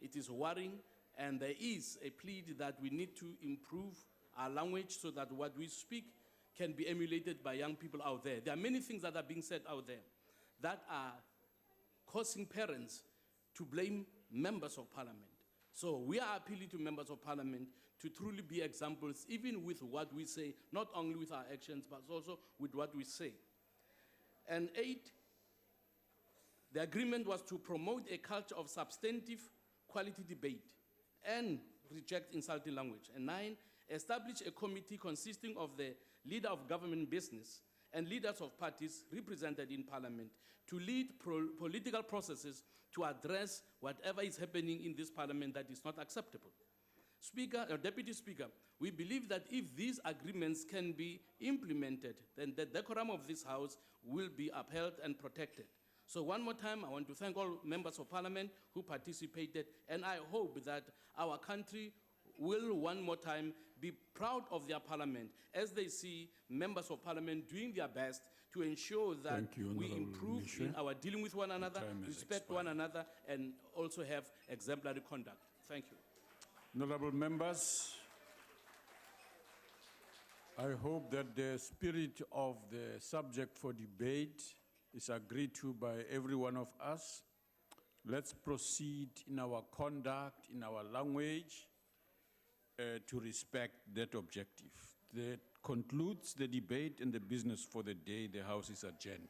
it is worrying, and there is a plea that we need to improve our language so that what we speak can be emulated by young people out there. There are many things that are being said out there that are causing parents to blame members of Parliament. So we are appealing to members of Parliament to truly be examples, even with what we say, not only with our actions, but also with what we say. And 8, the agreement was to promote a culture of substantive quality debate and reject insulting language. And 9, establish a committee consisting of the leader of government business and leaders of parties represented in parliament to lead political processes to address whatever is happening in this parliament that is not acceptable. Deputy Speaker, we believe that if these agreements can be implemented, then the decorum of this House will be upheld and protected. So one more time, I want to thank all members of parliament who participated, and I hope that our country will one more time be proud of their parliament as they see members of parliament doing their best to ensure that we improve in our dealing with one another, respect one another, and also have exemplary conduct. Thank you. Honorable members, I hope that the spirit of the subject for debate is agreed to by every one of us. Let's proceed in our conduct, in our language, to respect that objective. That concludes the debate and the business for the day. The House is adjourned.